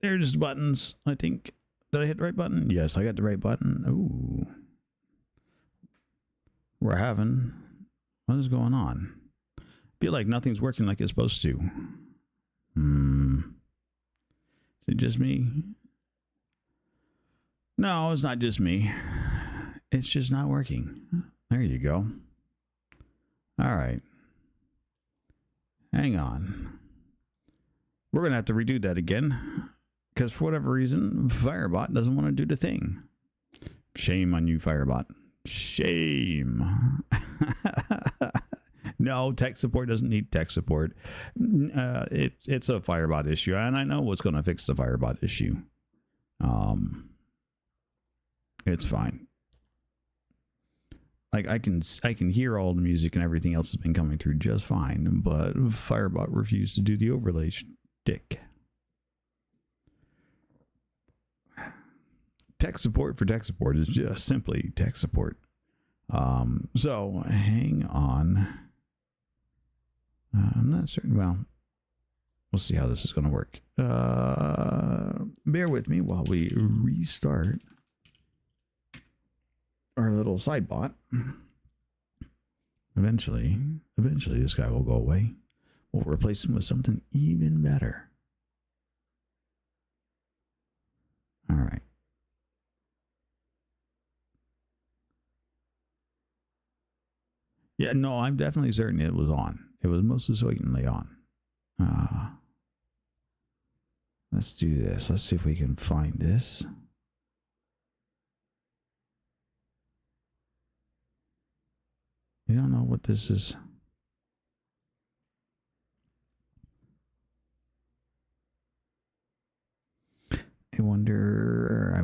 There's buttons, I think. Did I hit the right button? Yes, I got the right button. Ooh. What is going on? I feel like nothing's working like it's supposed to. Is it just me? No, it's not just me. It's just not working. There you go. All right. Hang on. We're going to have to redo that again. Because for whatever reason, Firebot doesn't want to do the thing. Shame on you, Firebot. Shame. No, tech support doesn't need tech support. It's a Firebot issue, and I know what's going to fix the Firebot issue. It's fine. Like I can hear all the music and everything else has been coming through just fine, but Firebot refused to do the overlay stick. Tech support for tech support is just simply tech support. So hang on. I'm not certain. Well, we'll see how this is going to work. Bear with me while we restart our little side bot. Eventually this guy will go away. We'll replace him with something even better. All right. Yeah, no, I'm definitely certain it was on. It was most certainly on. Let's do this. Let's see if we can find this. You don't know what this is. I wonder.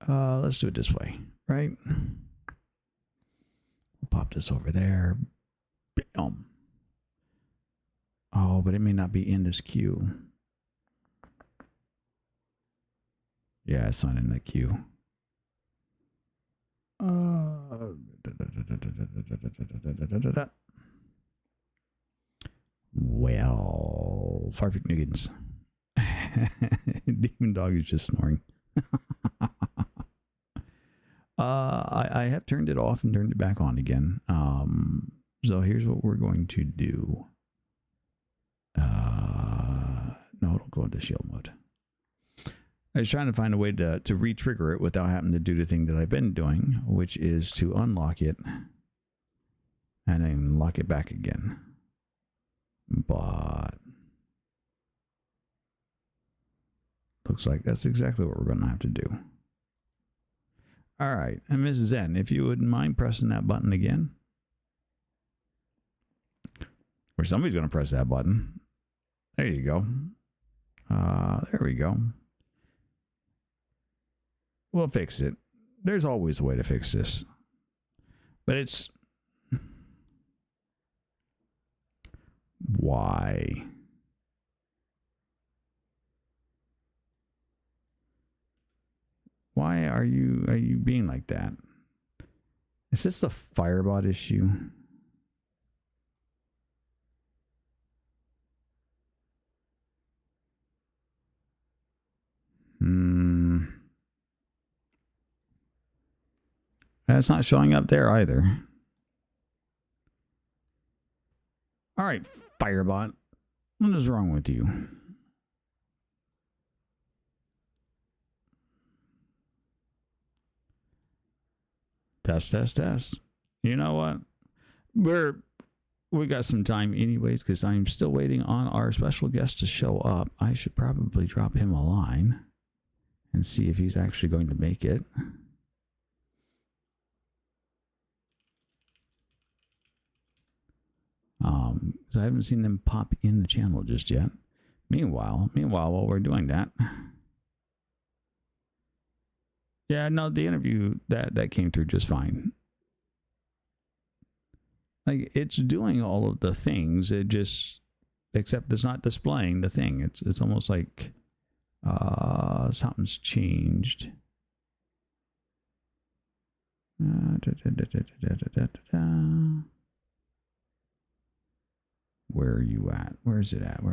Let's do it this way, right? We'll pop this over there. Bam. Oh, but it may not be in this queue. Yeah, it's not in the queue. Well, Farfik Nuggins. Demon Dog is just snoring. I have turned it off and turned it back on again. So here's what we're going to do. No, it'll go into shield mode. I was trying to find a way to re-trigger it without having to do the thing that I've been doing, which is to unlock it and then lock it back again. But looks like that's exactly what we're going to have to do. All right, and Mrs. N, if you wouldn't mind pressing that button again. Or somebody's going to press that button. There you go. There we go. We'll fix it. There's always a way to fix this. But it's... Why? Why are you being like that? Is this a Firebot issue? That's not showing up there either. All right, Firebot. What is wrong with you? Test. You know what? We got some time anyways because I'm still waiting on our special guest to show up. I should probably drop him a line and see if he's actually going to make it. Because I haven't seen them pop in the channel just yet. Meanwhile, while we're doing that, yeah, no, the interview that came through just fine. Like it's doing all of the things, it just except it's not displaying the thing. It's almost like something's changed. Where are you at? Where's it at?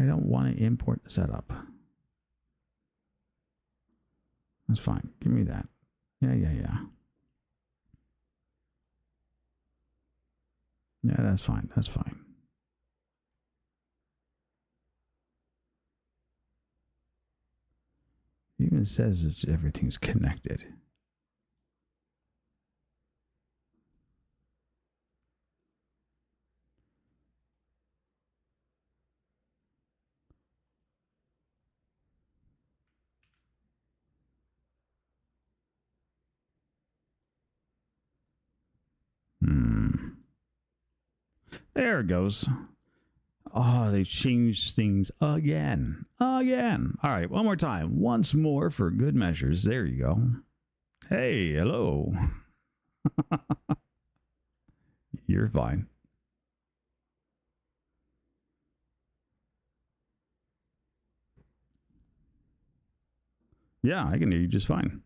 I don't want to import the setup. That's fine. Give me that. Yeah. Yeah, that's fine. That's fine. It even says that everything's connected. There it goes. Oh, they changed things again. Again. All right, one more time. Once more for good measures. There you go. Hey, hello. You're fine. Yeah, I can hear you just fine.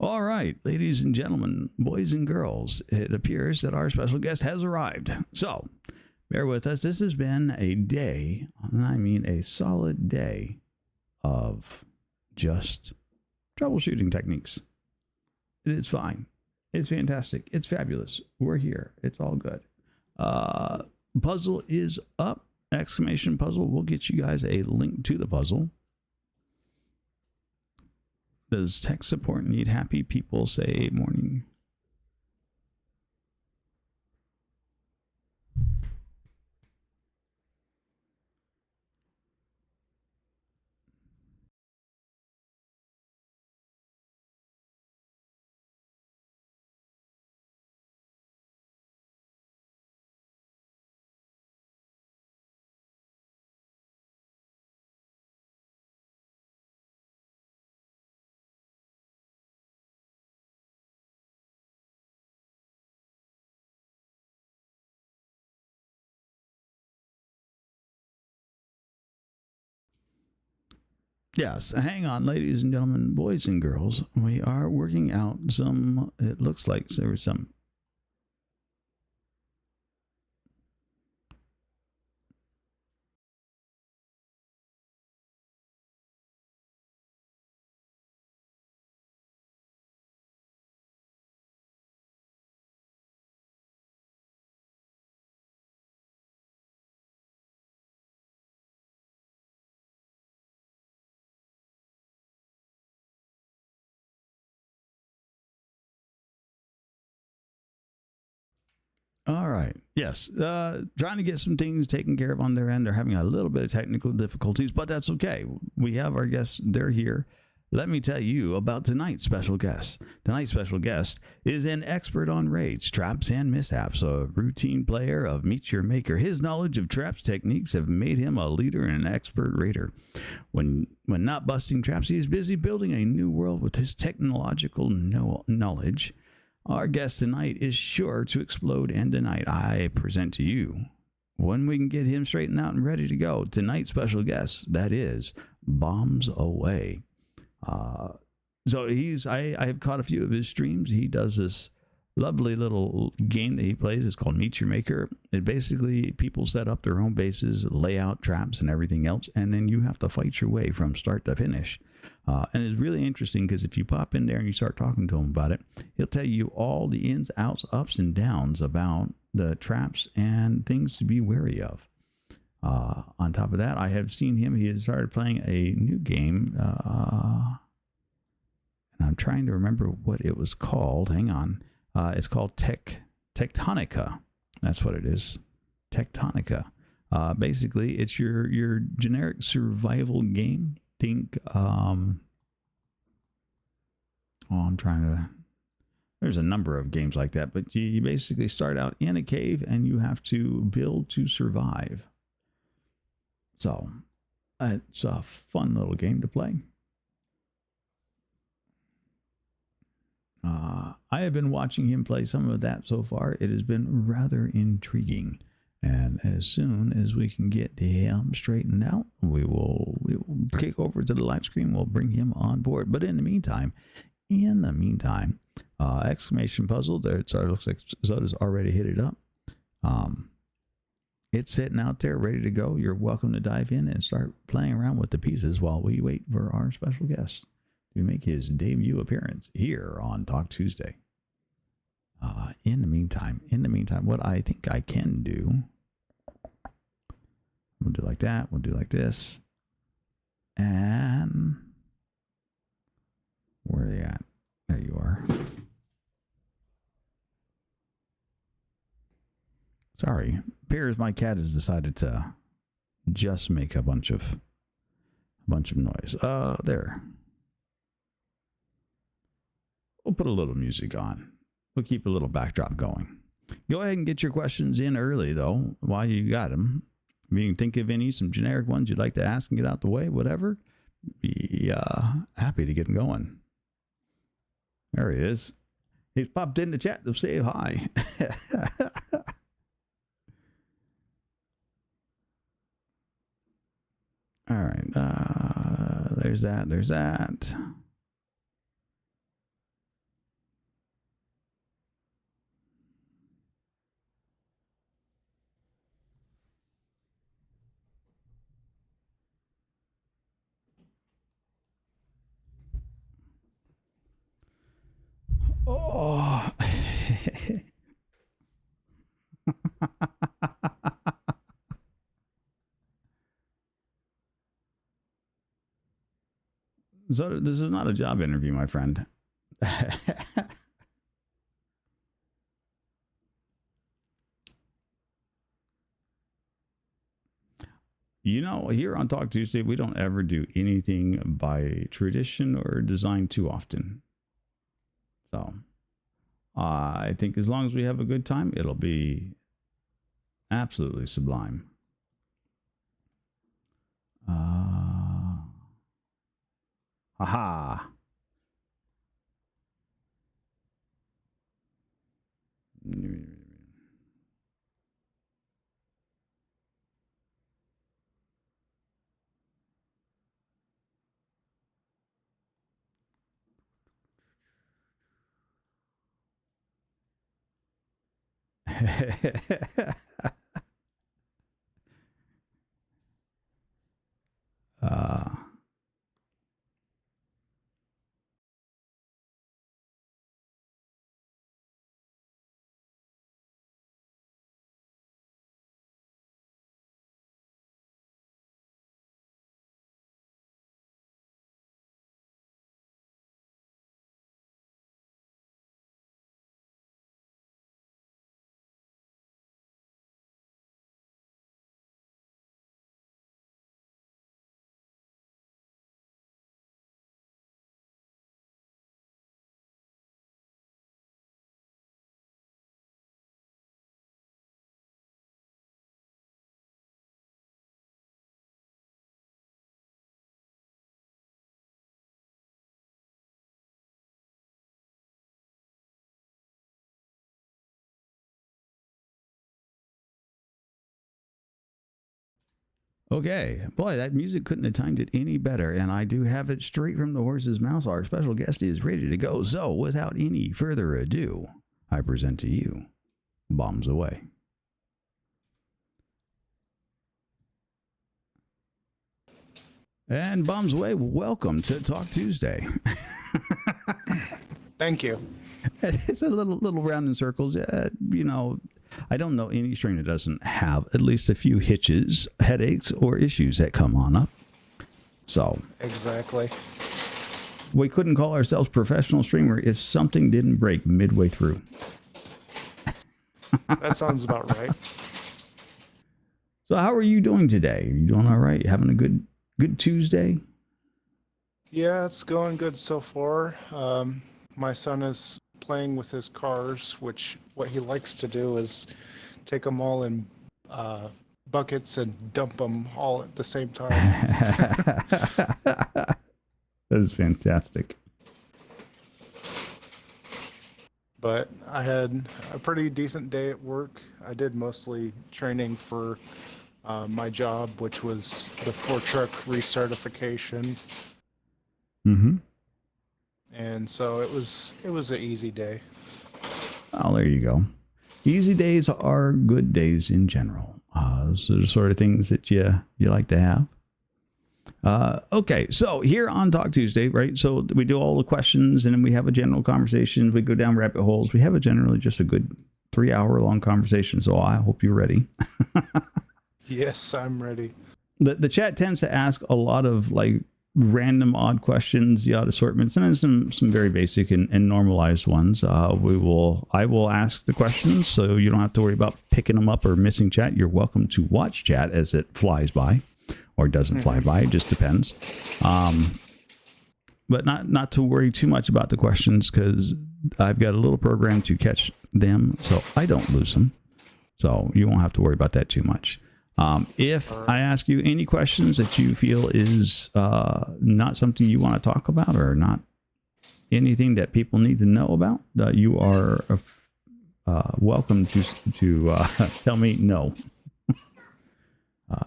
All right, ladies and gentlemen, boys and girls, it appears that our special guest has arrived. So, bear with us. This has been a day, and I mean a solid day, of just troubleshooting techniques. It is fine. It's fantastic. It's fabulous. We're here. It's all good. Puzzle is up. Exclamation puzzle. We'll get you guys a link to the puzzle. Does tech support need happy people? Say morning. Yes, hang on, ladies and gentlemen, boys and girls. We are working out some, it looks like there was some. All right. Yes. Trying to get some things taken care of on their end. They're having a little bit of technical difficulties, but that's okay. We have our guests. They're here. Let me tell you about tonight's special guest. Tonight's special guest is an expert on raids, traps, and mishaps, a routine player of Meet Your Maker. His knowledge of traps techniques have made him a leader and an expert raider. When not busting traps, he is busy building a new world with his technological knowledge. Our guest tonight is sure to explode, and tonight I present to you, when we can get him straightened out and ready to go, tonight's special guest, that is Bombs Away. So I have caught a few of his streams. He does this lovely little game that he plays. It's called Meet Your Maker. It basically, people set up their own bases, lay out traps and everything else, and then you have to fight your way from start to finish. And it's really interesting because if you pop in there and you start talking to him about it, he'll tell you all the ins, outs, ups, and downs about the traps and things to be wary of. On top of that, I have seen him. He has started playing a new game. And I'm trying to remember what it was called. Hang on. It's called Tectonica. That's what it is. Tectonica. Basically, it's your generic survival game. Think, I'm trying to. There's a number of games like that, but you basically start out in a cave and you have to build to survive. So it's a fun little game to play. I have been watching him play some of that so far. It has been rather intriguing. And as soon as we can get him straightened out, we will kick over to the live stream. We'll bring him on board. But in the meantime, exclamation puzzle. There, it looks like Zoda's already hit it up. It's sitting out there ready to go. You're welcome to dive in and start playing around with the pieces while we wait for our special guest to make his debut appearance here on Talk Tuesday. In the meantime, what I think I can do, we'll do like that. We'll do like this. And where are they at? There you are. Sorry, Piers, my cat has decided to just make a bunch of noise. There. We'll put a little music on. We'll keep a little backdrop going. Go ahead and get your questions in early, though, while you got them. If you can think of some generic ones you'd like to ask and get out the way, whatever, be happy to get them going. There he is. He's popped in the chat to say hi. All right. There's that. Oh. So this is not a job interview, my friend. You know, here on Talk Tuesday, we don't ever do anything by tradition or design too often. So I think as long as we have a good time, it'll be absolutely sublime. Haha. Okay, boy, that music couldn't have timed it any better, and I do have it straight from the horse's mouth. Our special guest is ready to go. So, without any further ado, I present to you Bombs Away. And Bombs Away, welcome to Talk Tuesday. Thank you. It's a little round in circles. You know, I don't know any stream that doesn't have at least a few hitches, headaches, or issues that come on up. So Exactly. we couldn't call ourselves professional streamer if something didn't break midway through. That sounds about right. So how are you doing today? Are you doing all right? Having a good Tuesday? Yeah, it's going good so far. My son is playing with his cars, which what he likes to do is take them all in uh, buckets and dump them all at the same time. That is fantastic. But I had a pretty decent day at work. I did mostly training for my job, which was the Ford truck recertification, Mm-hmm. and so it was an easy day. Oh, there you go. Easy days are good days in general. Those are the sort of things that you like to have. Okay, so here on Talk Tuesday, right? So we do all the questions, and then we have a general conversation. We go down rabbit holes. We have a generally just a good 3-hour long conversation. So I hope you're ready. Yes, I'm ready. The chat tends to ask a lot of like random odd questions, the odd assortments, and then some very basic and normalized ones. I will ask the questions, so you don't have to worry about picking them up or missing chat. You're welcome to watch chat as it flies by, or doesn't fly by. It just depends. But not to worry too much about the questions, because I've got a little program to catch them, so I don't lose them. So you won't have to worry about that too much. If I ask you any questions that you feel is not something you want to talk about, or not anything that people need to know about, you are welcome to tell me no.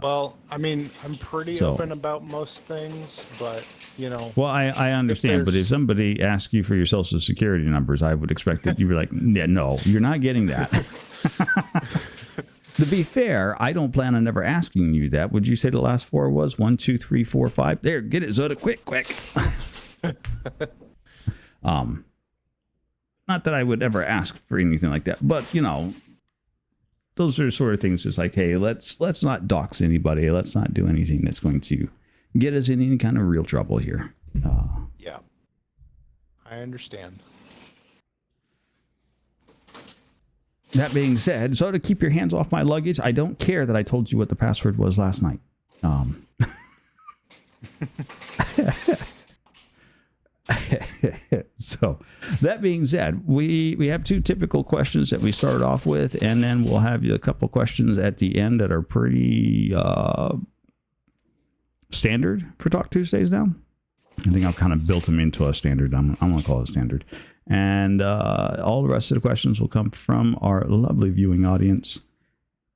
Well, I mean, I'm pretty open about most things, but, you know. Well, I understand, but if somebody asks you for your social security numbers, I would expect that you'd be like, yeah, no, you're not getting that. To be fair, I don't plan on ever asking you that. Would you say the last four was 1, 2, 3, 4, 5? There, get it, Zoda, quick. Not that I would ever ask for anything like that, but you know, those are sort of things. It's like, hey, let's not dox anybody. Let's not do anything that's going to get us in any kind of real trouble here. Yeah, I understand. That being said, so to keep your hands off my luggage, I don't care that I told you what the password was last night. So that being said, we have two typical questions that we start off with, and then we'll have you a couple questions at the end that are pretty standard for Talk Tuesdays now. I think I've kind of built them into a standard. I'm going to call it standard. And all the rest of the questions will come from our lovely viewing audience.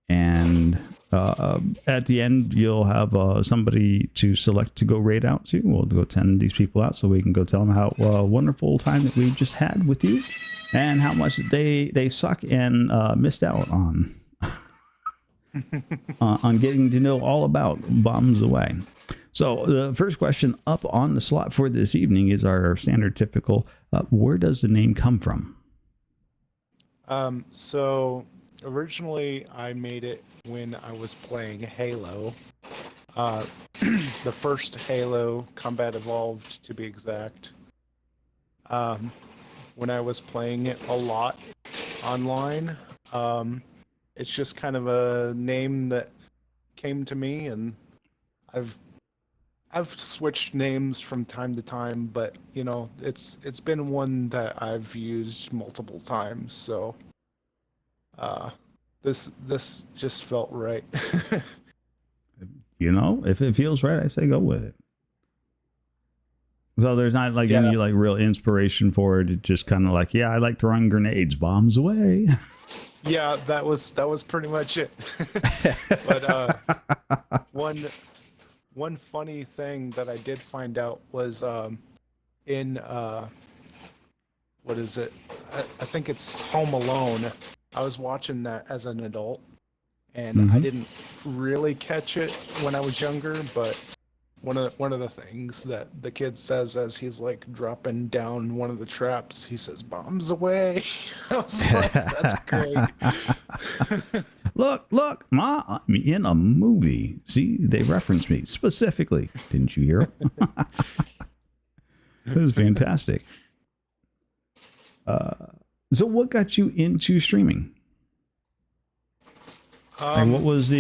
And at the end, you'll have somebody to select to go raid out to. We'll go 10 these people out so we can go tell them how wonderful time that we just had with you, and how much they suck and missed out on on getting to know all about Bombs Away. So the first question up on the slot for this evening is our standard typical, where does the name come from? So originally I made it when I was playing Halo. The first Halo, Combat Evolved to be exact. When I was playing it a lot online, it's just kind of a name that came to me, and I've switched names from time to time, but you know, it's been one that I've used multiple times, so this just felt right. You know, if it feels right, I say go with it. So there's not like any like real inspiration for it. It's just kind of like, yeah, I like throwing grenades, Bombs Away. Yeah, that was pretty much it. But one funny thing that I did find out was in what is it? I think it's Home Alone. I was watching that as an adult, and I didn't really catch it when I was younger, but one of the things that the kid says as he's like dropping down one of the traps, he says "Bombs away." I was like, "That's great." Look, Ma, I'm in a movie. See, they referenced me specifically. Didn't you hear? It was fantastic. So what got you into streaming? Like,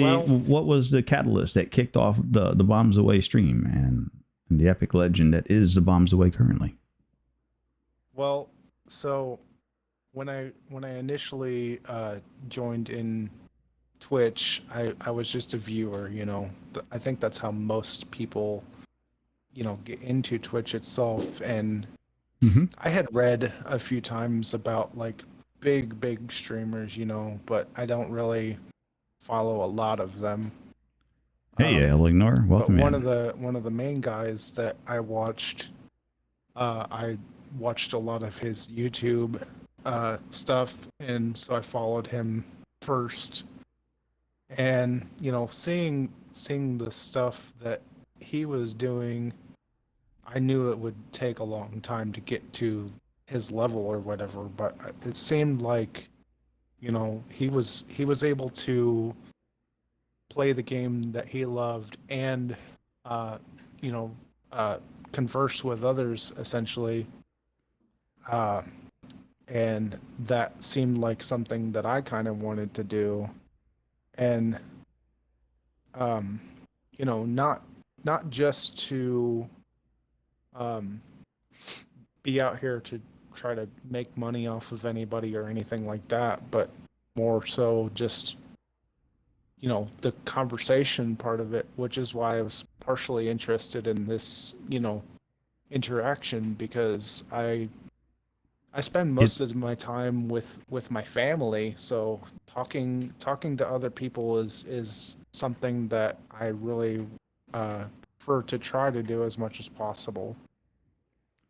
Well, what was the catalyst that kicked off the Bombs Away stream and the epic legend that is the Bombs Away currently? well, so when I initially joined in Twitch, I was just a viewer, you know. I think that's how most people, you know, get into Twitch itself. And Mm-hmm. I had read a few times about like big streamers, you know, but I don't really follow a lot of them. Hey, Um, Elignor, but welcome one of in. the main guys that I watched a lot of his YouTube stuff, and so I followed him first. And you know, seeing the stuff that he was doing, I knew it would take a long time to get to his level or whatever. But it seemed like, you know, he was able to play the game that he loved and uh, you know, uh, converse with others essentially. Uh, and that seemed like something that I kind of wanted to do. And um, you know, not just to um, be out here to try to make money off of anybody or anything like that, but more so just, you know, the conversation part of it, which is why I was partially interested in this, you know, interaction, because I spend It most of my time with my family, so talking to other people is something that I really prefer to try to do as much as possible.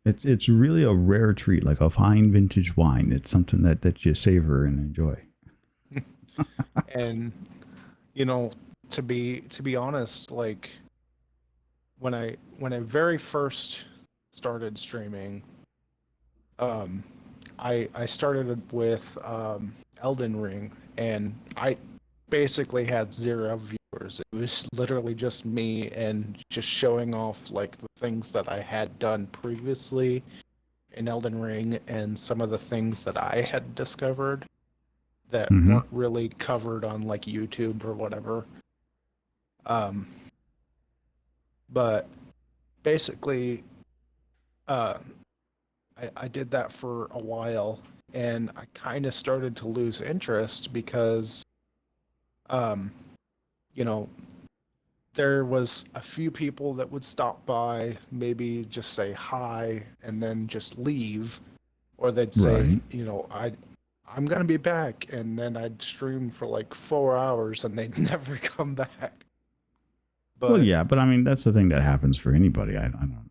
it's really a rare treat, like a fine vintage wine. It's something that you savor and enjoy. And you know, to be honest, like when I very first started streaming, um, I started with Elden Ring, and I basically had zero viewers. It was literally just me and just showing off like the things that I had done previously in Elden Ring and some of the things that I had discovered that Mm-hmm. weren't really covered on like YouTube or whatever. Um, but basically, uh, I did that for a while, and I kind of started to lose interest because, um, you know, there was a few people that would stop by, maybe just say hi, and then just leave, or they'd say, Right. you know, I'm gonna be back, and then I'd stream for like 4 hours, and they'd never come back. Well, But yeah, but I mean that's the thing that happens for anybody. I don't.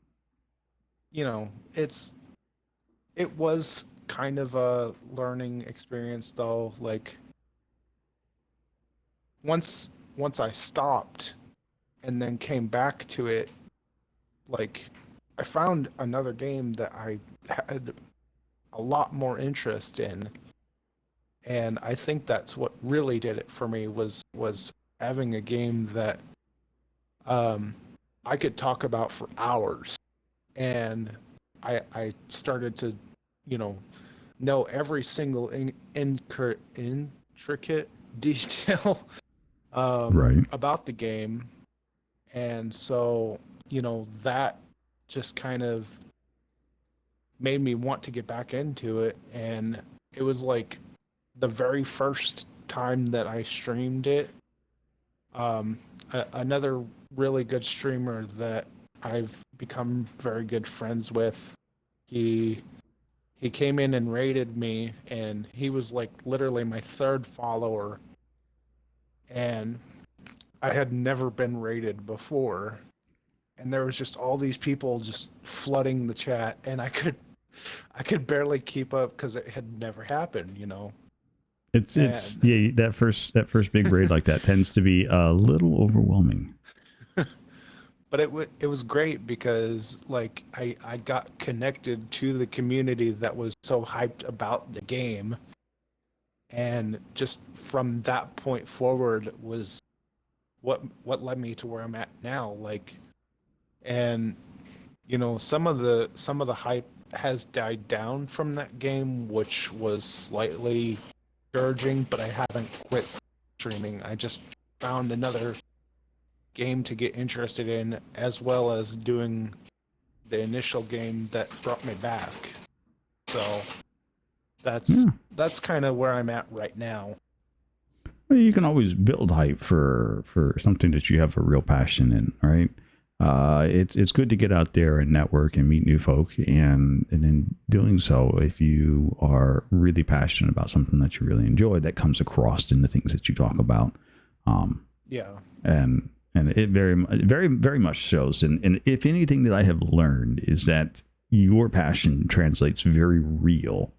you know, it was kind of a learning experience though. Like once I stopped and then came back to it, like I found another game that I had a lot more interest in, and I think that's what really did it for me was having a game that um I could talk about for hours. And I started to, you know every single intricate detail Right. about the game. And so, you know, that just kind of made me want to get back into it. And it was like the very first time that I streamed it. Another really good streamer that I've become very good friends with, he he came in and raided me, and he was like literally my third follower, and I had never been raided before, and there was just all these people just flooding the chat, and I could barely keep up because it had never happened, you know. It's And yeah, that first big raid like that tends to be a little overwhelming. but it was great because like I got connected to the community that was so hyped about the game, and just from that point forward was what led me to where I'm at now. Like, and you know, some of the hype has died down from that game, which was slightly discouraging, but I haven't quit streaming. I just found another game to get interested in, as well as doing the initial game that brought me back. So that's Yeah. that's kind of where I'm at right now. Well, you can always build hype for something that you have a real passion in, right? It's good to get out there and network and meet new folk, and in doing so, if you are really passionate about something that you really enjoy, that comes across in the things that you talk about. Yeah. And it very much shows. And if anything that I have learned is that your passion translates very real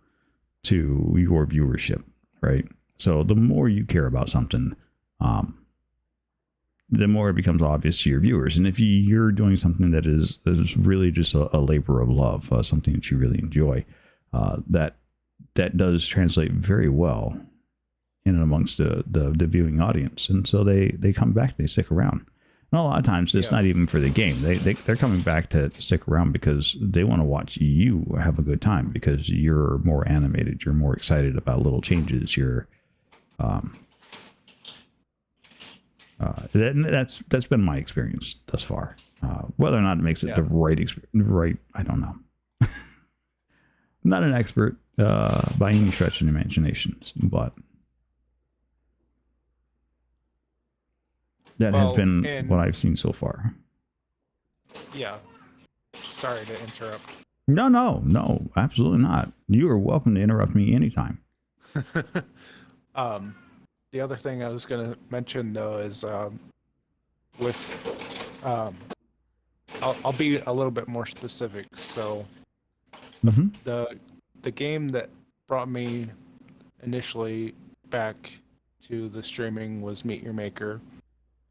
to your viewership, right? So the more you care about something, the more it becomes obvious to your viewers. And if you're doing something that is really just a labor of love, something that you really enjoy, that does translate very well in and amongst the viewing audience. And so they come back, they stick around. And a lot of times it's not even for the game. They're coming back to stick around because they want to watch you have a good time, because you're more animated, you're more excited about little changes, you're that's been my experience thus far. Whether or not it makes it the right, I don't know. I'm not an expert by any stretch of the imagination, but that has been what I've seen so far. Yeah. Sorry to interrupt. No, absolutely not. You are welcome to interrupt me anytime. The other thing I was going to mention, though, is with I'll be a little bit more specific. So the game that brought me initially back to the streaming was Meet Your Maker,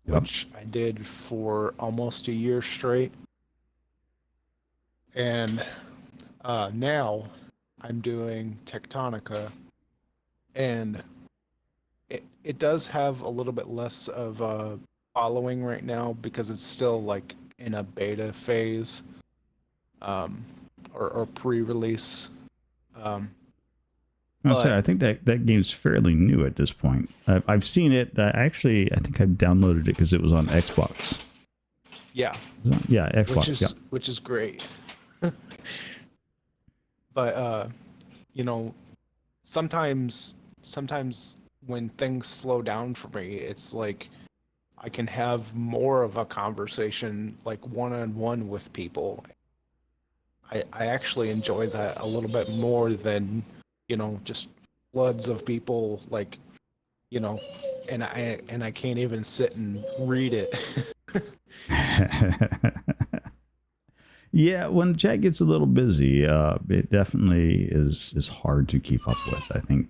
which I did for almost a year straight. And now I'm doing Tectonica, and it does have a little bit less of a following right now because it's still like in a beta phase, or pre-release. I think that game's fairly new at this point. I've seen it. I think I've downloaded it because it was on Xbox. Yeah. Yeah, Xbox. Which is great. But sometimes when things slow down for me, it's like I can have more of a conversation, like one-on-one with people. I actually enjoy that a little bit more than, just floods of people, like, and I can't even sit and read it. Yeah, when chat gets a little busy, it definitely is hard to keep up with, I think.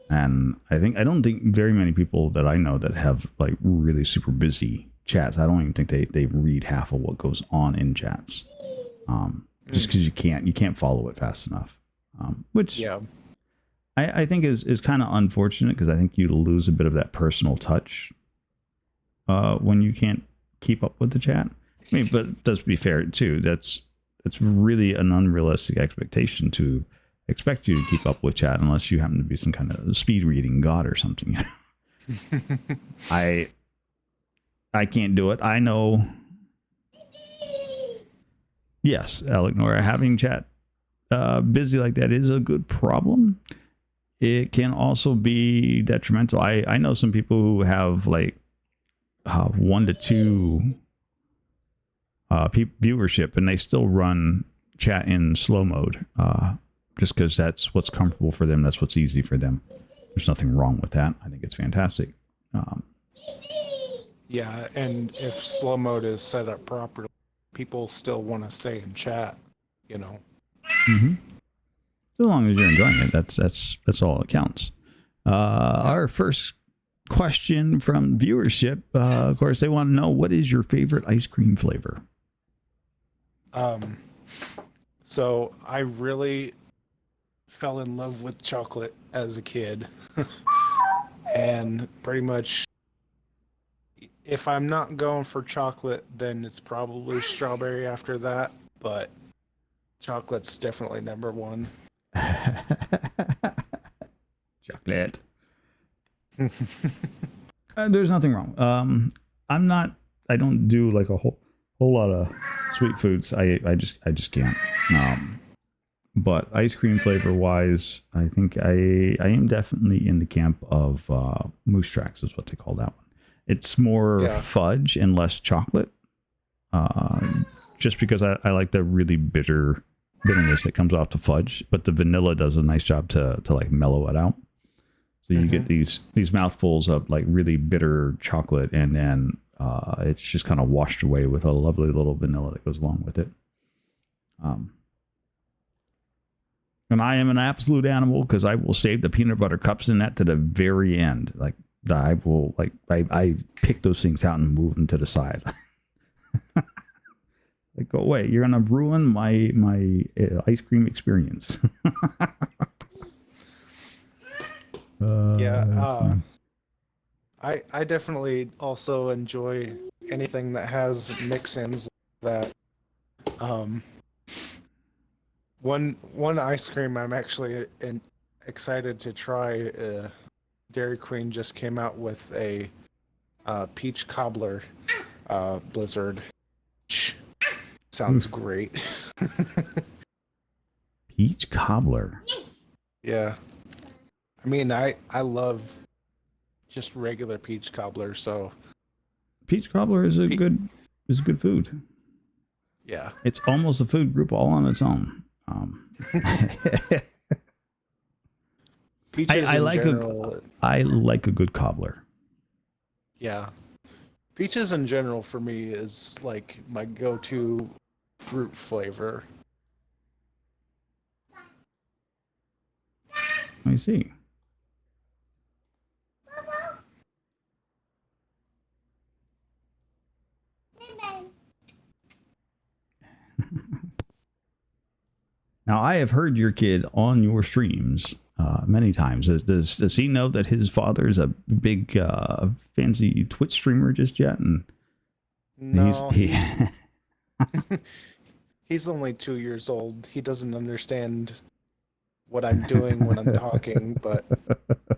And I don't think very many people that I know that have like really super busy chats. I don't even think they read half of what goes on in chats. Just because you can't follow it fast enough. Which I think is kind of unfortunate, because I think you lose a bit of that personal touch when you can't keep up with the chat. I mean, but let's be fair too. That's really an unrealistic expectation to expect you to keep up with chat, unless you happen to be some kind of speed reading god or something. I can't do it. I know. Yes, Eleanor, having chat busy like that is a good problem. It can also be detrimental. I know some people who have like 1 to 2 viewership, and they still run chat in slow mode, just because that's what's comfortable for them. That's what's easy for them. There's nothing wrong with that. I think it's fantastic. Yeah, and if slow mode is set up properly, people still want to stay in chat, Mm-hmm. As long as you're enjoying it, that's all that counts. Our first question from viewership, of course, they want to know, what is your favorite ice cream flavor? So I really fell in love with chocolate as a kid. And pretty much, if I'm not going for chocolate, then it's probably strawberry after that. But chocolate's definitely number one. Chocolate. There's nothing wrong. I'm not. I don't do like a whole lot of sweet foods. I just can't. But ice cream flavor wise, I think I am definitely in the camp of Moose Tracks is what they call that one. It's more Yeah. fudge and less chocolate. Just because I like the really bitterness that comes off the fudge, but the vanilla does a nice job to like mellow it out. So you get these mouthfuls of like really bitter chocolate, and then it's just kind of washed away with a lovely little vanilla that goes along with it. And I am an absolute animal because I will save the peanut butter cups in that to the very end. Like I will I pick those things out and move them to the side. Like, go away! You're gonna ruin my ice cream experience. Yeah. I definitely also enjoy anything that has mix-ins that one ice cream I'm actually excited to try. Dairy Queen just came out with a peach cobbler blizzard. Sounds great. Peach cobbler. Yeah. I mean, I love just regular peach cobbler, so Peach cobbler is a good food. yeah. It's almost a food group all on its own. Peaches I in like general, I like a good cobbler. yeah. Peaches in general for me is like my go-to fruit flavor. I see. Now, I have heard your kid on your streams many times. Does he know that his father is a big fancy Twitch streamer just yet? And No, he's only 2 years old. He doesn't understand what I'm doing when I'm talking, but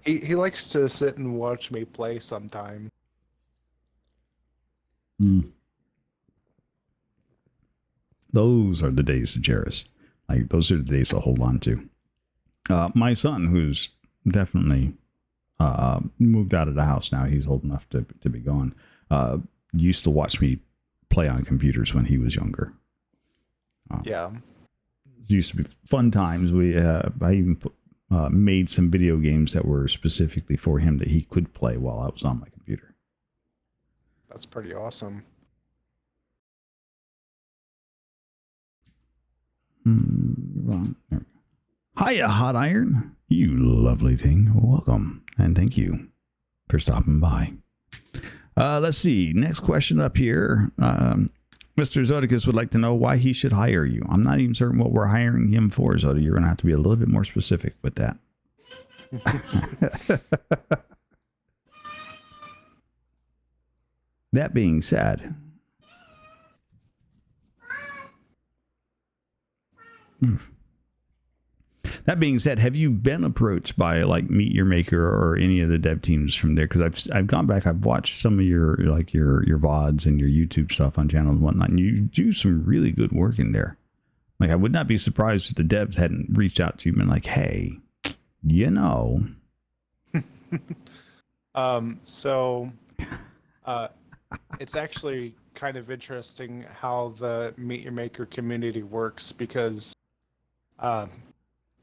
he likes to sit and watch me play sometime. Those are the days to cherish. Like, those are the days to hold on to. My son, who's definitely moved out of the house now, he's old enough to be gone, used to watch me play on computers when he was younger. Yeah. It used to be fun times. I even made some video games that were specifically for him that he could play while I was on my computer. That's pretty awesome. Wrong. There we go. Hiya, Hot Iron. You lovely thing. Welcome. And thank you for stopping by. Let's see. Next question up here. Mr. Zodicus would like to know why he should hire you. I'm not even certain what we're hiring him for, Zoda. You're going to have to be a little bit more specific with that. That being said, have you been approached by like Meet Your Maker or any of the dev teams from there? Because I've gone back, I've watched some of your VODs and your YouTube stuff on channels and whatnot, and you do some really good work in there. Like, I would not be surprised if the devs hadn't reached out to you and been like, hey, you know. It's actually kind of interesting how the Meet Your Maker community works, because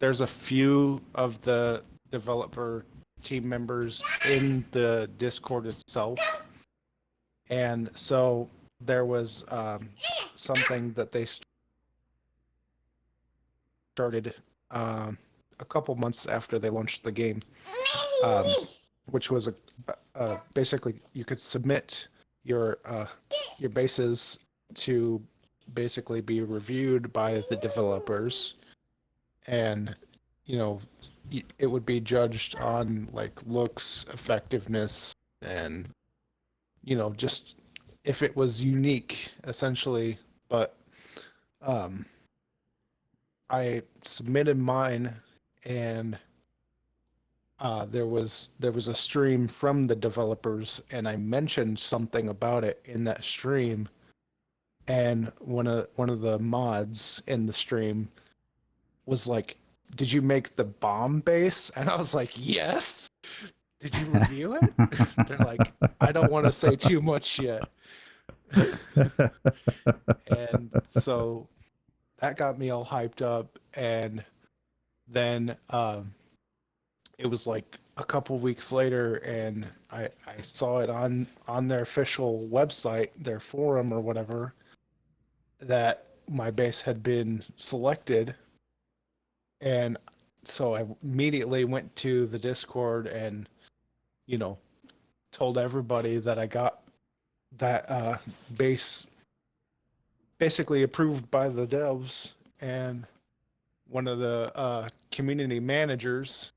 there's a few of the developer team members in the Discord itself. And so there was something that they started a couple months after they launched the game, which was basically you could submit your bases to basically be reviewed by the developers, and it would be judged on like looks, effectiveness, and just if it was unique essentially. But I submitted mine, and there was a stream from the developers, and I mentioned something about it in that stream, and one of the mods in the stream was like, "Did you make the bomb base?" And I was like, "Yes." Did you review it? They're like, "I don't want to say too much yet." And so that got me all hyped up, and then it was like a couple weeks later, and I saw it on their official website, their forum or whatever, that my base had been selected. And so I immediately went to the Discord and, you know, told everybody that I got that base basically approved by the devs. And one of the community managers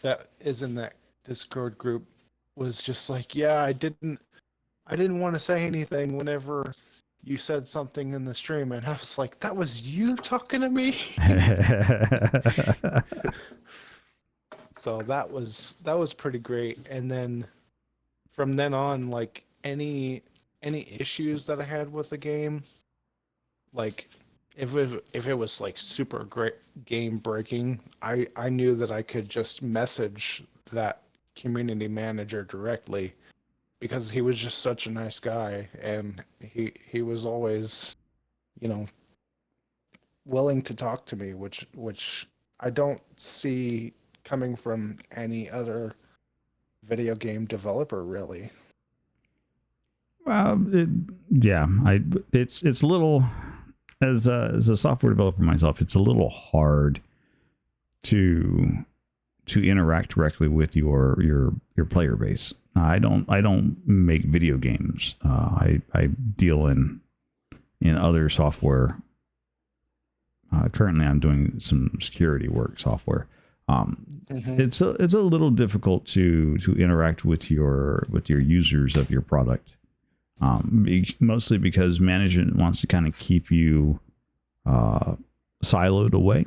that is in that Discord group was just like, "Yeah, I didn't want to say anything whenever you said something in the stream." And I was like, "That was you talking to me?" So that was pretty great. And then from then on, like any issues that I had with the game, like if it was like super great game breaking, I knew that I could just message that community manager directly, because he was just such a nice guy, and he was always, you know, willing to talk to me, which I don't see coming from any other video game developer, really. Well, yeah, it's a little, as a software developer myself, it's a little hard to interact directly with your player base. I don't make video games. I deal in other software. Currently, I'm doing some security work software. It's a little difficult to interact with your users of your product. Mostly because management wants to kind of keep you siloed away,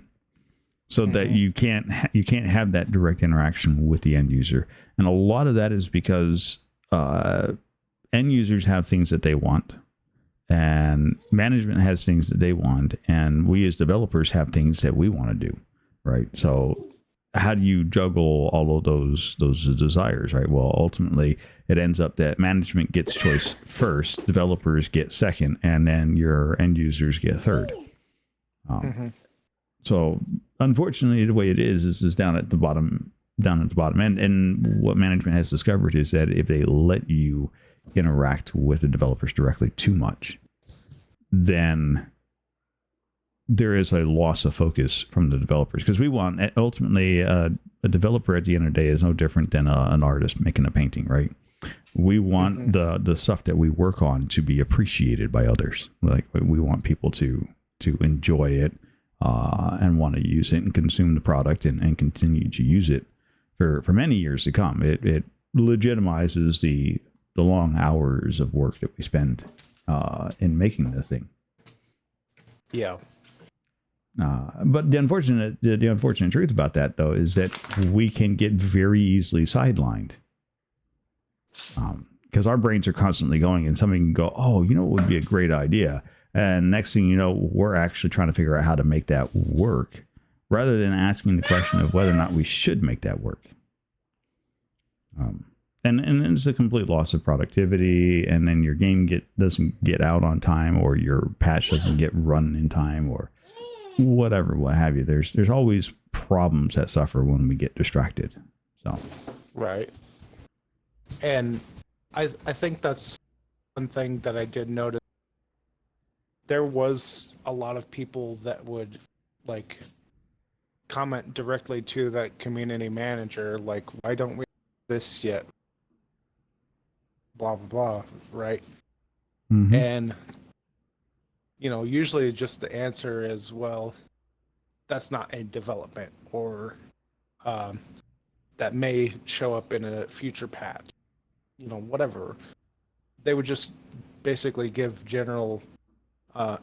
so that you can't have that direct interaction with the end user. And a lot of that is because end users have things that they want, and management has things that they want, and we as developers have things that we want to do, right? So how do you juggle all of those desires, right? Well, ultimately it ends up that management gets choice first, developers get second, and then your end users get third. So unfortunately, the way it is down at the bottom end. And what management has discovered is that if they let you interact with the developers directly too much, then there is a loss of focus from the developers, because we want, ultimately, a developer at the end of the day is no different than an artist making a painting, right? We want the stuff that we work on to be appreciated by others. Like, we want people to enjoy it and want to use it and consume the product and continue to use it for many years to come. It legitimizes the long hours of work that we spend in making the thing. Yeah. But the unfortunate truth about that, though, is that we can get very easily sidelined, because our brains are constantly going, and somebody can go, "Oh, you know, it would be a great idea," and next thing you know, we're actually trying to figure out how to make that work, rather than asking the question of whether or not we should make that work. And it's a complete loss of productivity, and then your game doesn't get out on time, or your patch doesn't get run in time, or whatever, what have you. There's always problems that suffer when we get distracted. So Right. And I think that's one thing that I did notice. There was a lot of people that would, like, comment directly to that community manager, like, "Why don't we do this yet?" Blah blah blah, right? And usually just the answer is, "Well, that's not in development," or "that may show up in a future patch," whatever. They would just basically give general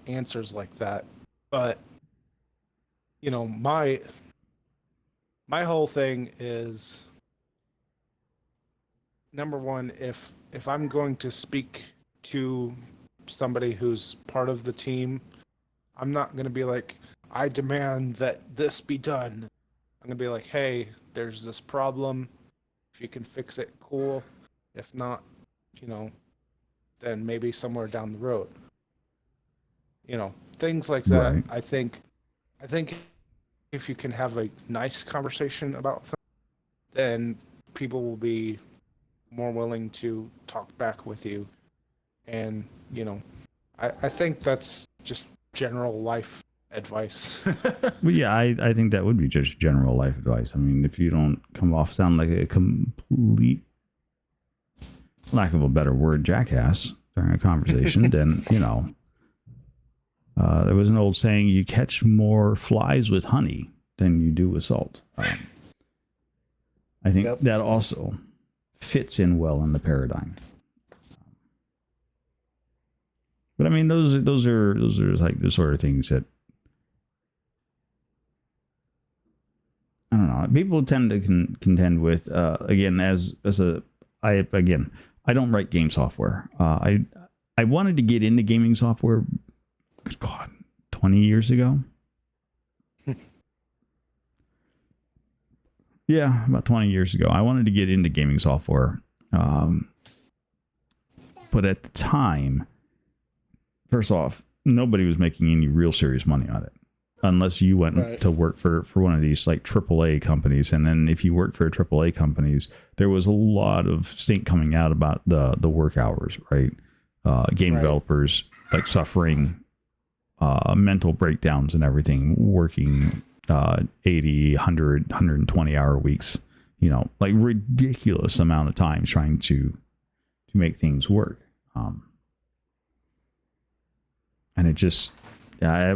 answers like that. But my my whole thing is, number one, if I'm going to speak to somebody who's part of the team, I'm not going to be like, I demand that this be done. I'm going to be like, hey, there's this problem. If you can fix it, cool. If not, then maybe somewhere down the road. Things like that. Right. I think if you can have a nice conversation about things, then people will be more willing to talk back with you. And, I think that's just general life advice. Well, yeah, I think that would be just general life advice. I mean, if you don't sound like a complete, lack of a better word, jackass during a conversation, then, there was an old saying, you catch more flies with honey than you do with salt. I think that also fits in well in the paradigm. But I mean, those are like the sort of things that, I don't know, people tend to contend with. Again, I don't write game software. I wanted to get into gaming software. Good God, 20 years ago. Yeah, about 20 years ago, I wanted to get into gaming software. But at the time, first off, nobody was making any real serious money on it, unless you went to work for one of these like AAA companies. And then if you worked for AAA companies, there was a lot of stink coming out about the work hours, right? Game developers like suffering mental breakdowns and everything, working 80, 100, 120 hour weeks, like ridiculous amount of time trying to make things work. And it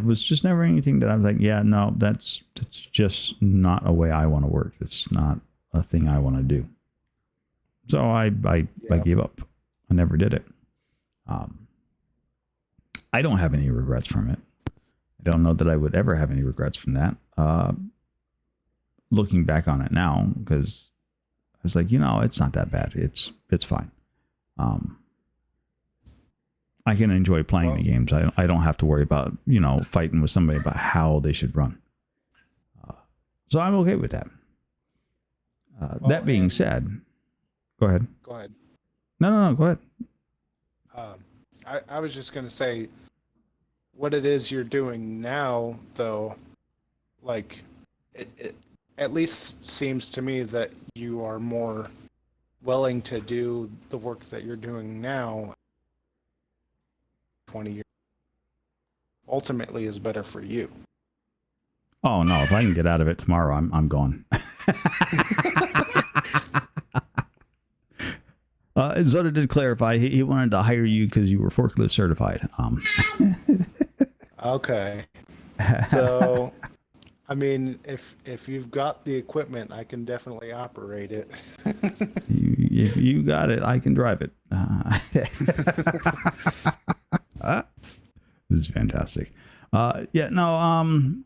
was just never anything that I was like, yeah, no, that's just not a way I want to work. It's not a thing I want to do. So I gave up. I never did it. I don't have any regrets from it. I don't know that I would ever have any regrets from that. Looking back on it now, because I was like, it's not that bad. It's fine. I can enjoy playing the games. I don't have to worry about, fighting with somebody about how they should run. So I'm okay with that. That being said, go ahead. Go ahead. No, go ahead. I was just going to say, what it is you're doing now, though, like, it at least seems to me that you are more willing to do the work that you're doing now 20 years ultimately is better for you. Oh no, if I can get out of it tomorrow, I'm gone. Zoda did clarify he wanted to hire you because you were forklift certified. Okay. So I mean, if you've got the equipment, I can definitely operate it. If you got it, I can drive it. This is fantastic. Yeah, no,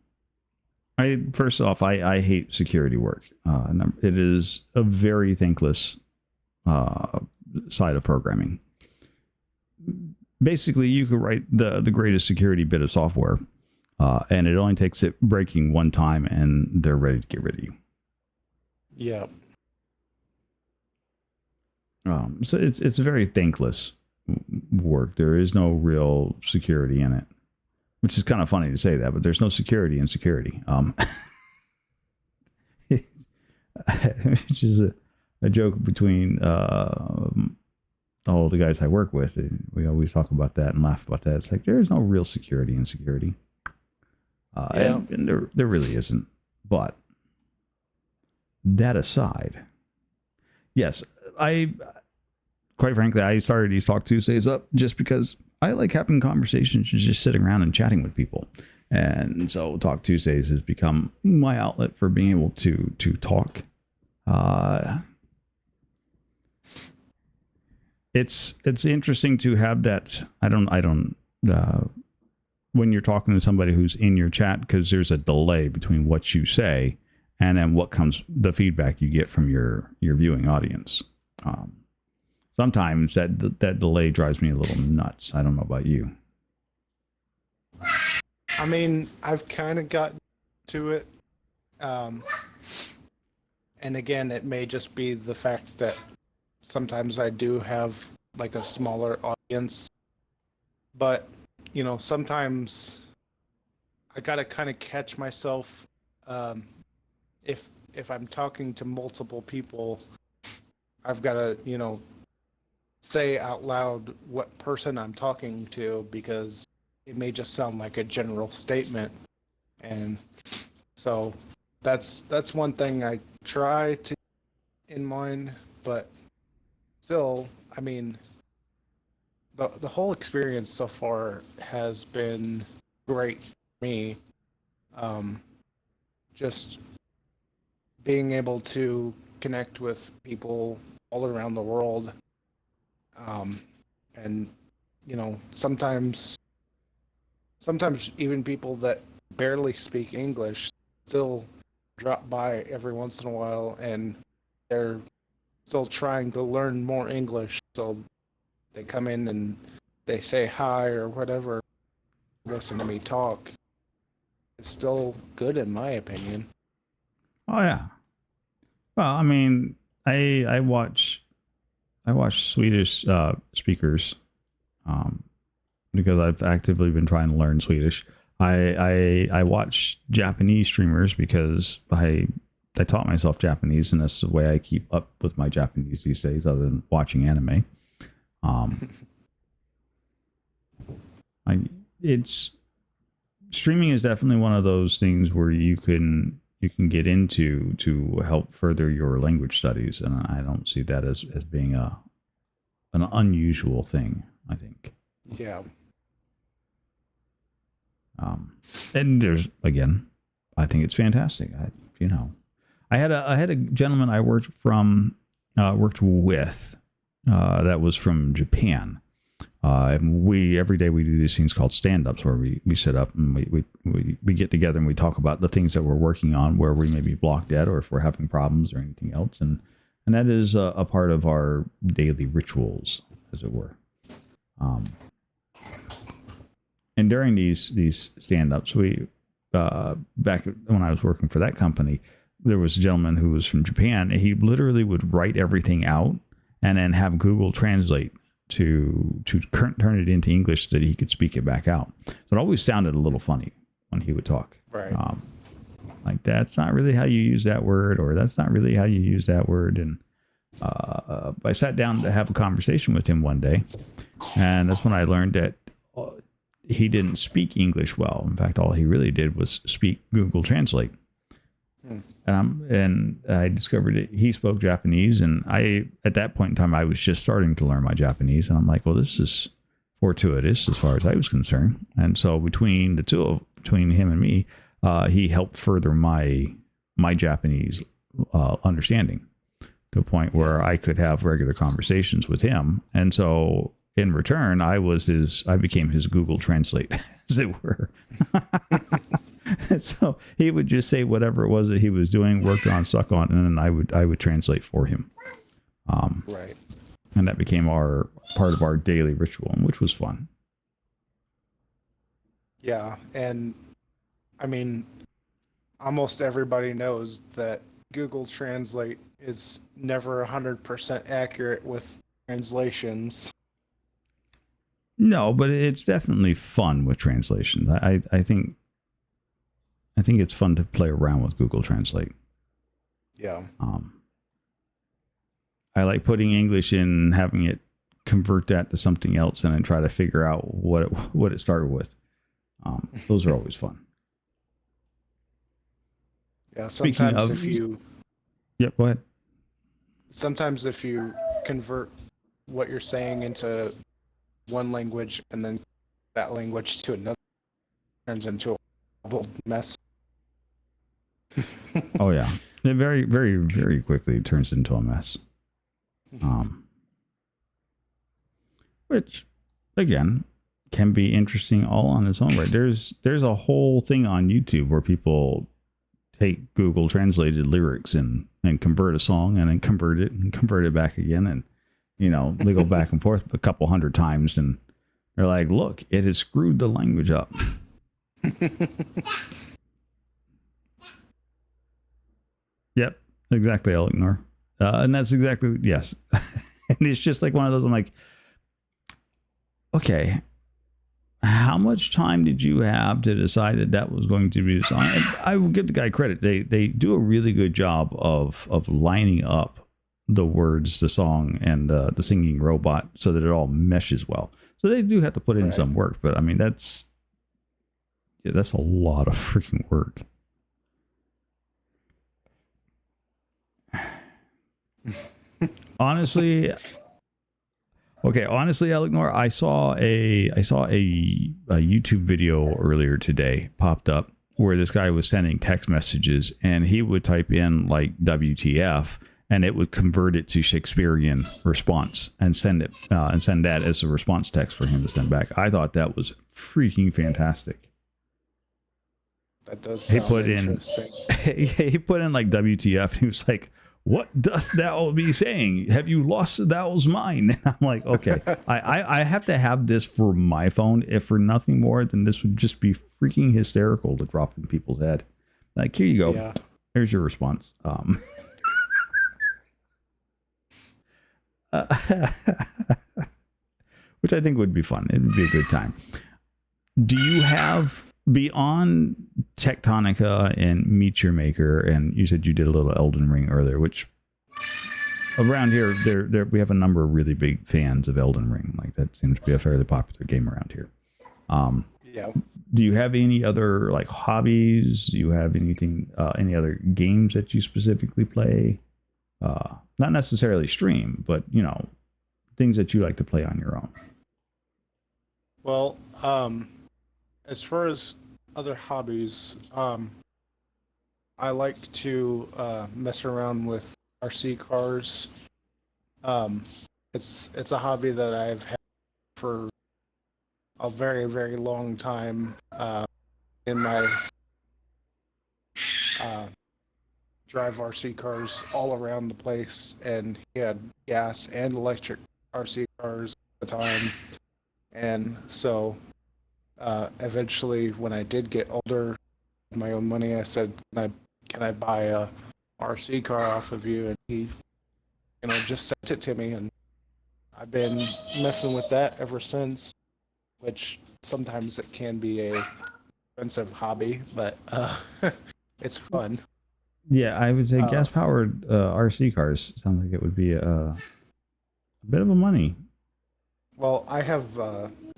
first off, I hate security work. It is a very thankless side of programming. Basically, you could write the greatest security bit of software, and it only takes it breaking one time, and they're ready to get rid of you. Yeah. So it's very thankless work. There is no real security in it, which is kind of funny to say that, but there's no security in security. Which is a joke between all the guys I work with. We always talk about that and laugh about that. It's like there's no real security in security, and there really isn't. But that aside, yes, quite frankly, I started these Talk Tuesdays up just because I like having conversations and just sitting around and chatting with people. And so Talk Tuesdays has become my outlet for being able to talk. It's interesting to have that. I don't when you're talking to somebody who's in your chat, because there's a delay between what you say and then what comes the feedback you get from your viewing audience. Sometimes that delay drives me a little nuts. I don't know about you. I mean, I've kind of gotten to it. And again, it may just be the fact that sometimes I do have like a smaller audience, but sometimes I gotta kind of catch myself. If I'm talking to multiple people, I've got to say out loud what person I'm talking to, because it may just sound like a general statement. And so that's one thing I try to keep in mind, but still, I mean, the whole experience so far has been great for me. Just being able to connect with people all around the world. And sometimes even people that barely speak English still drop by every once in a while, and they're still trying to learn more English, so they come in and they say hi or whatever, listen to me talk. It's still good in my opinion. Oh yeah. Well, I mean, I watch Swedish speakers because I've actively been trying to learn Swedish. I watch Japanese streamers because I taught myself Japanese, and that's the way I keep up with my Japanese these days, other than watching anime. It's streaming is definitely one of those things where you can get into to help further your language studies, and I don't see that as being an unusual thing, I think. Yeah. And there's, again, I think it's fantastic. I had a gentleman I worked with that was from Japan. Every day we do these things called stand-ups, where we sit up and we get together and we talk about the things that we're working on, where we may be blocked at, or if we're having problems or anything else, and that is a part of our daily rituals, as it were. And during these stand-ups, back when I was working for that company, there was a gentleman who was from Japan, and he literally would write everything out and then have Google Translate to turn it into English so that he could speak it back out. So it always sounded a little funny when he would talk. Right. Like, that's not really how you use that word, or that's not really how you use that word. And I sat down to have a conversation with him one day, and that's when I learned that he didn't speak English well. In fact, all he really did was speak Google Translate. And I discovered that he spoke Japanese, and at that point in time, I was just starting to learn my Japanese, and I'm like, well, this is fortuitous as far as I was concerned. And so between him and me, he helped further my Japanese understanding to a point where I could have regular conversations with him. And so in return, I became his Google Translate, as it were. So he would just say whatever it was that he was doing, worked on, suck on, and then I would translate for him. Right. And that became part of our daily ritual, which was fun. Yeah, and I mean, almost everybody knows that Google Translate is never 100% accurate with translations. No, but it's definitely fun with translations. I think it's fun to play around with Google Translate. Yeah. I like putting English in, having it convert that to something else, and then try to figure out what it started with. Those are always fun. Yeah. Sometimes Yep. Go ahead. Sometimes if you convert what you're saying into one language and then that language to another, it turns into a whole mess. Oh yeah, it very, very, very quickly turns into a mess. Which, again, can be interesting all on its own right. There's a whole thing on YouTube where people take Google translated lyrics and convert a song and then convert it back again. And, they go back and forth a couple hundred times and they're like, look, it has screwed the language up. Yep, exactly, Eleanor. And that's exactly, yes. And it's just like one of those, I'm like, okay, how much time did you have to decide that was going to be the song? And I will give the guy credit. They do a really good job of lining up the words, the song, and the singing robot so that it all meshes well. So they do have to put in some work, but I mean, that's a lot of freaking work. Honestly, Eleanor, I saw a YouTube video earlier today popped up where this guy was sending text messages and he would type in like WTF and it would convert it to Shakespearean response and send that as a response text for him to send back. I thought that was freaking fantastic. That does sound interesting. He put in like WTF and he was like, what doth thou be saying? Have you lost thou's mind? And I'm like, okay, I have to have this for my phone. If for nothing more, then this would just be freaking hysterical to drop in people's head. Like, here you go. Yeah. Here's your response. Which I think would be fun. It would be a good time. Do you have, beyond Tectonica and Meet Your Maker, and you said you did a little Elden Ring earlier, which around here, we have a number of really big fans of Elden Ring. Like, that seems to be a fairly popular game around here. Yeah. Do you have any other like hobbies? Do you have anything, any other games that you specifically play? Not necessarily stream, but things that you like to play on your own. Well, as far as other hobbies, I like to mess around with RC cars. It's a hobby that I've had for a very, very long time. In my drive RC cars all around the place, and he had gas and electric RC cars at the time. And so eventually, when I did get older, with my own money, I said, can I buy a RC car off of you? And he just sent it to me, and I've been messing with that ever since, which sometimes it can be a expensive hobby, but it's fun. Yeah, I would say gas-powered RC cars sounds like it would be a bit of a money. Well, I have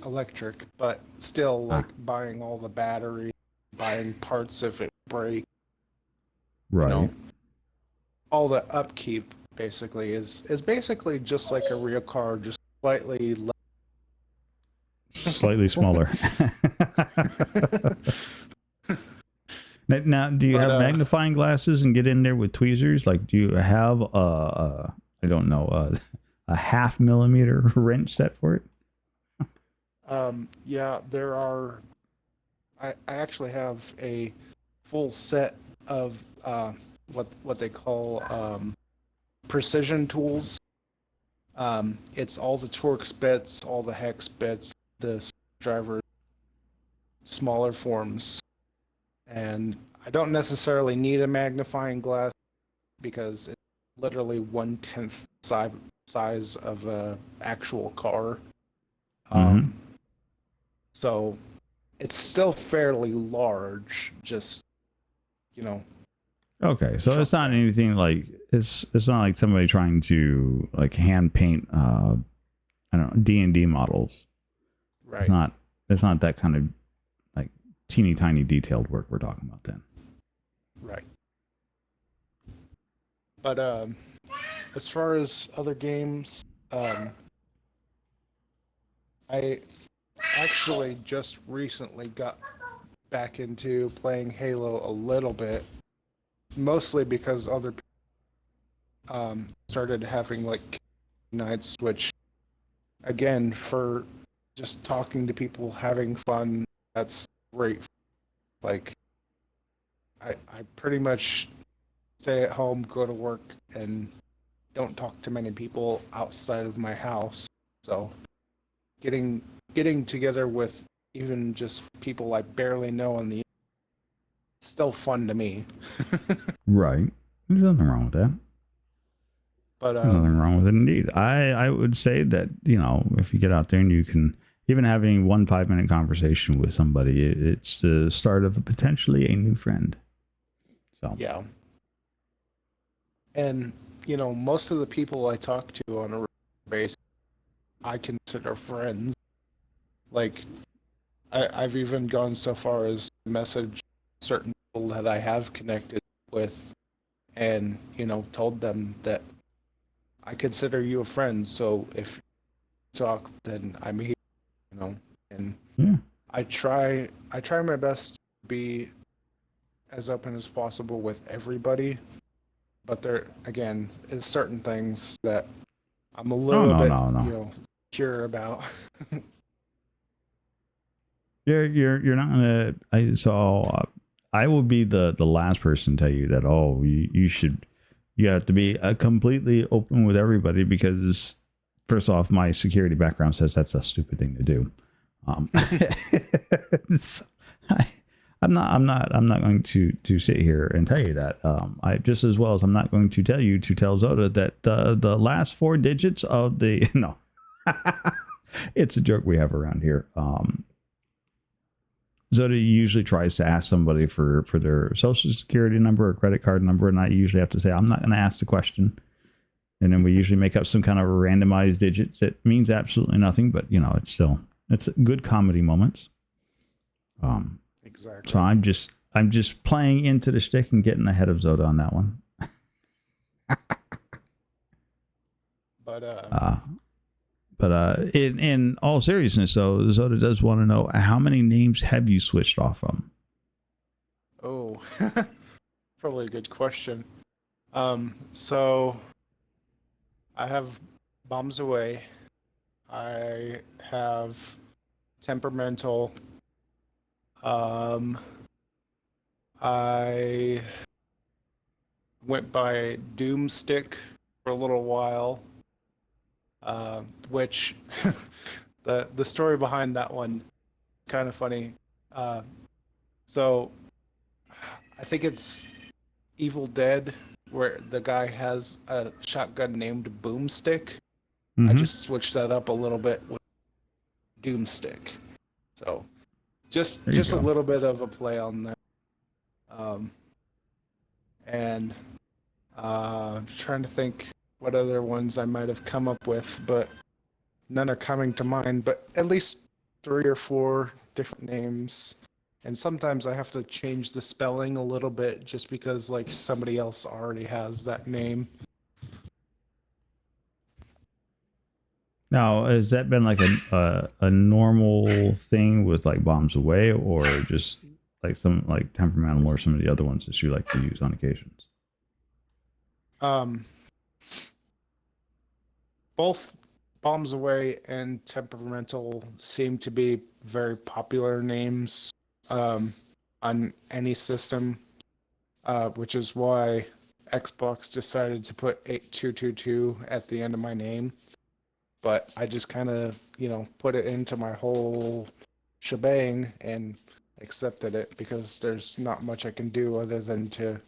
electric, but still, like buying all the battery, buying parts if it breaks. Right. All the upkeep basically is basically just like a real car, just slightly less. Slightly smaller. Now, do you have magnifying glasses and get in there with tweezers? Like, do you have a 0.5 millimeter wrench set for it? Yeah, there are. I actually have a full set of what they call precision tools. It's all the Torx bits, all the hex bits, the driver, smaller forms. And I don't necessarily need a magnifying glass because it's literally 1/10 size of a actual car. So it's still fairly large, just, Okay, so it's not anything like it's not like somebody trying to like hand paint I don't know, D&D models. Right. It's not that kind of like teeny tiny detailed work we're talking about then. Right. But as far as other games, I actually just recently got back into playing Halo a little bit, mostly because other people started having like nights, which again, for just talking to people, having fun, that's great. Like, I pretty much stay at home, go to work, and don't talk to many people outside of my house. So getting together with even just people I barely know on the still fun to me. Right. There's nothing wrong with that. But There's nothing wrong with it indeed. I would say that, if you get out there and you can, even having 1 5-minute conversation with somebody, it's the start of potentially a new friend. So yeah. And, most of the people I talk to on a regular basis, I consider friends. Like, I've even gone so far as to message certain people that I have connected with and, told them that I consider you a friend. So if you talk, then I'm here, and yeah. I try my best to be as open as possible with everybody. But there, again, is certain things that I'm a little bit, curious about. You're not gonna. I will be the last person to tell you that. Oh, you have to be completely open with everybody, because first off, my security background says that's a stupid thing to do. I'm not going to sit here and tell you that. I just as well as I'm not going to tell you to tell Zoda that the last 4 digits of the no, it's a joke we have around here. Zoda usually tries to ask somebody for their social security number or credit card number, and I usually have to say I'm not going to ask the question. And then we usually make up some kind of randomized digits that means absolutely nothing, but it's good comedy moments. Exactly. So I'm just playing into the shtick and getting ahead of Zoda on that one. But in all seriousness, though, Zoda does want to know, how many names have you switched off from? Oh, probably a good question. So I have Bombs Away. I have Temperamental. I went by Doomstick for a little while, which the story behind that one kind of funny. So I think it's Evil Dead, where the guy has a shotgun named Boomstick. Mm-hmm. I just switched that up a little bit with Doomstick. So just a little bit of a play on that. And I'm trying to think what other ones I might have come up with, but none are coming to mind. But at least 3 or 4 different names. And sometimes I have to change the spelling a little bit just because like somebody else already has that name. Now, has that been like a normal thing with like Bombs Away, or just like some like Temperamental or some of the other ones that you like to use on occasions? Both Bombs Away and Temperamental seem to be very popular names on any system, which is why Xbox decided to put 8222 at the end of my name. But I just kind of, put it into my whole shebang and accepted it, because there's not much I can do other than to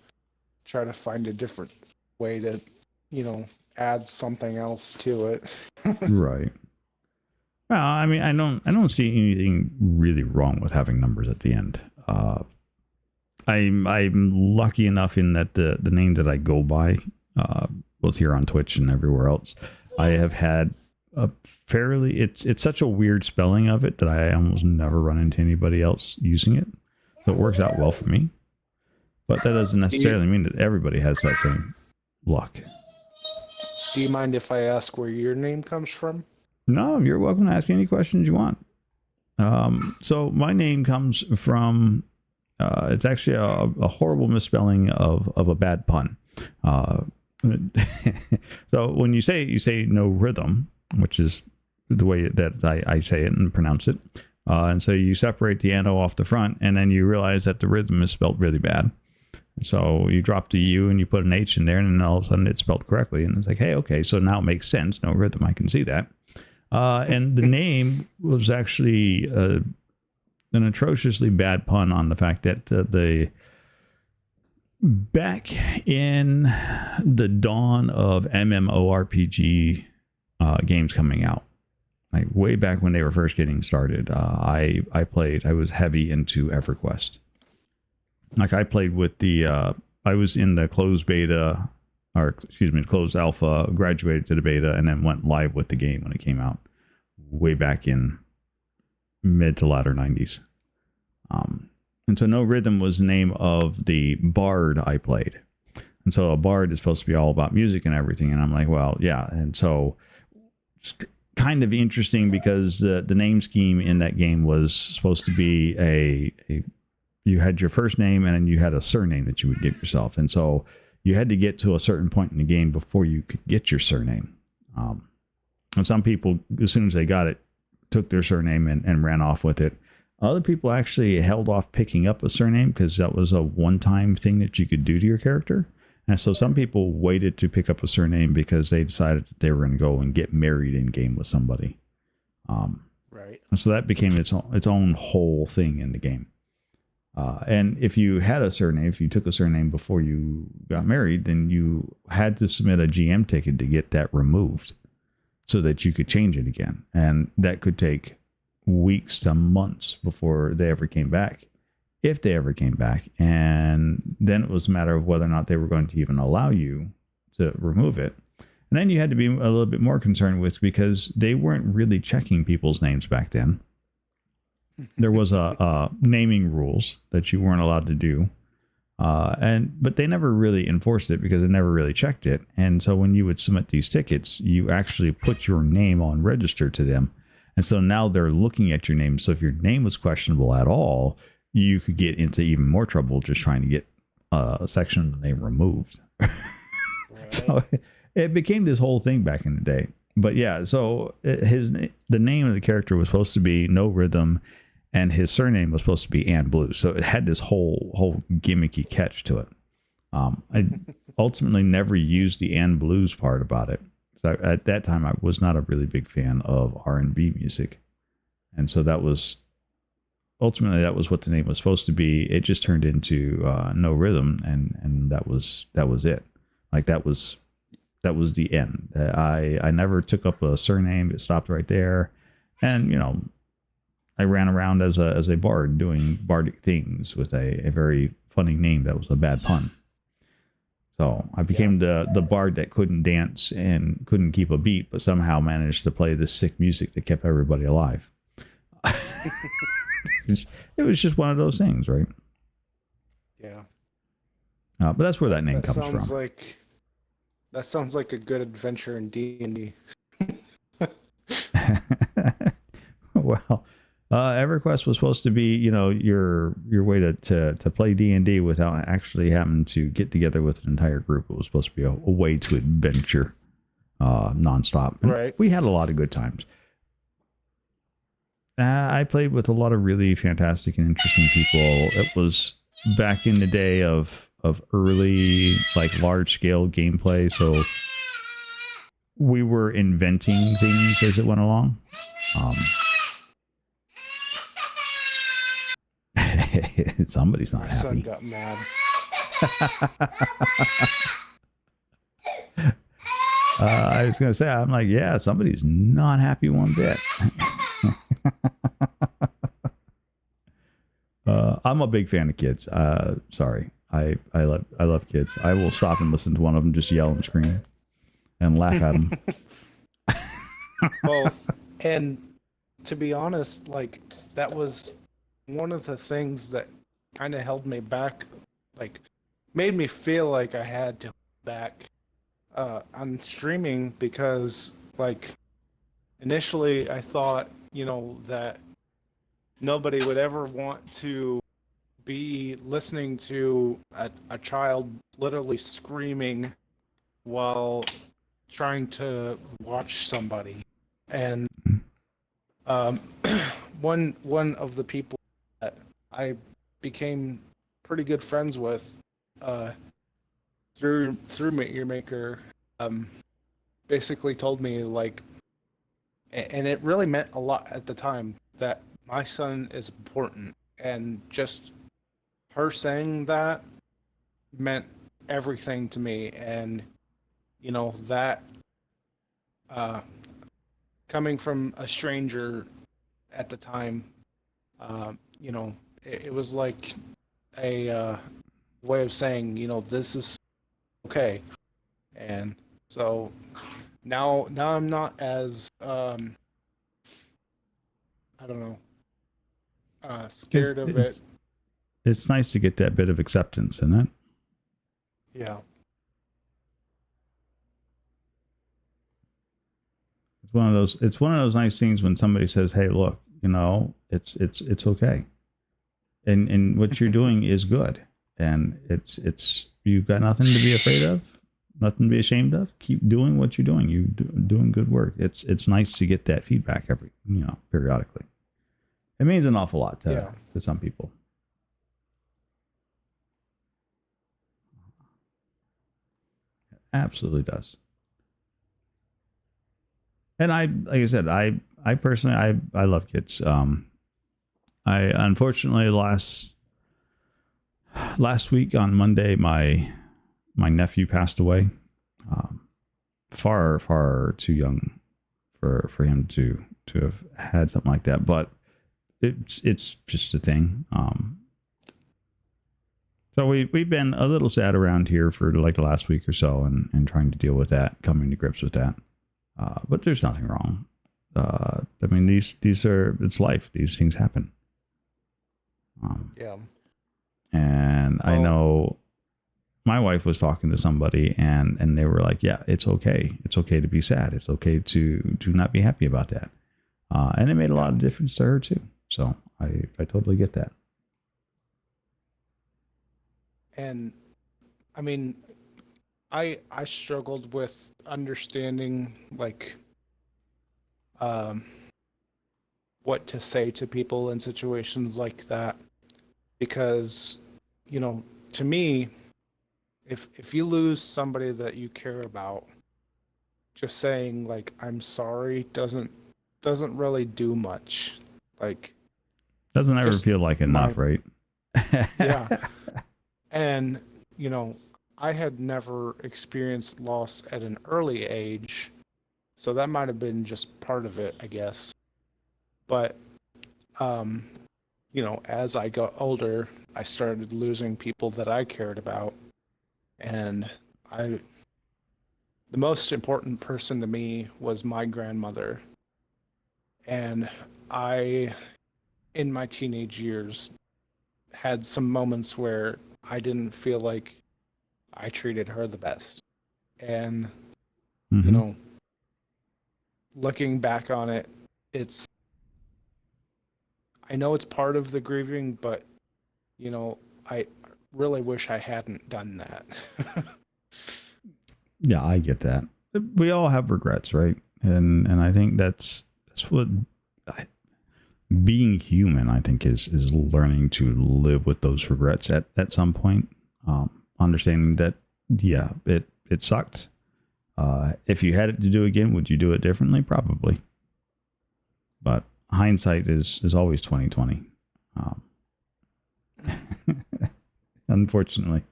try to find a different way to, add something else to it. Right. Well, I mean, I don't see anything really wrong with having numbers at the end. I'm lucky enough in that the name that I go by, both here on Twitch and everywhere else, I have had a fairly, it's such a weird spelling of it that I almost never run into anybody else using it. So it works out well for me. But that doesn't necessarily mean that everybody has that same luck. Do you mind if I ask where your name comes from? No, you're welcome to ask any questions you want. So my name comes from, it's actually a horrible misspelling of a bad pun. So when you say no rhythm, which is the way that I say it and pronounce it. And so you separate the N-O off the front, and then you realize that the rhythm is spelled really bad. So you drop the U and you put an H in there, and then all of a sudden it's spelled correctly. And it's like, hey, okay, so now it makes sense. No rhythm, I can see that. And the name was actually an atrociously bad pun on the fact that back in the dawn of MMORPG games coming out, like way back when they were first getting started, I was heavy into EverQuest. Like I played with I was in the closed beta, or excuse me, closed alpha, graduated to the beta, and then went live with the game when it came out way back in mid to latter 90s. And so No Rhythm was the name of the bard I played. And so a bard is supposed to be all about music and everything. And I'm like, well, yeah. And so it's kind of interesting because the name scheme in that game was supposed to be you had your first name and then you had a surname that you would give yourself. And so you had to get to a certain point in the game before you could get your surname. And some people, as soon as they got it, took their surname and ran off with it. Other people actually held off picking up a surname because that was a one-time thing that you could do to your character. And so some people waited to pick up a surname because they decided that they were going to go and get married in game with somebody. Right. And so that became its own whole thing in the game. And if you had a surname, if you took a surname before you got married, then you had to submit a GM ticket to get that removed so that you could change it again. And that could take weeks to months before they ever came back, if they ever came back. And then it was a matter of whether or not they were going to even allow you to remove it. And then you had to be a little bit more concerned with, because they weren't really checking people's names back then. There was a naming rules that you weren't allowed to do. But they never really enforced it because they never really checked it. And so when you would submit these tickets, you actually put your name on register to them. And so now they're looking at your name. So if your name was questionable at all, you could get into even more trouble just trying to get a section of the name removed. Right. So it became this whole thing back in the day. But yeah, so the name of the character was supposed to be No Rhythm, and his surname was supposed to be And Blues. So it had this whole gimmicky catch to it. I ultimately never used the And Blues part about it. So at that time, I was not a really big fan of R&B music. And so that was what the name was supposed to be. It just turned into No Rhythm, and that was it. Like that was the end. I never took up a surname. It stopped right there. And, I ran around as a bard doing bardic things with a very funny name that was a bad pun. So I became the bard that couldn't dance and couldn't keep a beat, but somehow managed to play this sick music that kept everybody alive. It was just one of those things, right? Yeah. But that's where that name comes from. That sounds like a good adventure in D&D. Well, EverQuest was supposed to be, your way to play D&D without actually having to get together with an entire group. It was supposed to be a way to adventure nonstop. And right. We had a lot of good times. I played with a lot of really fantastic and interesting people. It was back in the day of early, large scale gameplay. So we were inventing things as it went along. Somebody's not happy. My son got mad. I was going to say, I'm like, yeah, somebody's not happy one bit. I'm a big fan of kids. Sorry. I love kids. I will stop and listen to one of them just yell and scream and laugh at them. Well, and to be honest, that was one of the things that kind of held me back, made me feel like I had to back on streaming, because initially I thought, that nobody would ever want to be listening to a child literally screaming while trying to watch somebody. And one of the people that I became pretty good friends with through Meet Maker, um, basically told me like, and it really meant a lot at the time that my son is important, and just her saying that meant everything to me, and that uh, coming from a stranger at the time, it was like a way of saying, this is okay. And so now I'm not as I don't know, It's scared of it. it's it's nice to get that bit of acceptance, isn't it? Yeah. It's one of those nice things when somebody says, "Hey, look, it's okay, and what you're doing is good, and it's you've got nothing to be afraid of, nothing to be ashamed of. Keep doing what you're doing. Doing good work. It's nice to get that feedback periodically. It means an awful lot to some people. Absolutely does. And like I said, I personally, I love kids. I unfortunately last week on Monday, my nephew passed away. Far too young for him to have had something like that, but it's just a thing. So we've been a little sad around here for like the last week or so, and trying to deal with that, coming to grips with that. But there's nothing wrong. I mean, it's life. These things happen. Yeah. And I know my wife was talking to somebody, and they were like, "Yeah, it's okay. It's okay to be sad. It's okay to not be happy about that." And it made a lot of difference to her too. So I totally get that. And I mean, I struggled with understanding like um what to say to people in situations like that, because to me, if you lose somebody that you care about, just saying like I'm sorry doesn't really do much. Like, Doesn't ever just feel like my enough, right? yeah. And I had never experienced loss at an early age, so that might have been just part of it, I guess. But um, as I got older, I started losing people that I cared about, and I the most important person to me was my grandmother. And I, in my teenage years, had some moments where I didn't feel like I treated her the best. And, you Mm-hmm. know, looking back on it, it's, I know it's part of the grieving, but, I really wish I hadn't done that. Yeah, I get that. We all have regrets, right? And I think that's what being human, I think, is learning to live with those regrets at some point. Understanding that, yeah, it sucked. If you had it to do again, would you do it differently? Probably. But hindsight is always 2020. Unfortunately,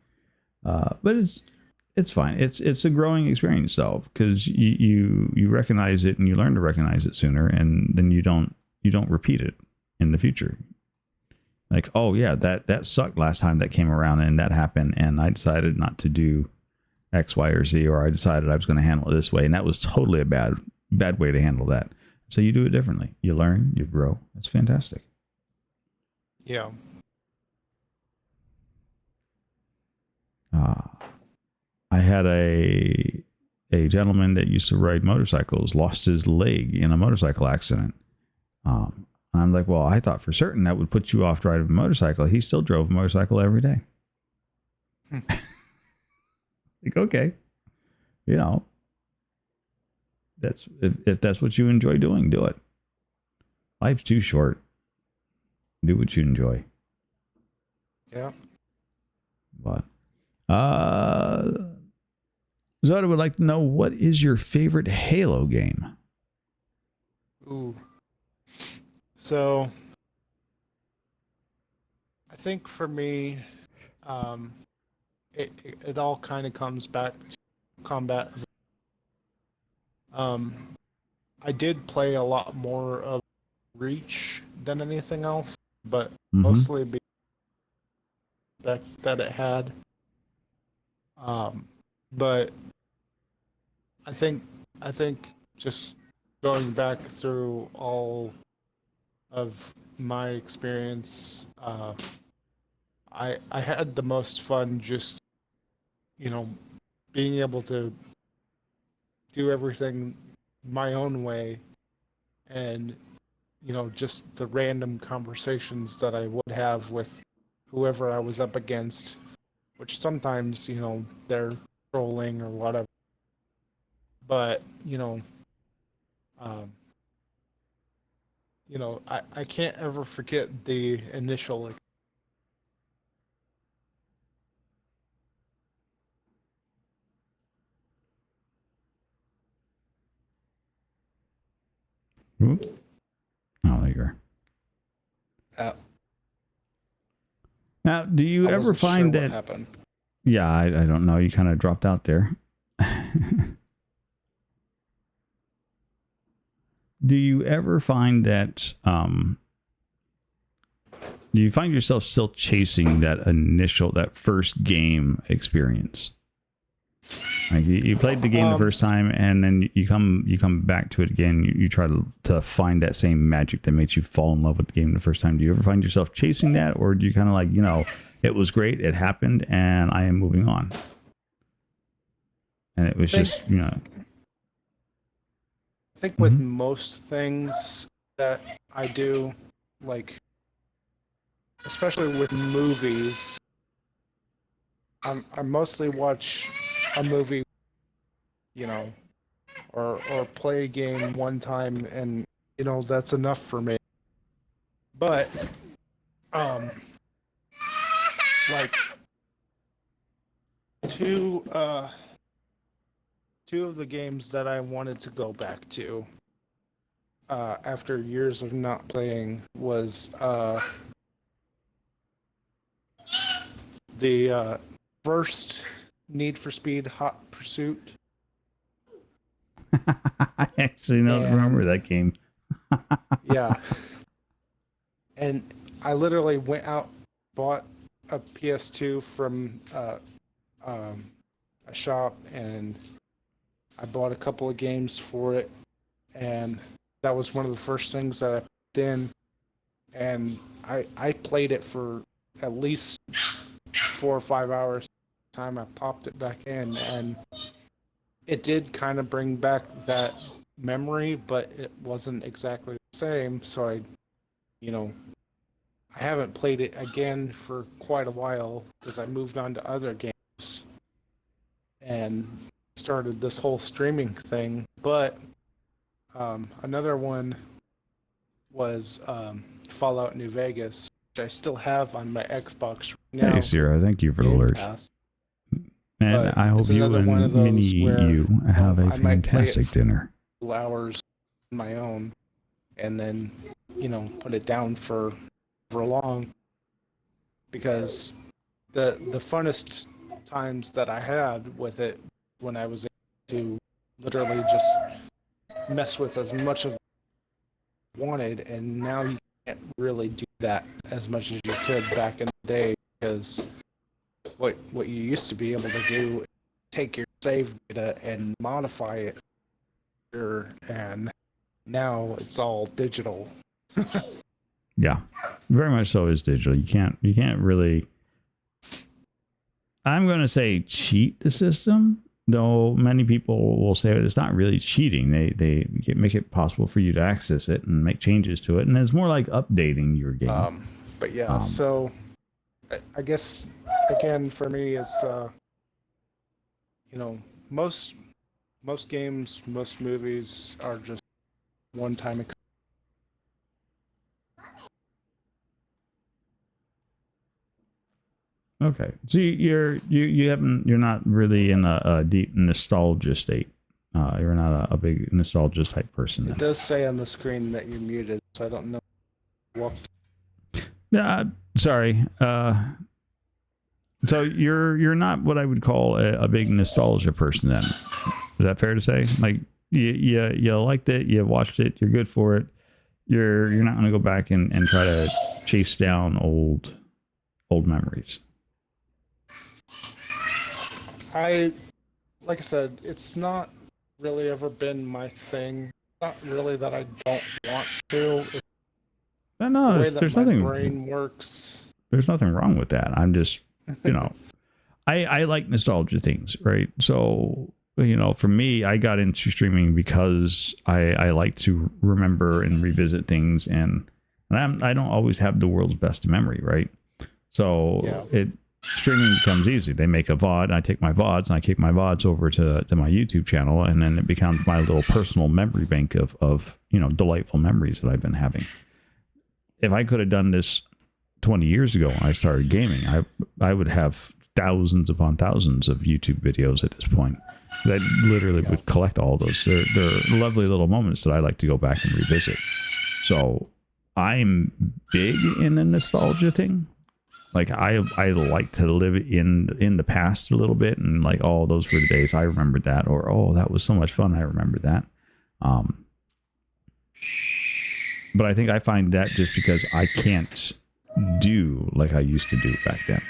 but it's fine. It's a growing experience though, because you recognize it and you learn to recognize it sooner, and then you don't repeat it in the future. Like, oh yeah, that sucked last time that came around and that happened, and I decided not to do X, Y, or Z, or I decided I was going to handle it this way, and that was totally a bad way to handle that. So you do it differently. You learn, you grow. That's fantastic. Yeah. I had a gentleman that used to ride motorcycles lost his leg in a motorcycle accident. I'm like, well, I thought for certain that would put you off driving a motorcycle. He still drove a motorcycle every day. Like, okay, that's if that's what you enjoy doing, do it. Life's too short. Do what you enjoy. Yeah. But Uh, Zoda would like to know, what is your favorite Halo game? Ooh. So, I think for me, um, it all kind of comes back to combat. Um, I did play a lot more of Reach than anything else, but Mm-hmm. mostly because that it had. Um, but I think I think just going back through all of my experience, I had the most fun just you know being able to do everything my own way, and just the random conversations that I would have with whoever I was up against, which sometimes they're trolling or whatever, but um, I can't ever forget the initial. Ooh. Oh, there you are. Uh, Now, do you I ever wasn't sure find what that? happened. Yeah, I don't know. You kind of dropped out there. Do you ever find that? Do you find yourself still chasing that first game experience? Like you played the game the first time, and then you come back to it again. You try to find that same magic that makes you fall in love with the game the first time. Do you ever find yourself chasing that, or do you kind of like, it was great, it happened, and I am moving on? And it was just, I think with most things that I do, like especially with movies, I mostly watch a movie, you know, or play a game one time, and that's enough for me. But um, like two two of the games that I wanted to go back to after years of not playing was the first Need for Speed Hot Pursuit. I actually don't remember that game. Yeah. And I literally went out, bought a PS2 from a shop, and I bought a couple of games for it. And that was one of the first things that I put in. And I played it for at least 4 or 5 hours. Time I popped it back in, and it did kind of bring back that memory, but it wasn't exactly the same. So you know, I haven't played it again for quite a while because I moved on to other games and started this whole streaming thing. But another one was Fallout New Vegas, which I still have on my Xbox right now. Hey, Sierra, thank you for the Game alert. Pass. And But I hope it's you another one and of Mini those where you have a I might play it fantastic dinner. for hours on my own, and then put it down for long, because the funnest times that I had with it when I was able to literally just mess with as much as I wanted, and now you can't really do that as much as you could back in the day, because what you used to be able to do, take your save data and modify it, and now it's all digital. Yeah, very much so is digital. You can't really. I'm going to say cheat the system, though many people will say it's not really cheating. They make it possible for you to access it and make changes to it, and it's more like updating your game. But yeah, so I guess again for me it's most games, most movies are just one time. Okay, so you're not really in a deep nostalgia state. You're not a big nostalgia type person. It Then. does say on the screen that you're muted, so I don't know what. Yeah, sorry. So you're not what I would call a big nostalgia person. Then, is that fair to say? Like you liked it, you watched it, you're good for it. You're not going to go back and try to chase down old memories. Like I said, it's not really ever been my thing. Not really that I don't want to. It's No, the way that there's my nothing. brain works. There's nothing wrong with that. I'm just, I like nostalgia things, right? So, for me, I got into streaming because I like to remember and revisit things, and I don't always have the world's best memory, right? So streaming becomes easy. They make a VOD, I take my VODs and I kick my VODs over to my YouTube channel, and then it becomes my little personal memory bank of delightful memories that I've been having. If I could have done this 20 years ago when I started gaming, I would have thousands upon thousands of YouTube videos at this point. I literally would collect all those. They're lovely little moments that I like to go back and revisit. So I'm big in the nostalgia thing. Like I like to live in the past a little bit, and like, oh, those were the days I remembered that, or oh, that was so much fun, I remember that. But I think I find that just because I can't do like I used to do back then.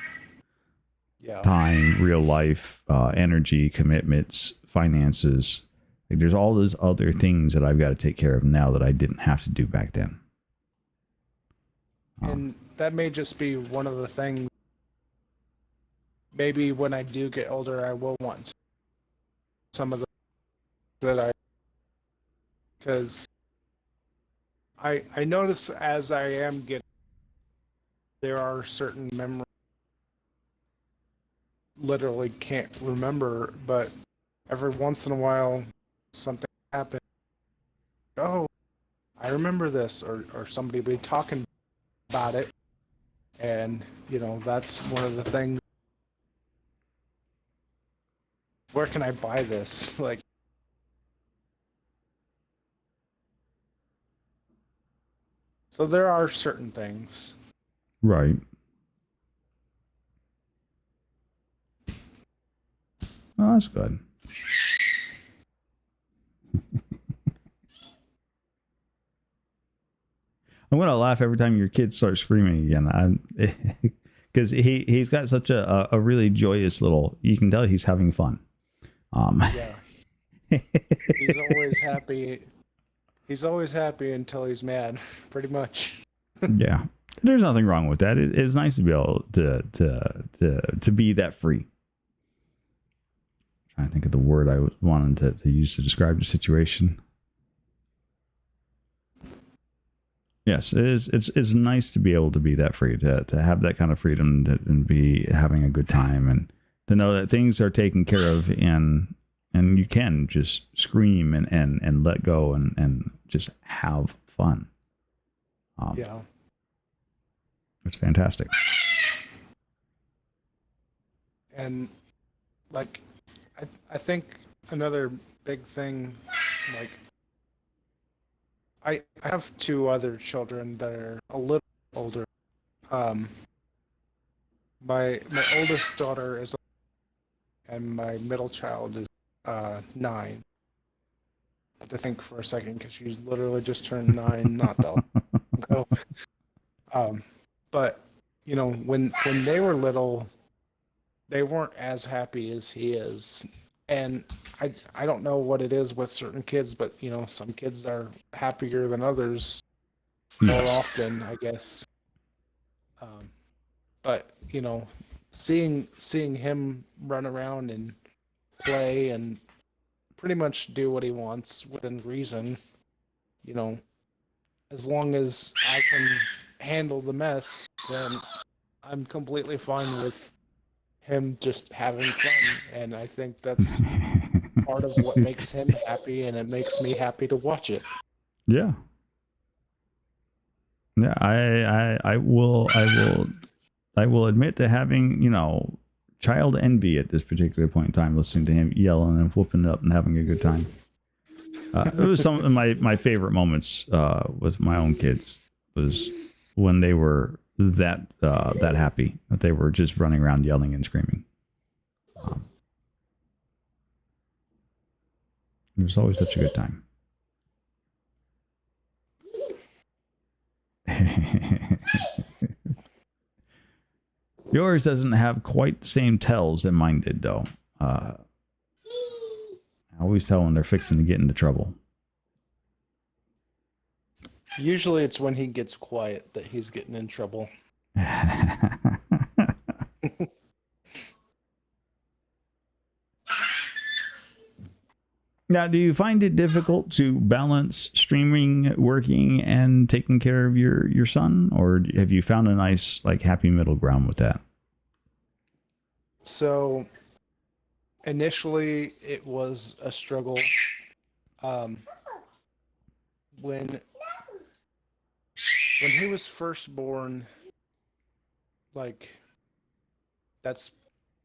Yeah. Time, real life, energy, commitments, finances. Like there's all those other things that I've got to take care of now that I didn't have to do back then. And that may just be one of the things. Maybe when I do get older, I will want to. Some of the that because I notice as I am getting, there are certain memories literally can't remember, but every once in a while something happens. Oh, I remember this, or somebody will be talking about it, and that's one of the things. Where can I buy this? Like, so there are certain things. Right. Oh, that's good. I'm gonna laugh every time your kids start screaming again. Because he's got such a really joyous little. You can tell he's having fun. Yeah. He's always happy. He's always happy until he's mad, pretty much. Yeah, there's nothing wrong with that. It's nice to be able to be that free. I think of the word I was wanting to use to describe the situation. Yes, it is. It's nice to be able to be that free, to have that kind of freedom, and be having a good time, and to know that things are taken care of, and you can just scream and let go and just have fun. Yeah, it's fantastic. And like, I think another big thing, like, I have two other children that are a little older. My oldest daughter is, and my middle child is 9. I have to think for a second because she's literally just turned 9 not that long ago. But when they were little, they weren't as happy as he is. And I don't know what it is with certain kids, but some kids are happier than others more often, I guess. But seeing him run around and play and pretty much do what he wants within reason, as long as I can handle the mess, then I'm completely fine with him just having fun. And I think that's part of what makes him happy, and it makes me happy to watch it. Yeah. I will I will admit to having, child envy at this particular point in time, listening to him yelling and whooping up and having a good time. It was some of my favorite moments with my own kids was when they were that happy that they were just running around yelling and screaming. It was always such a good time. Yours doesn't have quite the same tells that mine did, though. I always tell when they're fixing to get into trouble. Usually it's when he gets quiet that he's getting in trouble. Now, do you find it difficult to balance streaming, working, and taking care of your son? Or have you found a nice, happy middle ground with that? So, initially, it was a struggle. When he was first born, that's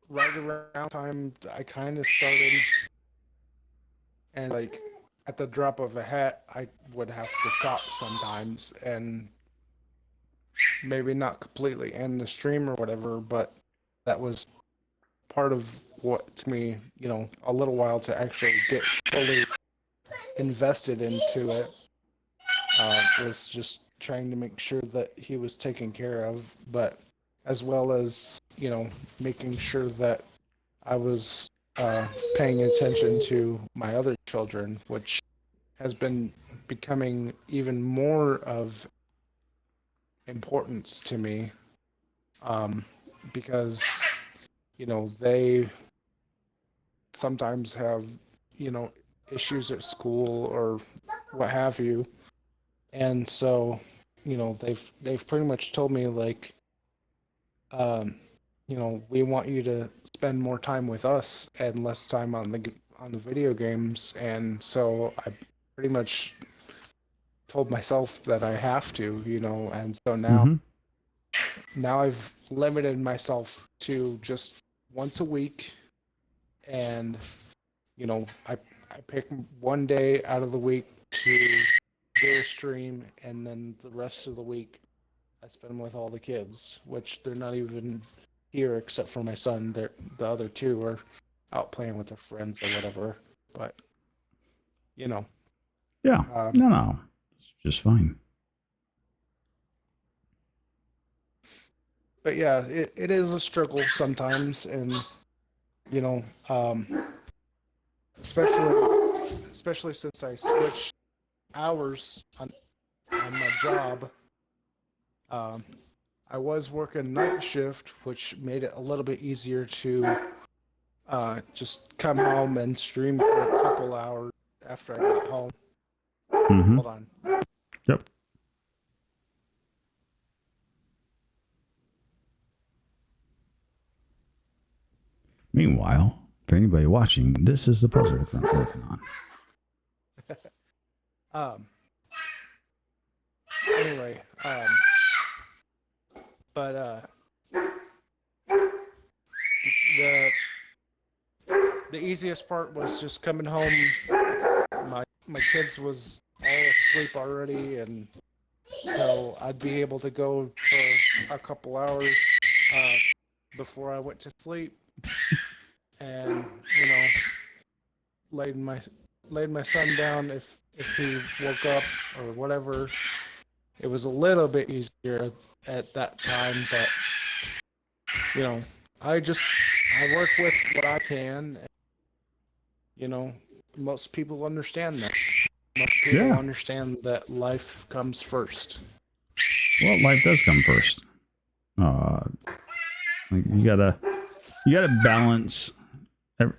right around time I kind of started. And at the drop of a hat, I would have to stop sometimes and maybe not completely end the stream or whatever, but that was part of what took me, a little while to actually get fully invested into it. Was just trying to make sure that he was taken care of, but as well as, making sure that I was paying attention to my other children, which has been becoming even more of importance to me, because they sometimes have issues at school or what have you, and so they've pretty much told me we want you to spend more time with us and less time on the video games. And so I pretty much told myself that I have to, and so now I've limited myself to just once a week, and I pick one day out of the week to do a stream, and then the rest of the week I spend with all the kids, which they're not even here except for my son. The other two are out playing with their friends or whatever. But yeah, no, it's just fine. But yeah, it is a struggle sometimes, and especially since I switched hours on my job. I was working night shift, which made it a little bit easier to just come home and stream for a couple hours after I got home. Mm-hmm. Hold on. Yep. Meanwhile, for anybody watching, this is the puzzle that I'm working on. Anyway, but the easiest part was just coming home. My kids was all asleep already, and so I'd be able to go for a couple hours before I went to sleep, and laid my son down if he woke up or whatever. It was a little bit easier at that time, but I work with what I can. Most people understand that. Most people understand that life comes first. Well, life does come first. You gotta balance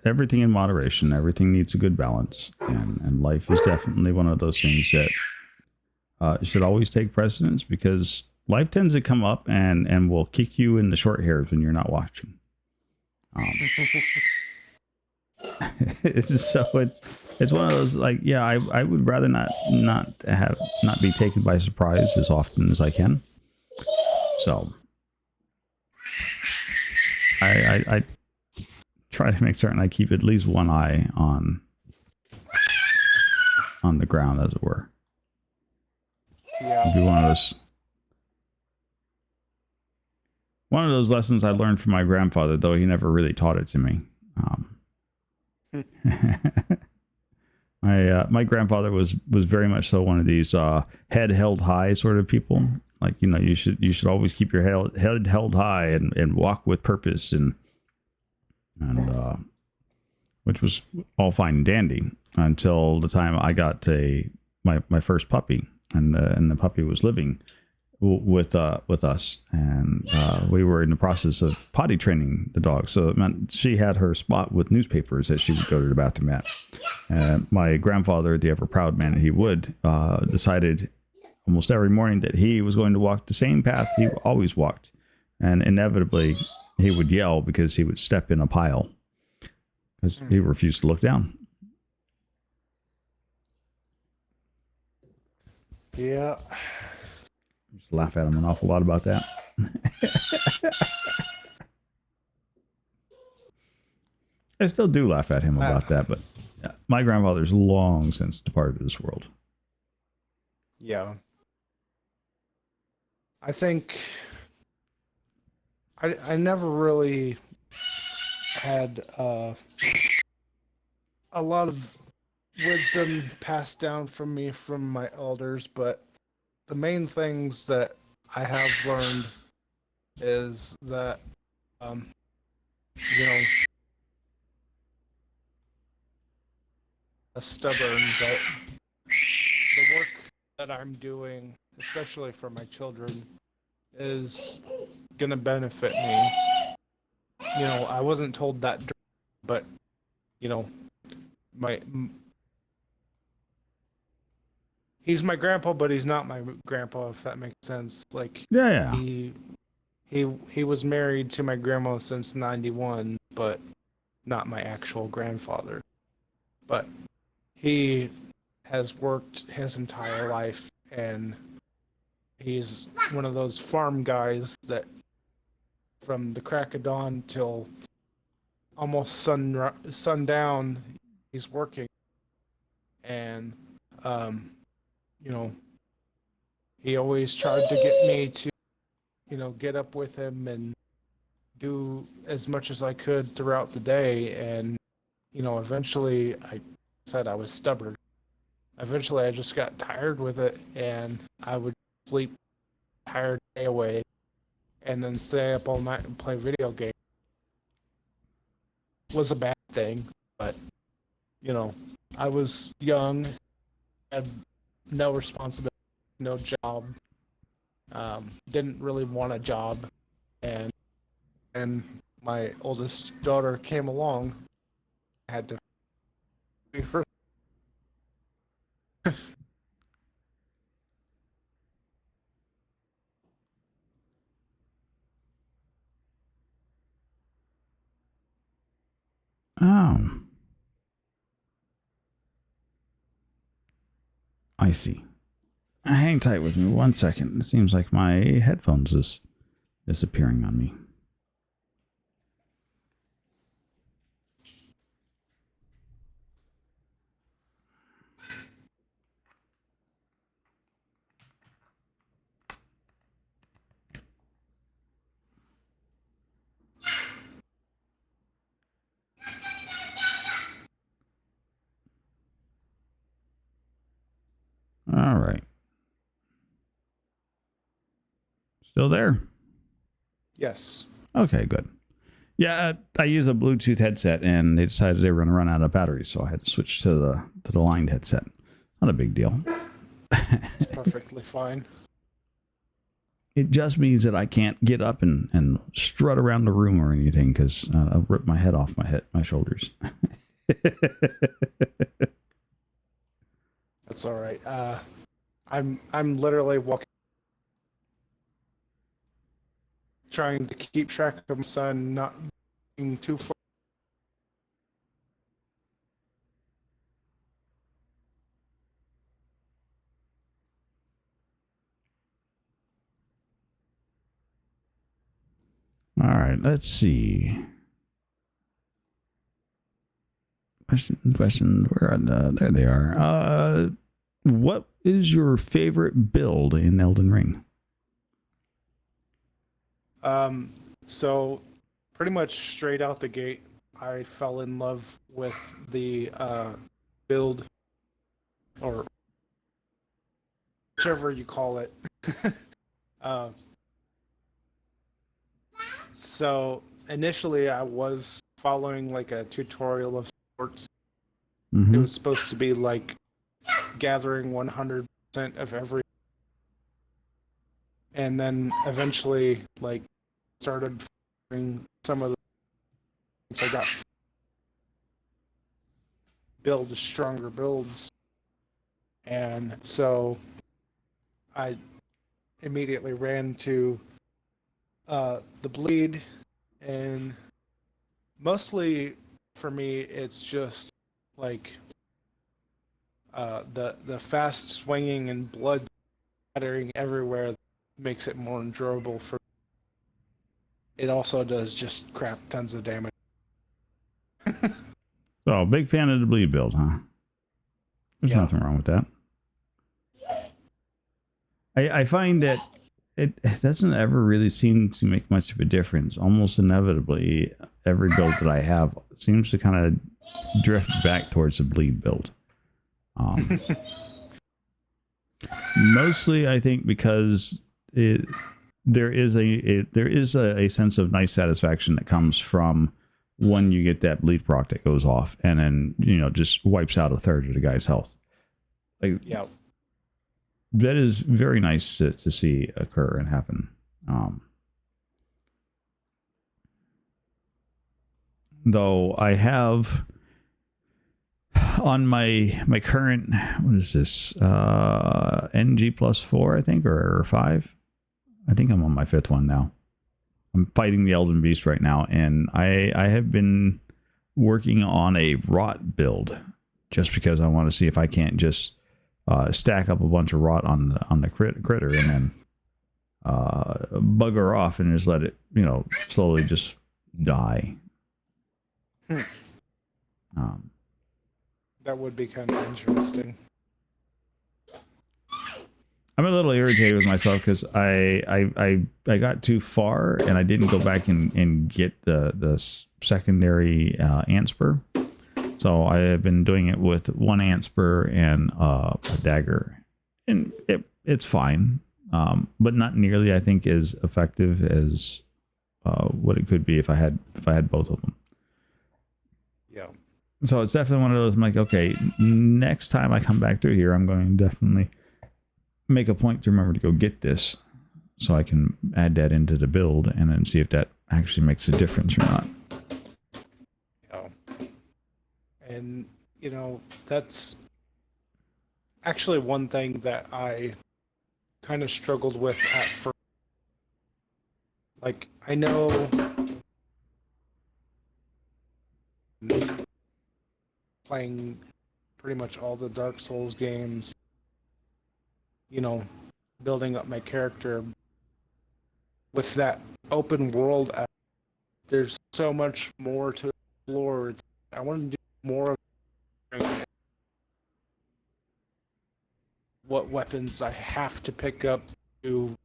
everything in moderation. Everything needs a good balance, and life is definitely one of those things that should always take precedence, because life tends to come up and will kick you in the short hairs when you're not watching. It's one of those, I would rather not be taken by surprise as often as I can. So I try to make certain I keep at least one eye on the ground, as it were. Yeah. It'd be one of those lessons I learned from my grandfather, though he never really taught it to me. My grandfather was very much so one of these head held high sort of people. Like, you know, you should always keep your head held high and walk with purpose, and which was all fine and dandy until the time I got my first puppy, and the puppy was living with us, and we were in the process of potty training the dog. So it meant she had her spot with newspapers that she would go to the bathroom at. And my grandfather, the ever proud man he would, decided almost every morning that he was going to walk the same path he always walked, and inevitably he would yell because he would step in a pile because he refused to look down. Yeah. I just laugh at him an awful lot about that. I still do laugh at him about that, but my grandfather's long since departed this world. Yeah. I think I never really had a lot of wisdom passed down from me from my elders, but the main things that I have learned is that you know, stubborn, but the work that I'm doing, especially for my children, is gonna benefit me. You know, I wasn't told that, but you know, he's my grandpa, but he's not my grandpa, if that makes sense. Like, Yeah. he was married to my grandma since '91, but not my actual grandfather. But he has worked his entire life, and he's one of those farm guys that from the crack of dawn till almost sundown, he's working. And, you know, he always tried to get me to, you know, get up with him and do as much as I could throughout the day. And, you know, eventually I said I was stubborn. Eventually I just got tired with it, and I would sleep tired day away and then stay up all night and play video games. It was a bad thing, but, you know, I was young, had no responsibility, no job, didn't really want a job, and my oldest daughter came along. I had to be her. Oh, I see. Hang tight with me 1 second. It seems like my headphones is disappearing on me. All right. Still there? Yes. Okay, good. Yeah, I use a Bluetooth headset, and they decided they were going to run out of batteries, so I had to switch to the lined headset. Not a big deal. It's perfectly fine. It just means that I can't get up and strut around the room or anything because I'll rip my head off my shoulders. That's all right. I'm literally walking, trying to keep track of my son not being too far. All right, let's see. Questions. Where are there they are. What is your favorite build in Elden Ring? So pretty much straight out the gate, I fell in love with the build, or whichever you call it. uh, so initially, I was following like a tutorial of sorts. It was supposed to be like gathering 100% of every, and then eventually like started following some of the. So I got build stronger builds, and so I immediately ran to the bleed, and mostly for me it's just like the fast swinging and blood splattering everywhere makes it more endurable. For it also does just crap tons of damage. So, big fan of the bleed build, huh? There's nothing wrong with that. I find that it doesn't ever really seem to make much of a difference. Almost inevitably, every build that I have seems to kind of drift back towards the bleed build. Mostly, I think because there is a sense of nice satisfaction that comes from when you get that bleed proc that goes off and then just wipes out a third of the guy's health. Like, yeah, that is very nice to see occur and happen. Though I have on my current, what is this, NG plus 4, I think, or 5. I think I'm on my 5th one now. I'm fighting the Elden Beast right now, and I have been working on a rot build just because I want to see if I can't just stack up a bunch of rot on the critter and then bugger off and just let it slowly just die. That would be kind of interesting. I'm a little irritated with myself because I got too far and I didn't go back and get the secondary ant spur. So I have been doing it with one ant spur and a dagger, and it's fine, but not nearly, I think, as effective as what it could be if I had both of them. Yeah. So it's definitely one of those. I'm like, okay, next time I come back through here, I'm going to definitely make a point to remember to go get this, so I can add that into the build and then see if that actually makes a difference or not. And that's actually one thing that I kind of struggled with at first. Like, I know playing pretty much all the Dark Souls games, building up my character with that open world. There's so much more to explore. I want to do more of what weapons I have to pick up to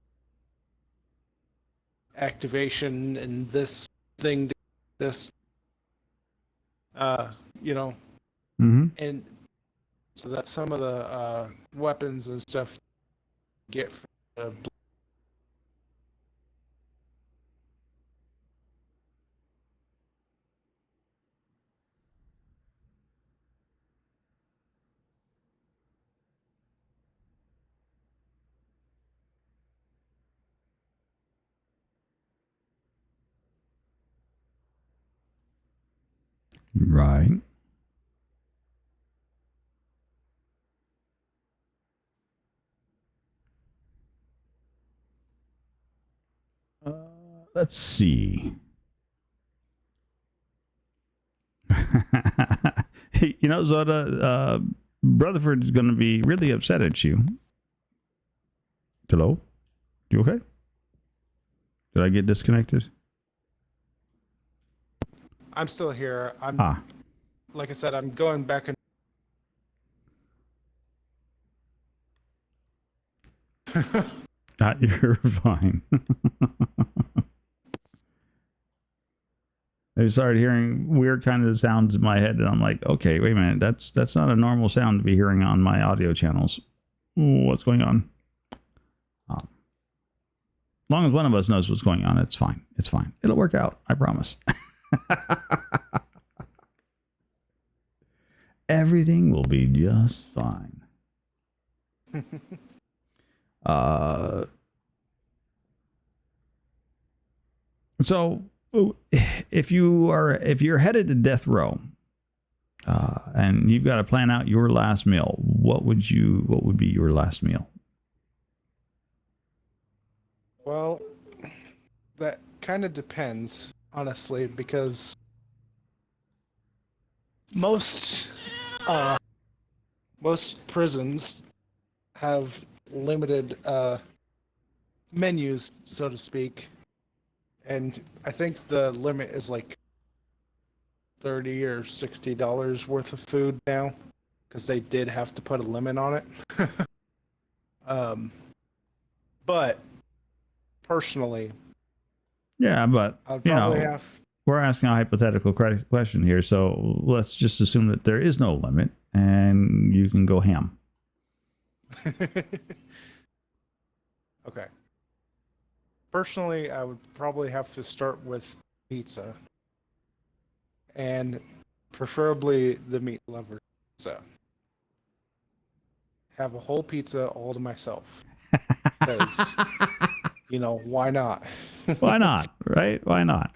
activation and this thing, this, and so that some of the weapons and stuff get from the Right. Let's see. Zoda, Rutherford is going to be really upset at you. Hello? You okay? Did I get disconnected? I'm still here. Ah, Like I said, I'm going back and you're fine. I started hearing weird kind of sounds in my head, and I'm like, okay, wait a minute, that's not a normal sound to be hearing on my audio channels. What's going on? As long as one of us knows what's going on, it's fine. It's fine. It'll work out. I promise. Everything will be just fine. So if you're headed to death row, and you've got to plan out your last meal, what would be your last meal? well, that kind of depends, honestly, because most most prisons have limited menus, so to speak, and I think the limit is like $30 or $60 worth of food now, because they did have to put a limit on it. But personally, Yeah, but I'd probably have. we're asking a hypothetical question here, so let's just assume that there is no limit and you can go ham. Okay. Personally, I would probably have to start with pizza, and preferably the meat lover pizza. Have a whole pizza all to myself, because why not? Why not? Right? Why not?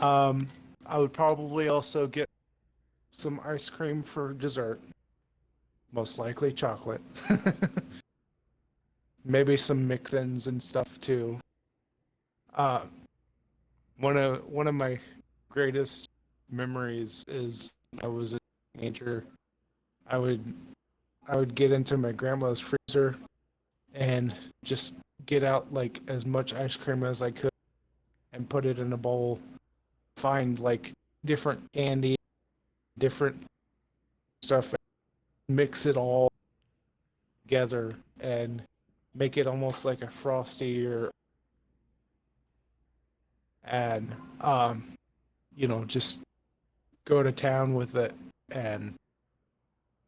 I would probably also get some ice cream for dessert, most likely chocolate. Maybe some mix-ins and stuff too. One of my greatest memories is I was a teenager. I would get into my grandma's freezer and just get out like as much ice cream as I could and put it in a bowl. Find like different candy, different stuff, mix it all together and make it almost like a frosty and just go to town with it. And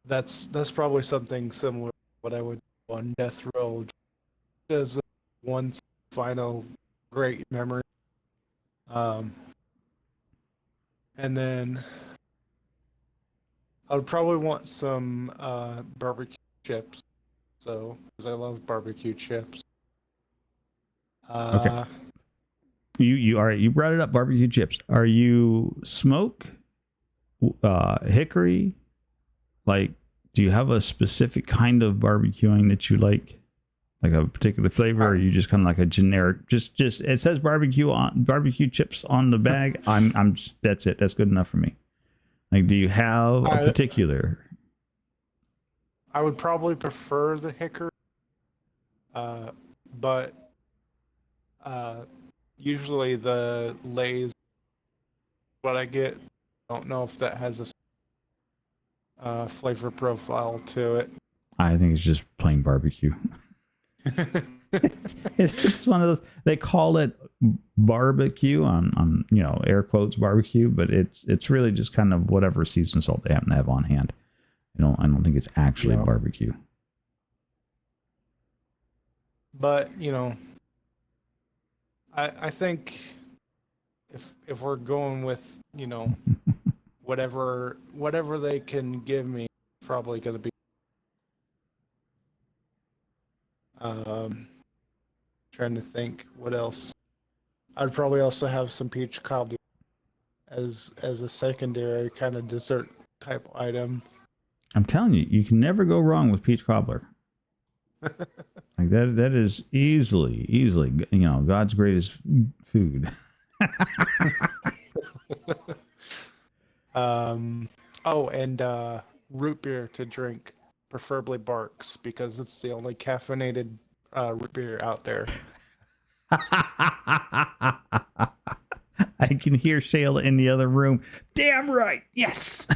that's probably something similar to what I would do on death row, as one final great memory. And then I would probably want some barbecue chips, so because I love barbecue chips. Okay. You all right, you brought it up, barbecue chips. Are you smoke, hickory? Like, do you have a specific kind of barbecuing that you like a particular flavor, or are you just kind of like a generic, just it says barbecue chips on the bag? I'm just, that's it. That's good enough for me. Like, do you have a particular? I would probably prefer the hickory, but usually the Lay's what I get. I don't know if that has a flavor profile to it. I think it's just plain barbecue. it's one of those, they call it barbecue on air quotes barbecue, but it's really just kind of whatever seasoned salt they happen to have on hand. I don't think it's actually barbecue. But I think if we're going with whatever they can give me, probably gonna be trying to think what else. I'd probably also have some peach cobbler as a secondary kind of dessert type item. I'm telling you, you can never go wrong with peach cobbler. Like that is easily God's greatest food. And root beer to drink, preferably Barks, because it's the only caffeinated root beer out there. I can hear Shayla in the other room. Damn right. Yes.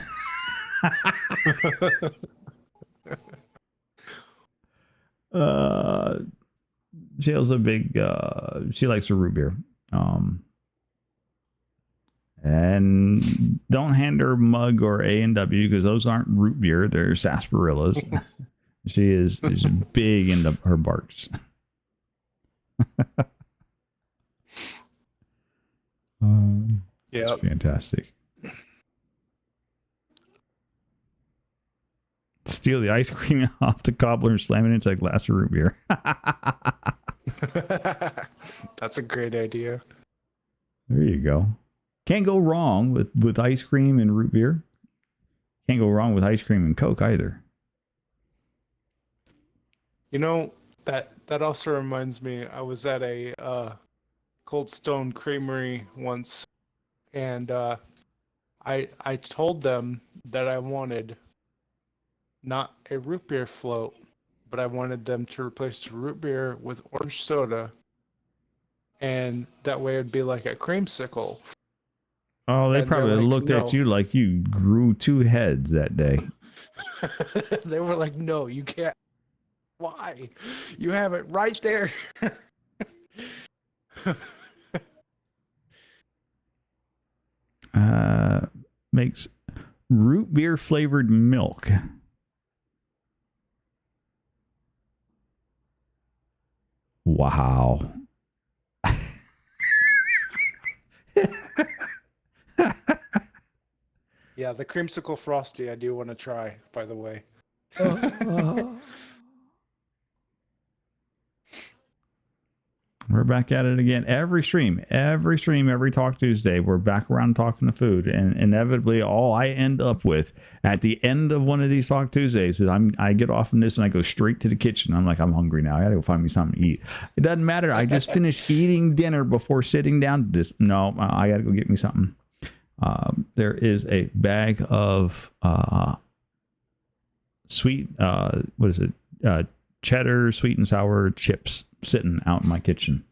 Shayla's a big, she likes her root beer. And don't hand her mug or A&W because those aren't root beer. They're sarsaparillas. She is big into her barks. Yeah, it's fantastic. Steal the ice cream off the cobbler and slam it into a glass of root beer. that's a great idea. There you go. Can't go wrong with ice cream and root beer. Can't go wrong with ice cream and Coke either. You know, that also reminds me, I was at a Cold Stone Creamery once, and I told them that I wanted not a root beer float, but I wanted them to replace the root beer with orange soda, and that way it'd be like a creamsicle. Oh, they And they're probably like, looked at "No." you like you grew two heads that day. They were like, "No, you can't. Why? You have it right there." Makes root beer flavored milk. Wow. Yeah, the creamsicle frosty I do want to try, by the way. We're back at it again. Every stream, every Talk Tuesday, we're back around talking to food. And inevitably, all I end up with at the end of one of these Talk Tuesdays is I get off from this and I go straight to the kitchen. I'm like, I'm hungry now. I got to go find me something to eat. It doesn't matter. I just finished eating dinner before sitting down to this. No, I got to go get me something. There is a bag of sweet, what is it? Cheddar sweet and sour chips sitting out in my kitchen.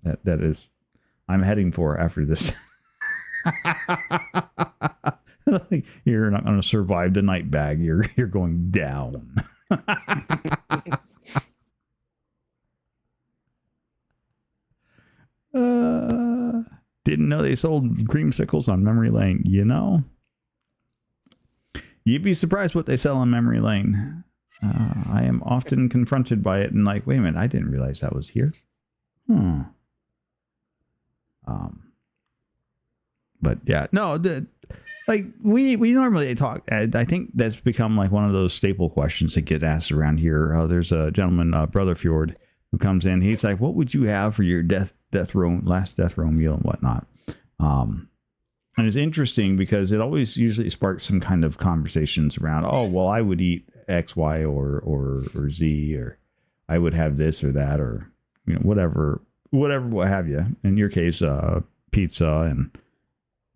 That is, I'm heading for after this. You're not going to survive the night, bag. You're going down. Didn't know they sold creamsicles on Memory Lane. You know, you'd be surprised what they sell on Memory Lane. I am often confronted by it and like, wait a minute, I didn't realize that was here. But yeah, no, like we normally talk. I think that's become like one of those staple questions that get asked around here. There's a gentleman, Brother Fjord, who comes in. He's like, "What would you have for your last death row meal and whatnot?" And it's interesting because it always usually sparks some kind of conversations around, oh, well, I would eat X, Y, or Z, or I would have this or that, or whatever, what have you. In your case, pizza and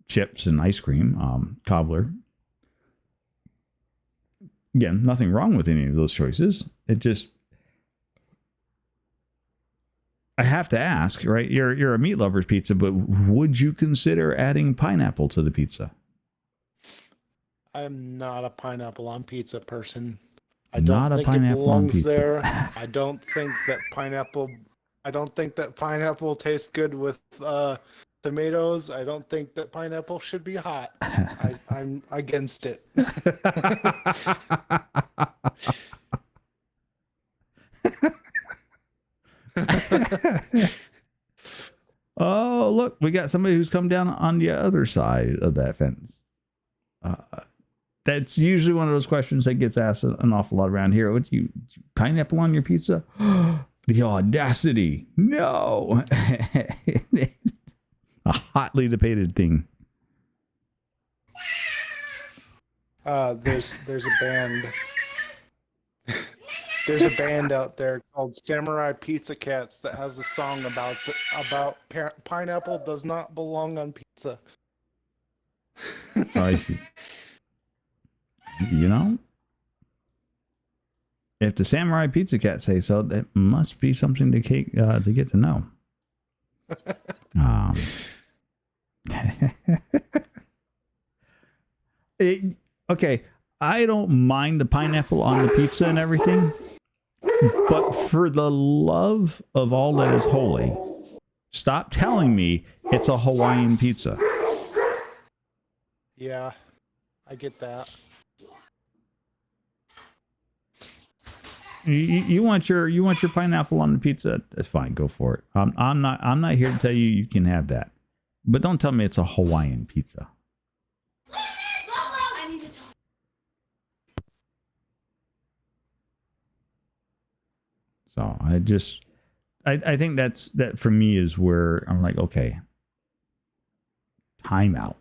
chips and ice cream, cobbler. Again, nothing wrong with any of those choices. It just, I have to ask, right? You're a meat lover's pizza, but would you consider adding pineapple to the pizza? I'm not a pineapple on pizza person. I Not don't a think it pineapple on belongs pizza. there. I don't think that pineapple tastes good with tomatoes. I don't think that pineapple should be hot. I'm against it. Oh, look, we got somebody who's come down on the other side of that fence. That's usually one of those questions that gets asked an awful lot around here. Would you pineapple on your pizza? The audacity. No. A hotly debated thing. There's a band. There's a band out there called Samurai Pizza Cats that has a song about pineapple does not belong on pizza. Oh, I see. If the Samurai Pizza Cat say so, that must be something to get to know. Okay, I don't mind the pineapple on the pizza and everything, but for the love of all that is holy, stop telling me it's a Hawaiian pizza. Yeah, I get that. You want your pineapple on the pizza? That's fine. Go for it. I'm not here to tell you can have that, but don't tell me it's a Hawaiian pizza. I need to talk. So I think that for me is where I'm like, okay, time out.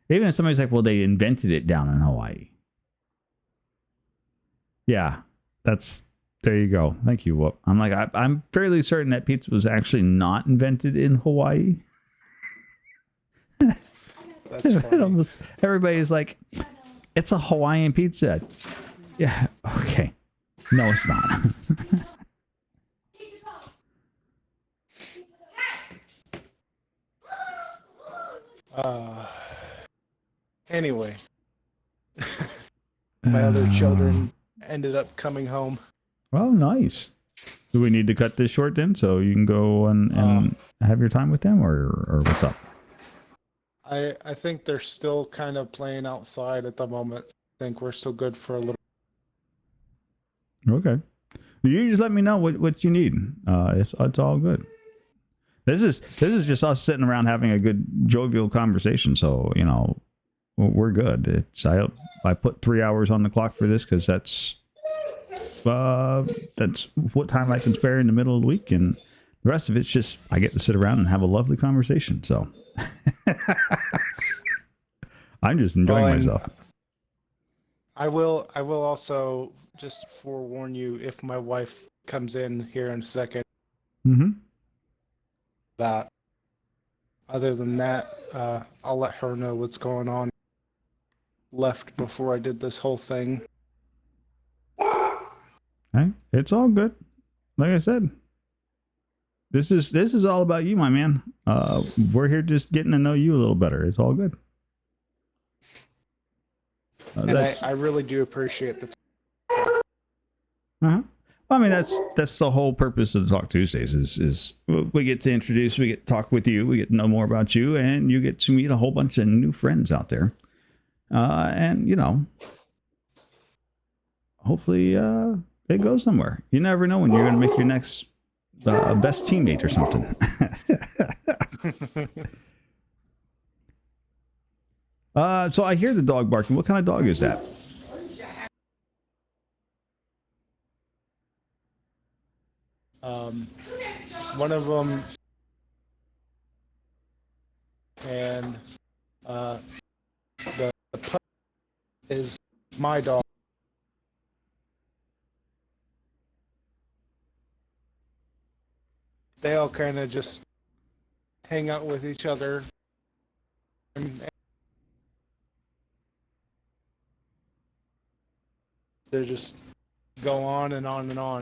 Even if somebody's like, well, they invented it down in Hawaii. Yeah, there you go. Thank you, Whoop. I'm like, I'm fairly certain that pizza was actually not invented in Hawaii. That's funny. Everybody's like, it's a Hawaiian pizza. Yeah, okay. No, it's not. Anyway, my other children ended up coming home. Oh, nice. Do we need to cut this short then so you can go and have your time with them, or what's up? I think they're still kind of playing outside at the moment. I think we're still good for a little. Okay. You just let me know what you need. It's all good. This is just us sitting around having a good jovial conversation. So we're good. I put 3 hours on the clock for this because that's what time I can spare in the middle of the week, and the rest of it's just I get to sit around and have a lovely conversation. So I'm just enjoying myself. I will also just forewarn you if my wife comes in here in a second. Mm-hmm. That other than that, I'll let her know what's going on. Left before I did this whole thing. Hey, it's all good. Like I said, this is all about you, my man. We're here just getting to know you a little better. It's all good. And I really do appreciate the. Uh-huh. I mean, that's the whole purpose of the Talk Tuesdays is we get to introduce, we get to talk with you, we get to know more about you, and you get to meet a whole bunch of new friends out there. And hopefully it goes somewhere. You never know when you're going to make your next best teammate or something. So I hear the dog barking. What kind of dog is that? One of them, and the pup is my dog. They all kind of just hang out with each other. And they just go on and on and on.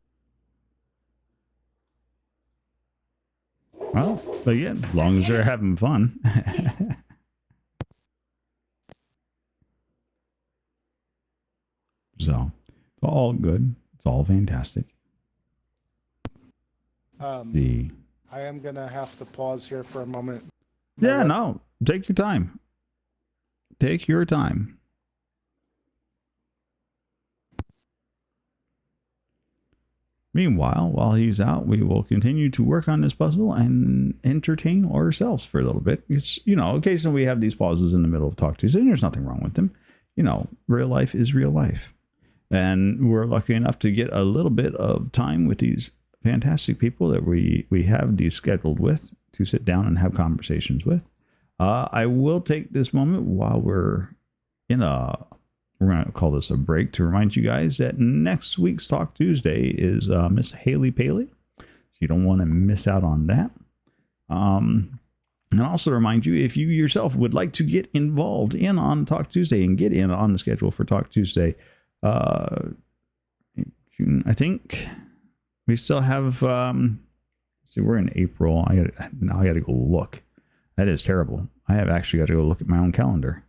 Well, again, as long as they're having fun. So, it's all good. It's all fantastic. See. I am going to have to pause here for a moment. Yeah, no. Take your time. Take your time. Meanwhile, while he's out, we will continue to work on this puzzle and entertain ourselves for a little bit. It's, occasionally we have these pauses in the middle of Talk Tuesday, and there's nothing wrong with them. Real life is real life. And we're lucky enough to get a little bit of time with these fantastic people that we have these scheduled with to sit down and have conversations with. I will take this moment while we're going to call this a break to remind you guys that next week's Talk Tuesday is Miss Haley Paley. So you don't want to miss out on that. And also remind you, if you yourself would like to get involved in on Talk Tuesday and get in on the schedule for Talk Tuesday, June, I think we still have, see, we're in April. I got to go look That is terrible. I have actually got to go look at my own calendar.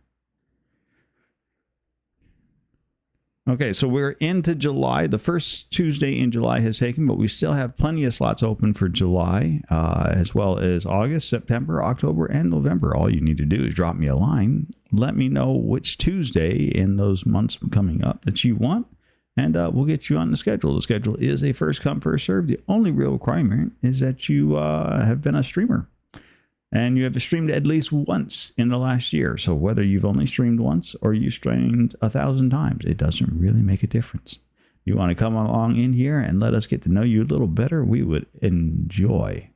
Okay, so we're into July. The first Tuesday in July has taken, but we still have plenty of slots open for July, as well as August, September, October, and November. All you need to do is drop me a line. Let me know which Tuesday in those months coming up that you want, and we'll get you on the schedule. The schedule is a first come, first serve. The only real requirement is that you have been a streamer. And you have streamed at least once in the last year. So whether you've only streamed once or you streamed 1,000 times, it doesn't really make a difference. You want to come along in here and let us get to know you a little better, we would enjoy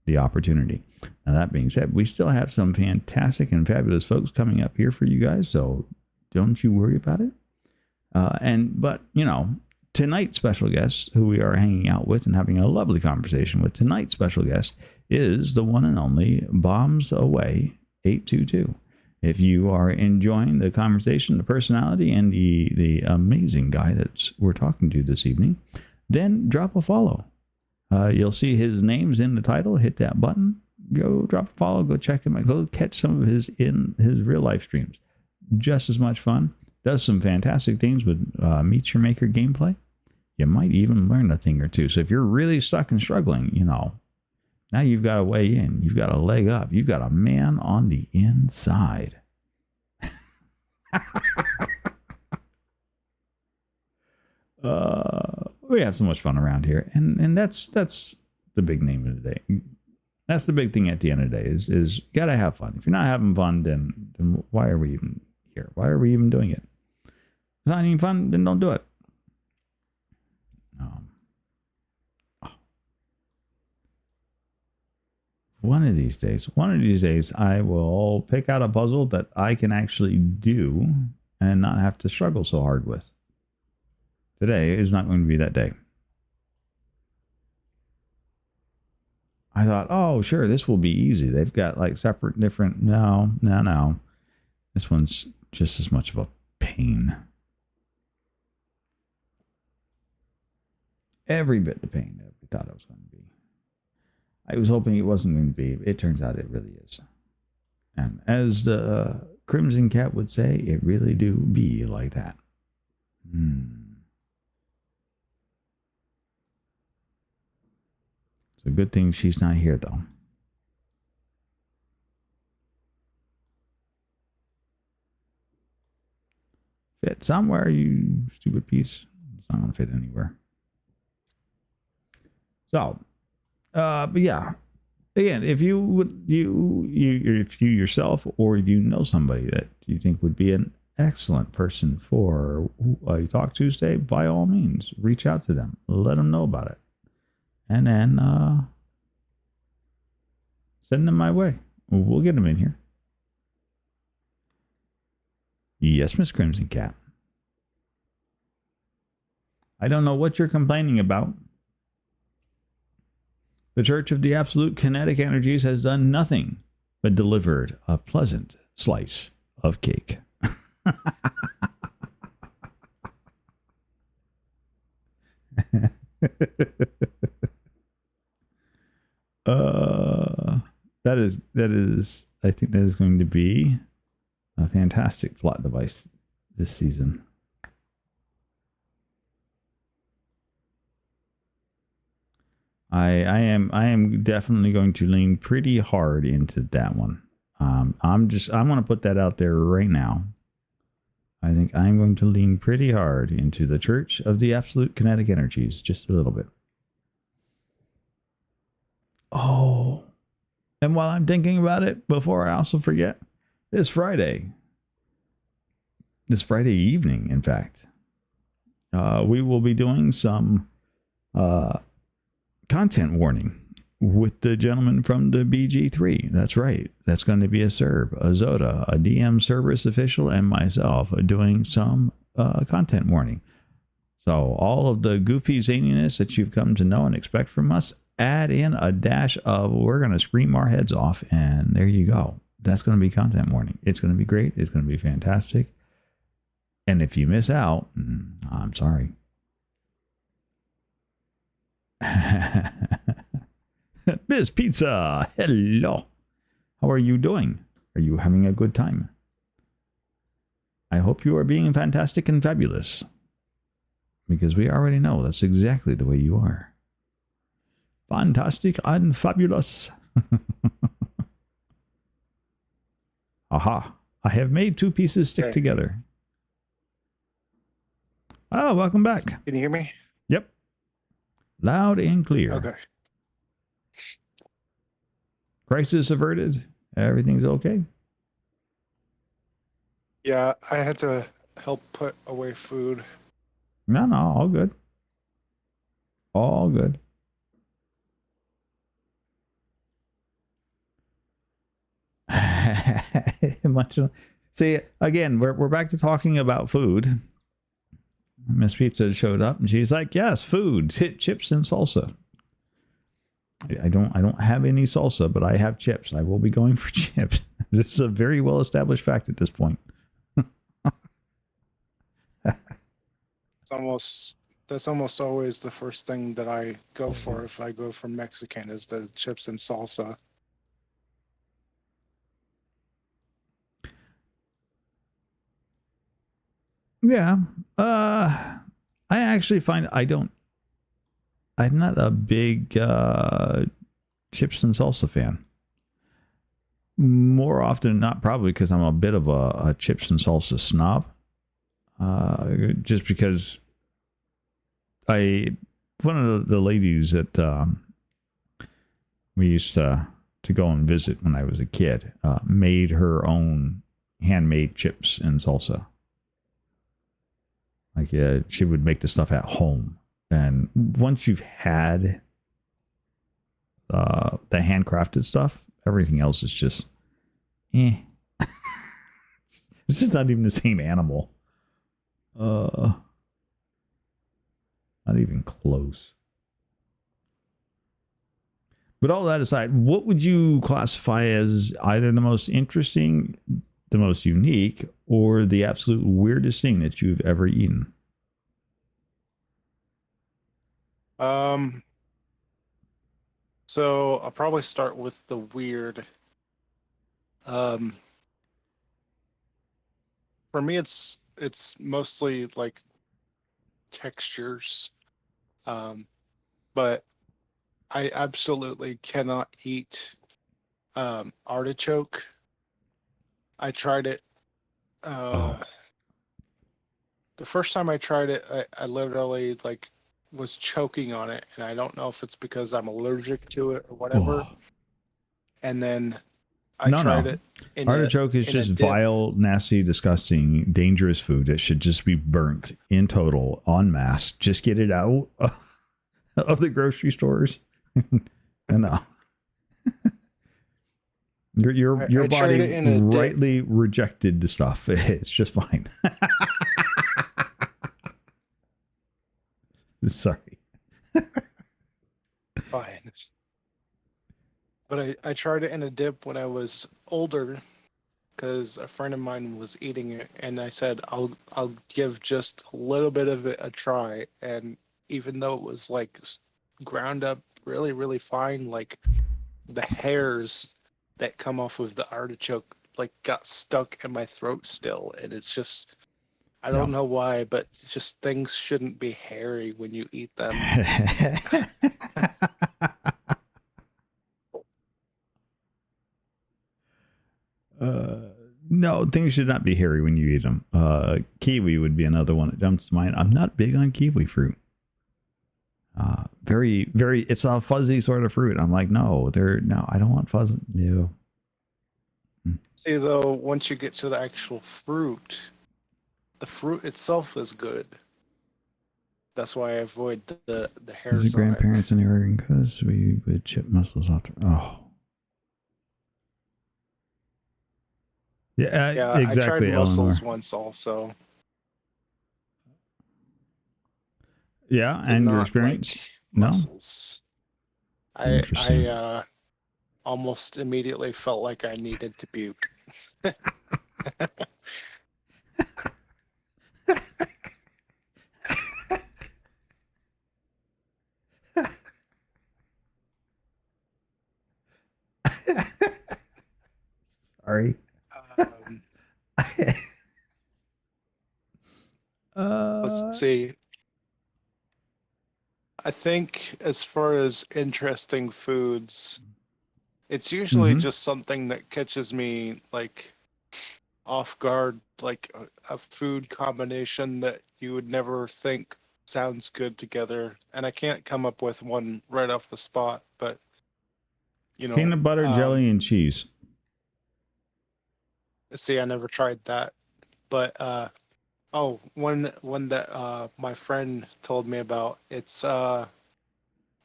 the opportunity. Now, that being said, we still have some fantastic and fabulous folks coming up here for you guys. So don't you worry about it. But tonight's special guest, who we are hanging out with and having a lovely conversation with, tonight's special guest is the one and only Bombs Away 822. If you are enjoying the conversation, the personality, and the amazing guy that we're talking to this evening, then drop a follow. You'll see his name's in the title. Hit that button. Go drop a follow. Go check him out. Go catch some of his real life streams. Just as much fun. Does some fantastic things with Meet Your Maker gameplay. You might even learn a thing or two. So if you're really stuck and struggling, now you've got a way in. You've got a leg up. You've got a man on the inside. We have so much fun around here. And that's the big name of the day. That's the big thing at the end of the day is you got to have fun. If you're not having fun, then why are we even here? Why are we even doing it? If it's not even fun, then don't do it. One of these days, I will pick out a puzzle that I can actually do and not have to struggle so hard with. Today is not going to be that day. I thought, oh, sure, this will be easy. They've got like separate, different. No. This one's just as much of a pain. Every bit the pain that we thought it was going to be. I was hoping it wasn't going to be. It turns out it really is. And as the Crimson Cat would say, it really do be like that. It's a good thing she's not here, though. Fit somewhere, you stupid piece. It's not going to fit anywhere. So, but yeah, again, if you yourself, or if you know somebody that you think would be an excellent person for Talk Tuesday, by all means, reach out to them, let them know about it, and then send them my way. We'll get them in here. Yes, Miss Crimson Cat. I don't know what you're complaining about. The Church of the Absolute Kinetic Energies has done nothing but delivered a pleasant slice of cake. That is, I think that is going to be a fantastic plot device this season. I am definitely going to lean pretty hard into that one. I'm going to put that out there right now. I think I'm going to lean pretty hard into the Church of the Absolute Kinetic Energies, just a little bit. Oh, and while I'm thinking about it, before I also forget, this Friday evening, in fact, we will be doing some content warning with the gentleman from the BG3. That's right. That's going to be a Serb, a Zoda, a DM Cerberus official, and myself doing some content warning. So all of the goofy zaniness that you've come to know and expect from us, add in a dash of we're going to scream our heads off, and there you go. That's going to be content warning. It's going to be great. It's going to be fantastic. And if you miss out, I'm sorry. Biz Pizza, hello. How are you doing? Are you having a good time? I hope you are being fantastic and fabulous. Because we already know that's exactly the way you are. Fantastic and fabulous. Aha. I have made two pieces stick Okay. together. Oh, welcome back. Can you hear me? Yep. Loud and clear. Okay. Crisis averted. Everything's okay. Yeah, I had to help put away food. No, all good. All good. Much. See, again, we're back to talking about food. Miss Pizza showed up and she's like, "Yes, food, chips and salsa." I don't have any salsa, but I have chips. I will be going for chips. This is a very well established fact at this point. That's almost always the first thing that I go for if I go for Mexican is the chips and salsa. Yeah. I actually find I'm not a big chips and salsa fan. More often than not, probably because I'm a bit of a chips and salsa snob. Just because one of the ladies that we used to go and visit when I was a kid made her own handmade chips and salsa. Like, she would make the stuff at home. And once you've had the handcrafted stuff, everything else is just, It's just not even the same animal. Not even close. But all that aside, what would you classify as either the most interesting, the most unique, or the absolute weirdest thing that you've ever eaten? So I'll probably start with the weird. For me, it's mostly like textures. But I absolutely cannot eat artichoke. I tried it. The first time I tried it, I literally like was choking on it, and I don't know if it's because I'm allergic to it or whatever. Oh. And then I tried it in Artichoke is in just a dip. vile, nasty, disgusting, dangerous food that should just be burnt in total, en masse. Just get it out of the grocery stores. No. Your I tried body it in a dip. rightly rejected the stuff. It's just fine. Sorry. Fine. But I tried it in a dip when I was older because a friend of mine was eating it, and I said I'll give just a little bit of it a try. And even though it was like ground up really, really fine, like the hairs that come off of the artichoke like got stuck in my throat still, and it's just I don't know why, but just things shouldn't be hairy when you eat them. No, things should not be hairy when you eat them. Kiwi would be another one that jumps to mind. I'm not big on kiwi fruit. Very, very, it's a fuzzy sort of fruit. I'm like, no, I don't want fuzzy. No. See, though, once you get to the actual fruit, the fruit itself is good. That's why I avoid the hairs. Visit grandparents in Oregon because we would chip mussels out there. Oh. Yeah, exactly. I tried mussels once also. Yeah, Did and not your experience? like No. mussels. I almost immediately felt like I needed to puke. Let's see. I think as far as interesting foods, it's usually Mhm. just something that catches me like off guard, like a food combination that you would never think sounds good together. And I can't come up with one right off the spot, but you know, Peanut butter, jelly, and cheese. see, I never tried that. But oh, one that my friend told me about, it's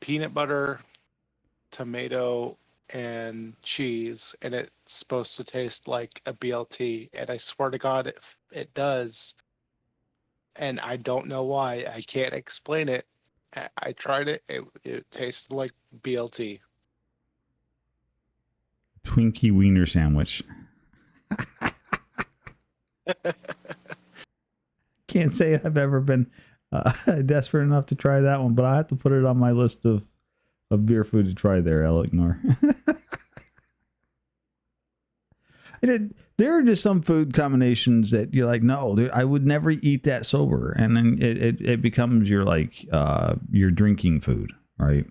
peanut butter, tomato, and cheese, and it's supposed to taste like a BLT. And I swear to God, it does. And I don't know why. I can't explain it. I tried it. It tasted like BLT. Twinkie wiener sandwich. Can't say I've ever been desperate enough to try that one, but I have to put it on my list of beer food to try there, Eleanor. There are just some food combinations that you're like, no, I would never eat that sober, and then it becomes your like your drinking food, right?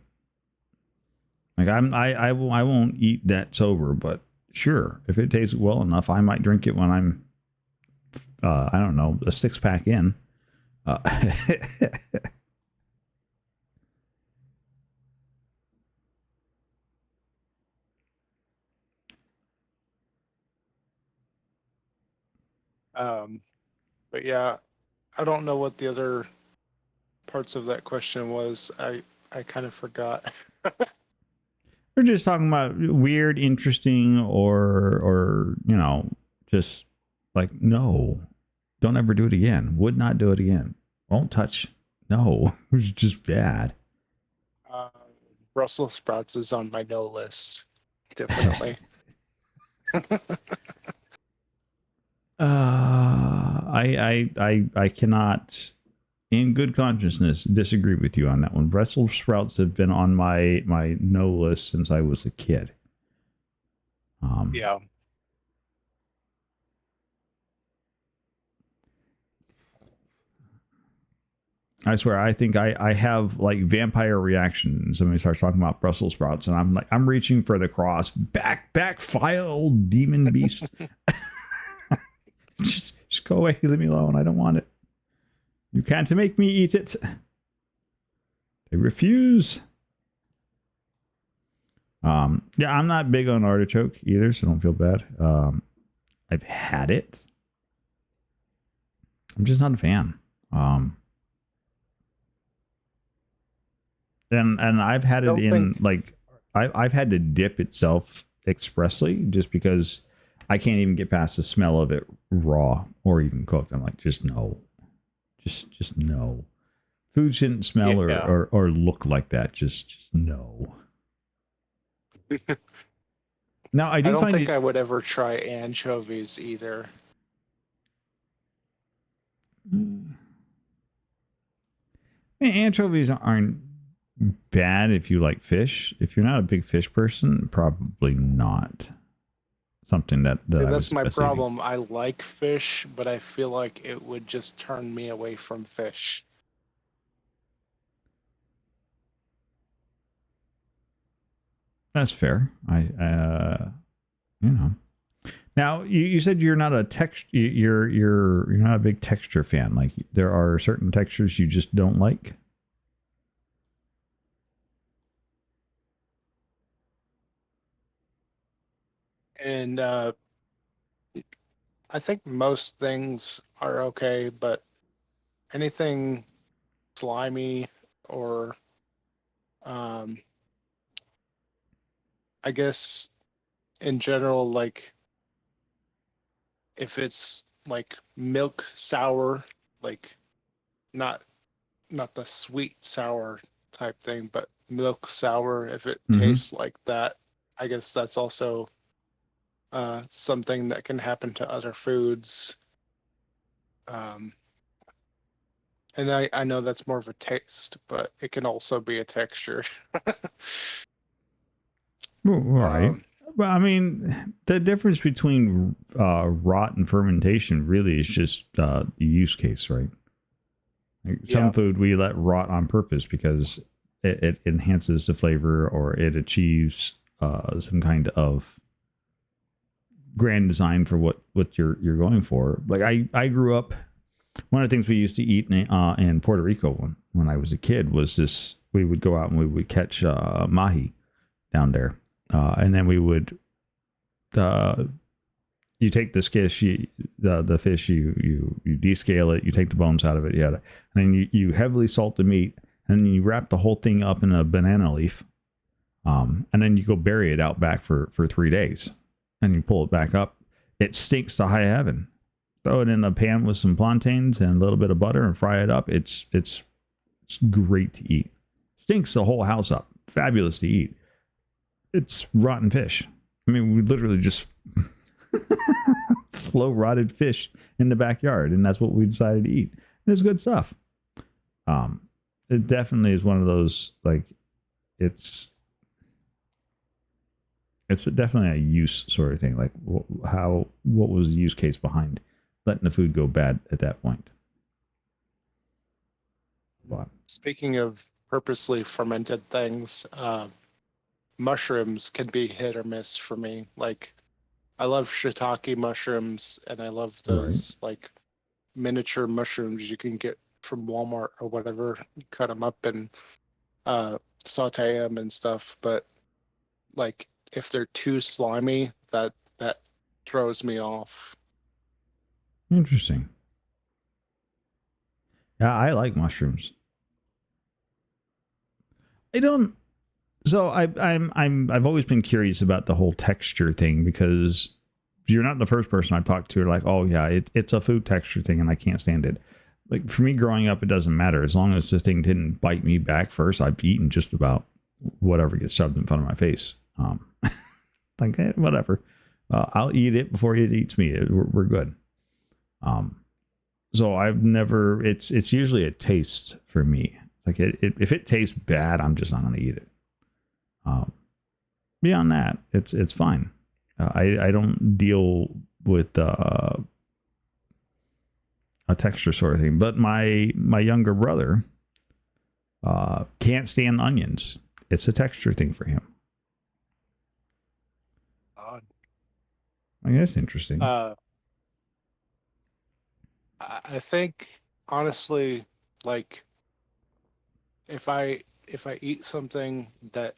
Like I won't eat that sober, but sure, if it tastes well enough, I might drink it when I'm I don't know, a 6-pack in. Um, but yeah, I don't know what the other parts of that question was. I kind of forgot. We're just talking about weird, interesting, or you know, just like no, don't ever do it again. Would not do it again. Won't touch. No, it was just bad. Uh, Brussels sprouts is on my no list, definitely. I cannot, in good consciousness, disagree with you on that one. Brussels sprouts have been on my no list since I was a kid. Yeah. I swear, I think I have like vampire reactions. Somebody starts talking about Brussels sprouts, and I'm like, I'm reaching for the cross. Back, file, demon beast. just go away. Leave me alone. I don't want it. You can't make me eat it. They refuse. Yeah, I'm not big on artichoke either, so don't feel bad. I've had it. I'm just not a fan. And I've had it in like I've had to dip itself expressly just because I can't even get past the smell of it raw or even cooked. I'm like, just no. Just no. Food shouldn't smell or look like that. Just no. Now I do don't find think I would ever try anchovies either. Anchovies aren't bad if you like fish. If you're not a big fish person, probably not. Something that That's my problem. I like fish, but I feel like it would just turn me away from fish. That's fair. You know. Now you said you're not a you're not a big texture fan. Like there are certain textures you just don't like. And I think most things are okay, but anything slimy or I guess in general, like if it's like milk sour, like not not the sweet sour type thing, but milk sour, if it tastes like that, I guess that's also something that can happen to other foods. And I know that's more of a taste, but it can also be a texture. Right. Well, I mean, the difference between rot and fermentation really is just the use case, right? Like some Yeah. food we let rot on purpose because it enhances the flavor or it achieves some kind of grand design for what you're going for. Like I grew up. One of the things we used to eat in Puerto Rico when I was a kid was this. We would go out and we would catch mahi down there, and then we would. You take this fish, the fish, you descale it, you take the bones out of it, and then you heavily salt the meat, and then you wrap the whole thing up in a banana leaf, and then you go bury it out back for 3 days, and you pull it back up. It stinks to high heaven. Throw it in a pan with some plantains and a little bit of butter and fry it up. It's great to eat. Stinks the whole house up. Fabulous to eat. It's rotten fish. I mean, we literally just slow rotted fish in the backyard, and that's what we decided to eat. And it's good stuff. It definitely is one of those, like, it's definitely a use sort of thing. Like, what was the use case behind letting the food go bad at that point? But Speaking of purposely fermented things, mushrooms can be hit or miss for me. Like, I love shiitake mushrooms, and I love those like miniature mushrooms you can get from Walmart or whatever. You cut them up and saute them and stuff. But like, if they're too slimy, that throws me off. interesting. Yeah, I like mushrooms. I don't. So I've always been curious about the whole texture thing because you're not the first person I've talked to. Like, oh yeah, it's a food texture thing, and I can't stand it. Like for me, growing up, it doesn't matter as long as this thing didn't bite me back first. I've eaten just about whatever gets shoved in front of my face. Like whatever, I'll eat it before it eats me. We're good. So I've never. It's usually a taste for me. Like if it tastes bad, I'm just not going to eat it. Beyond that, it's fine. I don't deal with a texture sort of thing. But my younger brother can't stand onions. It's a texture thing for him. Odd. I mean, that's interesting. I think honestly, like, if I eat something that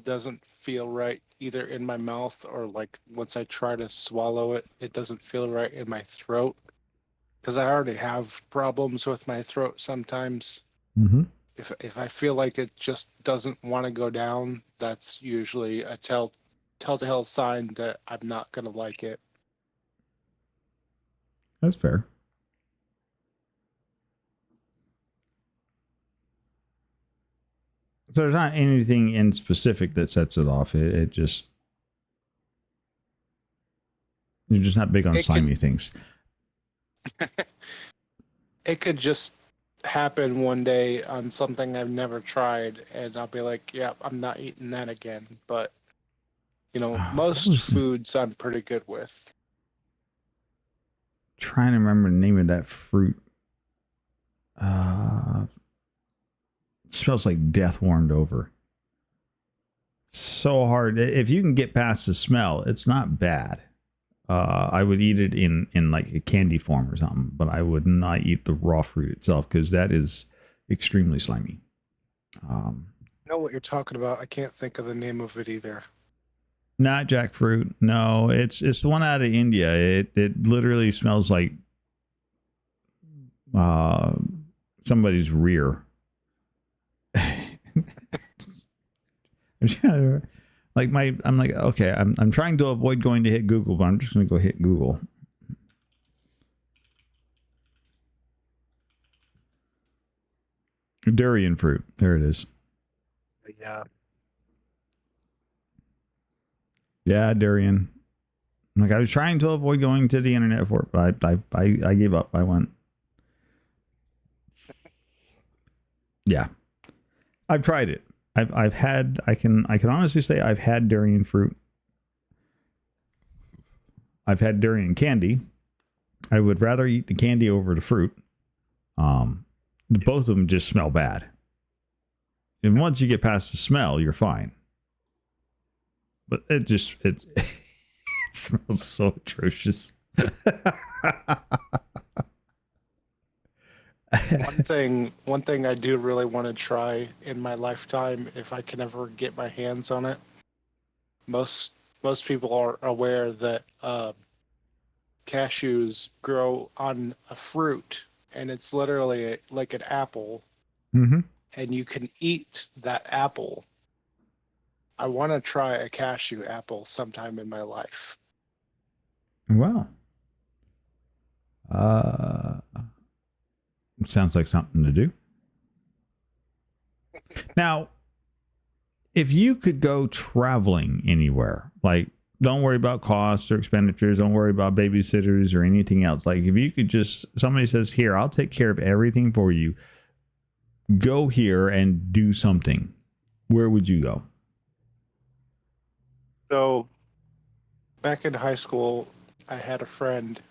doesn't feel right either in my mouth or like once I try to swallow it, it doesn't feel right in my throat, because I already have problems with my throat sometimes. Mm-hmm. If I feel like it just doesn't want to go down, that's usually a telltale sign that I'm not gonna like it. That's fair. So there's not anything in specific that sets it off. It just, you're just not big on slimy things. It could just happen one day on something I've never tried, and I'll be like, yeah, I'm not eating that again. But most foods I'm pretty good with. Trying to remember the name of that fruit. It smells like death warmed over. So hard. If you can get past the smell, it's not bad. I would eat it in like a candy form or something, but I would not eat the raw fruit itself because that is extremely slimy. I know what you're talking about. I can't think of the name of it either. Not jackfruit. No, it's the one out of India. It literally smells like somebody's rear. I'm like, okay, I'm trying to avoid going to hit Google, but I'm just going to go hit Google. Durian fruit. There it is. Yeah. Yeah, durian. Like I was trying to avoid going to the internet for it, but I gave up. I went. Yeah, I've tried it. I've had. I can honestly say I've had durian fruit. I've had durian candy. I would rather eat the candy over the fruit. Both of them just smell bad. And once you get past the smell, you're fine. But it it smells so atrocious. One thing I do really want to try in my lifetime, if I can ever get my hands on it. Most people are aware that cashews grow on a fruit, and it's literally like an apple, Mm-hmm. and you can eat that apple. I want to try a cashew apple sometime in my life. Well, sounds like something to do. Now, if you could go traveling anywhere, like, don't worry about costs or expenditures, don't worry about babysitters or anything else. Like, if you could just, somebody says, here, I'll take care of everything for you. Go here and do something. Where would you go? So, back in high school, I had a friend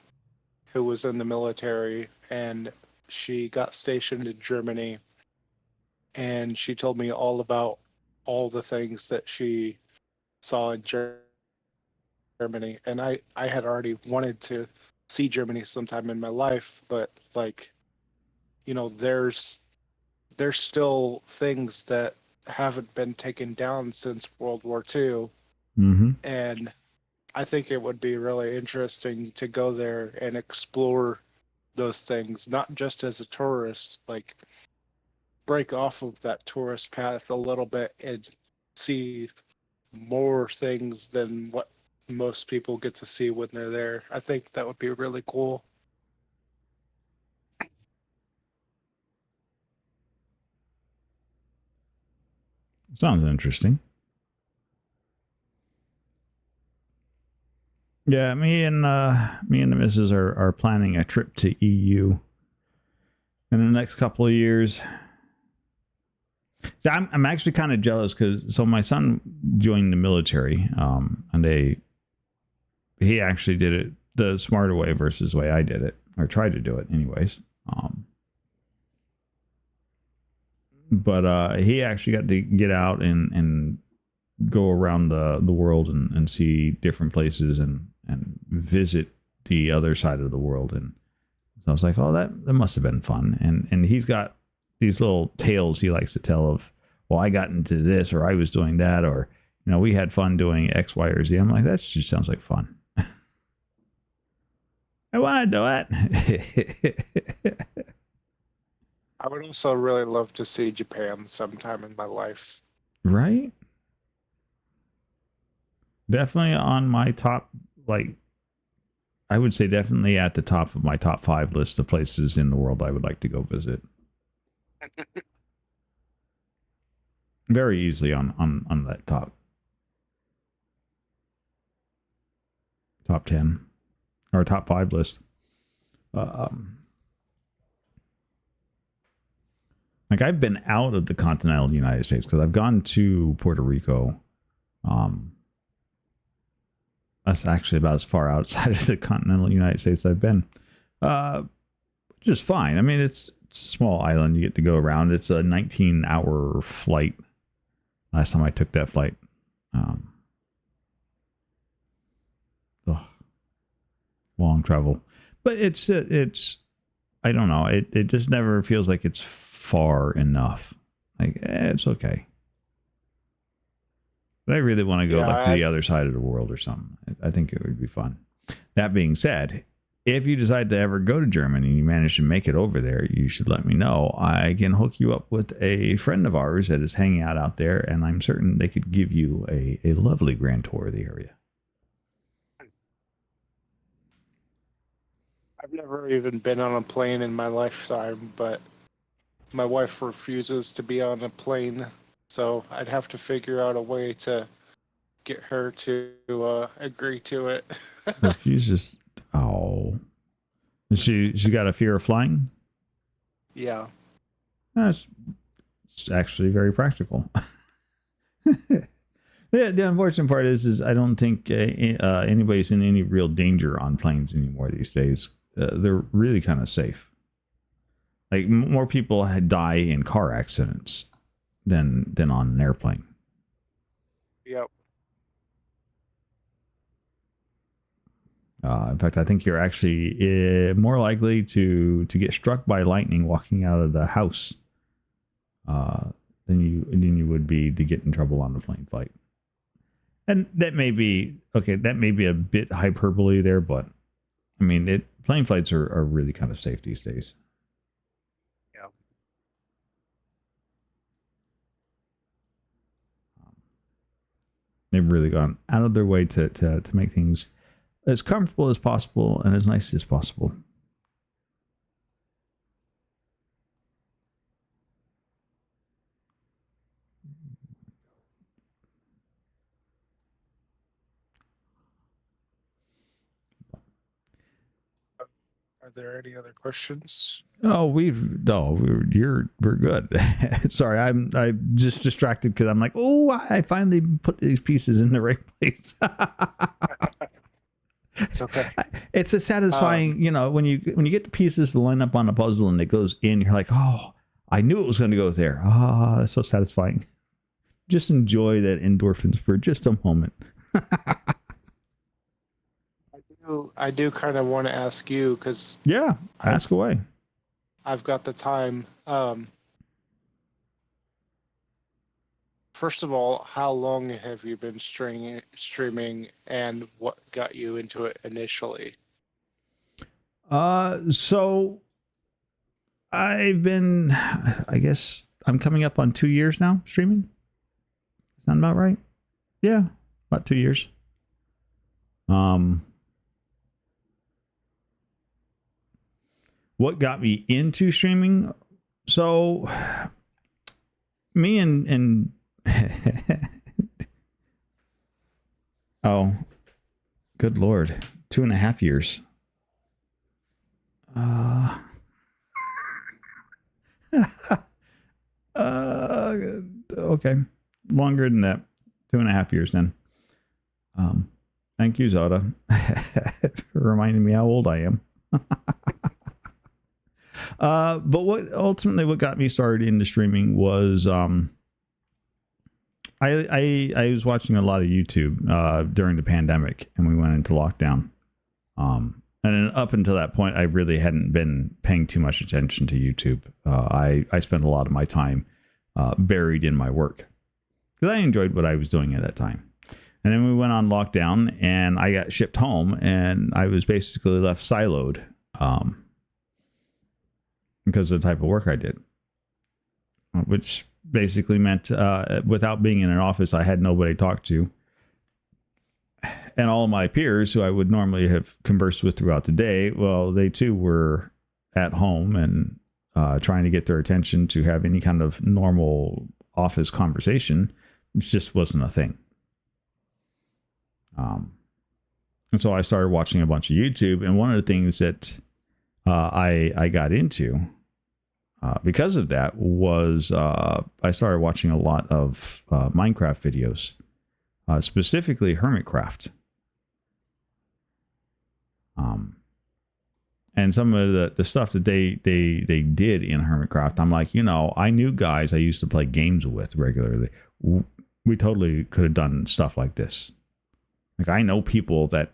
who was in the military, and she got stationed in Germany, and she told me all about all the things that she saw in Germany. And I had already wanted to see Germany sometime in my life, but like, there's still things that haven't been taken down since World War II. Mm-hmm. And I think it would be really interesting to go there and explore those things, not just as a tourist, like break off of that tourist path a little bit and see more things than what most people get to see when they're there. I think that would be really cool. Sounds interesting. Yeah, me and the missus are planning a trip to EU in the next couple of years. So I'm actually kind of jealous because my son joined the military, and he actually did it the smarter way versus the way I did it, or tried to do it anyways. But he actually got to get out and go around the world and see different places and visit the other side of the world. And so I was like, oh, that must have been fun. And he's got these little tales he likes to tell of, well, I got into this, or I was doing that, or, we had fun doing X, Y, or Z. I'm like, that just sounds like fun. I want to do it. I would also really love to see Japan sometime in my life. Right? Definitely on my top, I would say definitely at the top of my top 5 list of places in the world I would like to go visit. Very easily on that top 10 or top 5 list. I've been out of the continental United States because I've gone to Puerto Rico. That's actually about as far outside of the continental United States I've been. Which is fine. I mean, it's a small island. You get to go around. It's a 19-hour flight. Last time I took that flight. Long travel. But it's I don't know. It just never feels like it's far enough. It's okay. But I really want to go to the other side of the world or something. I think it would be fun. That being said, if you decide to ever go to Germany and you manage to make it over there, you should let me know. I can hook you up with a friend of ours that is hanging out there, and I'm certain they could give you a lovely grand tour of the area. I've never even been on a plane in my lifetime, but my wife refuses to be on a plane, so I'd have to figure out a way to get her to agree to it. Refuses. Oh, she got a fear of flying. Yeah, It's actually very practical. The unfortunate part is I don't think anybody's in any real danger on planes anymore these days. They're really kind of safe. Like more people die in car accidents than on an airplane. Yep. In fact, I think you're actually more likely to get struck by lightning walking out of the house than you would be to get in trouble on a plane flight. And that may be okay. That may be a bit hyperbole there, but I mean, plane flights are really kind of safe these days. Yeah. They've really gone out of their way to make things as comfortable as possible and as nice as possible. Are there any other questions? Oh, we're good. Sorry, I'm just distracted because I'm like, oh, I finally put these pieces in the right place. It's okay. It's a satisfying, when you get the pieces to line up on a puzzle and it goes in, you're like, oh, I knew it was going to go there. Ah, it's so satisfying. Just enjoy that endorphins for just a moment. I do kind of want to ask you because Yeah, ask away. I've got the time. First of all, how long have you been streaming, and what got you into it initially? So I guess I'm coming up on 2 years now streaming. Sound about right? Yeah, about 2 years. What got me into streaming? So me and oh, good Lord, 2.5 years. Okay, longer than that. 2.5 years then. Thank you, Zoda, for reminding me how old I am. But what got me started into streaming was I was watching a lot of YouTube during the pandemic, and we went into lockdown. And then up until that point, I really hadn't been paying too much attention to YouTube. I spent a lot of my time buried in my work because I enjoyed what I was doing at that time. And then we went on lockdown, and I got shipped home, and I was basically left siloed because of the type of work I did, which basically meant without being in an office, I had nobody to talk to. And all of my peers who I would normally have conversed with throughout the day, well, they too were at home and trying to get their attention to have any kind of normal office conversation, which just wasn't a thing. And so I started watching a bunch of YouTube, and one of the things that I got into because of that was I started watching a lot of Minecraft videos, specifically Hermitcraft. And some of the stuff that they did in Hermitcraft, I'm like, I knew guys I used to play games with regularly. We totally could have done stuff like this. Like, I know people that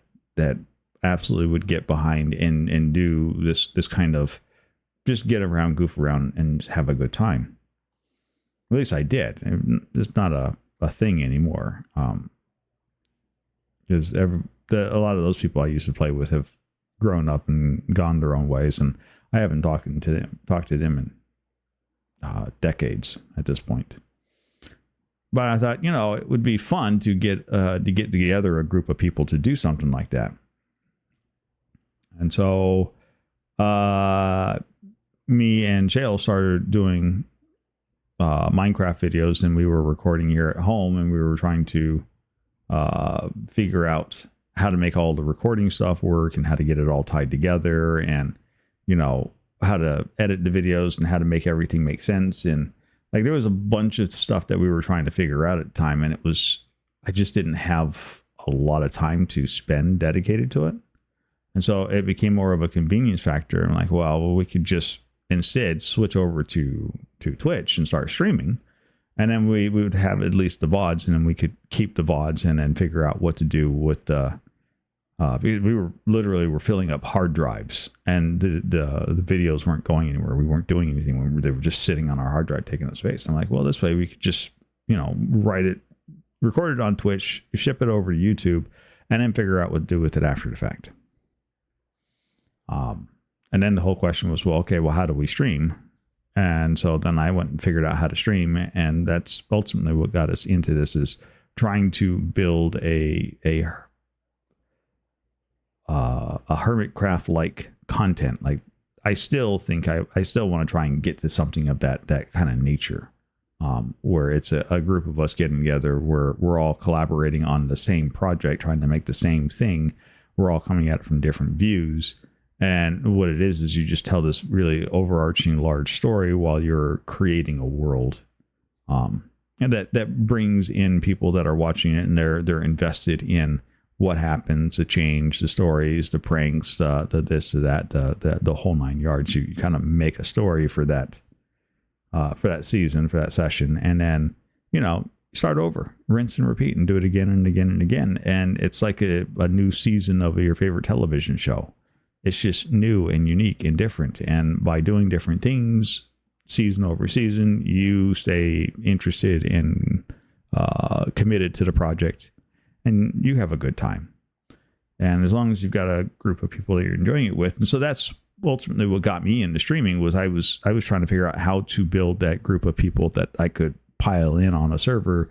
absolutely would get behind and do this kind of just get around, goof around, and have a good time. At least I did. It's not a thing anymore. Because a lot of those people I used to play with have grown up and gone their own ways, and I haven't talked to them in decades at this point. But I thought, it would be fun to get together a group of people to do something like that. And so me and Shale started doing Minecraft videos, and we were recording here at home, and we were trying to figure out how to make all the recording stuff work and how to get it all tied together, and how to edit the videos and how to make everything make sense. And like, there was a bunch of stuff that we were trying to figure out at the time, and I just didn't have a lot of time to spend dedicated to it. And so it became more of a convenience factor. I'm like, well, we could just instead switch over to Twitch and start streaming. And then we would have at least the VODs, and then we could keep the VODs and then figure out what to do with the. We were filling up hard drives, and the videos weren't going anywhere. We weren't doing anything. They were just sitting on our hard drive, taking up space. I'm like, well, this way we could just, record it on Twitch, ship it over to YouTube, and then figure out what to do with it after the fact. And then the whole question was, well, how do we stream? And so then I went and figured out how to stream, and that's ultimately what got us into this, is trying to build a Hermitcraft like content. Like, I still think I still want to try and get to something of that kind of nature, where it's a group of us getting together, where we're all collaborating on the same project, trying to make the same thing. We're all coming at it from different views. And what it is you just tell this really overarching large story while you're creating a world. And that brings in people that are watching it, and they're invested in what happens, the change, the stories, the pranks, the this, that, the whole 9 yards. You kind of make a story for that season, for that session, and then start over, rinse and repeat, and do it again and again and again. And it's like a new season of your favorite television show. It's just new and unique and different. And by doing different things, season over season, you stay interested and committed to the project, and you have a good time. And as long as you've got a group of people that you're enjoying it with. And so that's ultimately what got me into streaming, was I was trying to figure out how to build that group of people that I could pile in on a server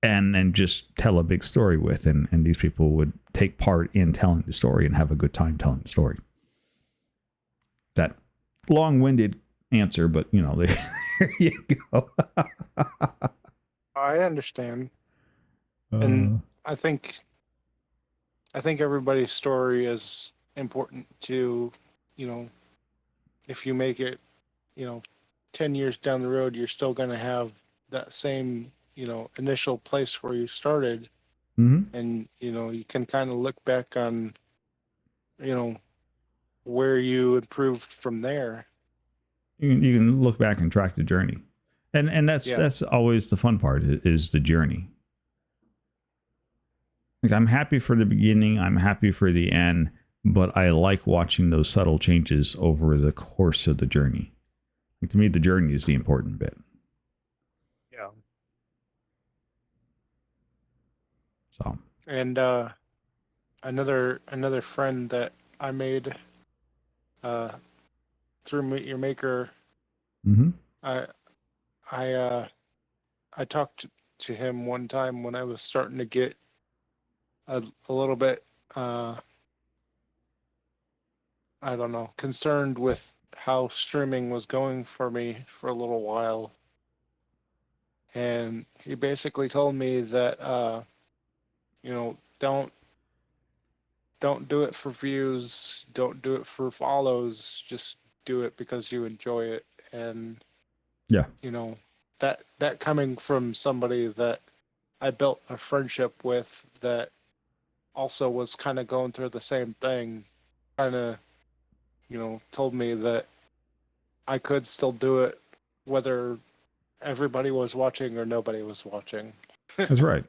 and just tell a big story with. And these people would take part in telling the story and have a good time telling the story. That long-winded answer, but there you go. I understand. And I think everybody's story is important to, if you make it, 10 years down the road, you're still going to have that same, initial place where you started. Mm-hmm. And, you can kind of look back on, where you improved from there. You can look back and track the journey. And that's always the fun part, is the journey. Like, I'm happy for the beginning, I'm happy for the end, but I like watching those subtle changes over the course of the journey. Like, to me, the journey is the important bit. Yeah. So. And another friend that I made through Meet Your Maker. Mm-hmm. I talked to him one time when I was starting to get a little bit I don't know, concerned with how streaming was going for me for a little while. And he basically told me that don't do it for views, don't do it for follows, just do it because you enjoy it. And yeah, that coming from somebody that I built a friendship with, that also was kind of going through the same thing, kind of told me that I could still do it whether everybody was watching or nobody was watching. That's right.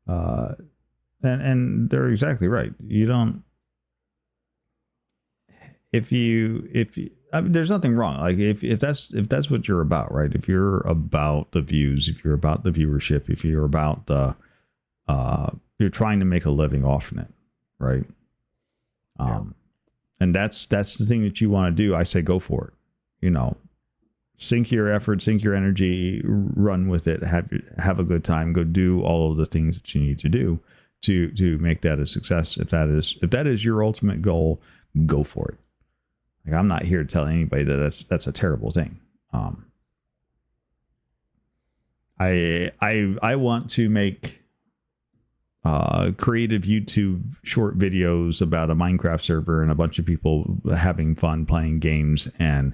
And they're exactly right. You don't, if you I mean, there's nothing wrong. Like, if that's what you're about, right? If you're about the views, if you're about the viewership, if you're about the you're trying to make a living off of it, right? And that's the thing that you want to do. I say go for it. Sink your effort, sink your energy, run with it, have a good time, go do all of the things that you need to do to make that a success. If that is your ultimate goal, go for it. Like, I'm not here to tell anybody that that's a terrible thing. I want to make creative YouTube short videos about a Minecraft server and a bunch of people having fun playing games and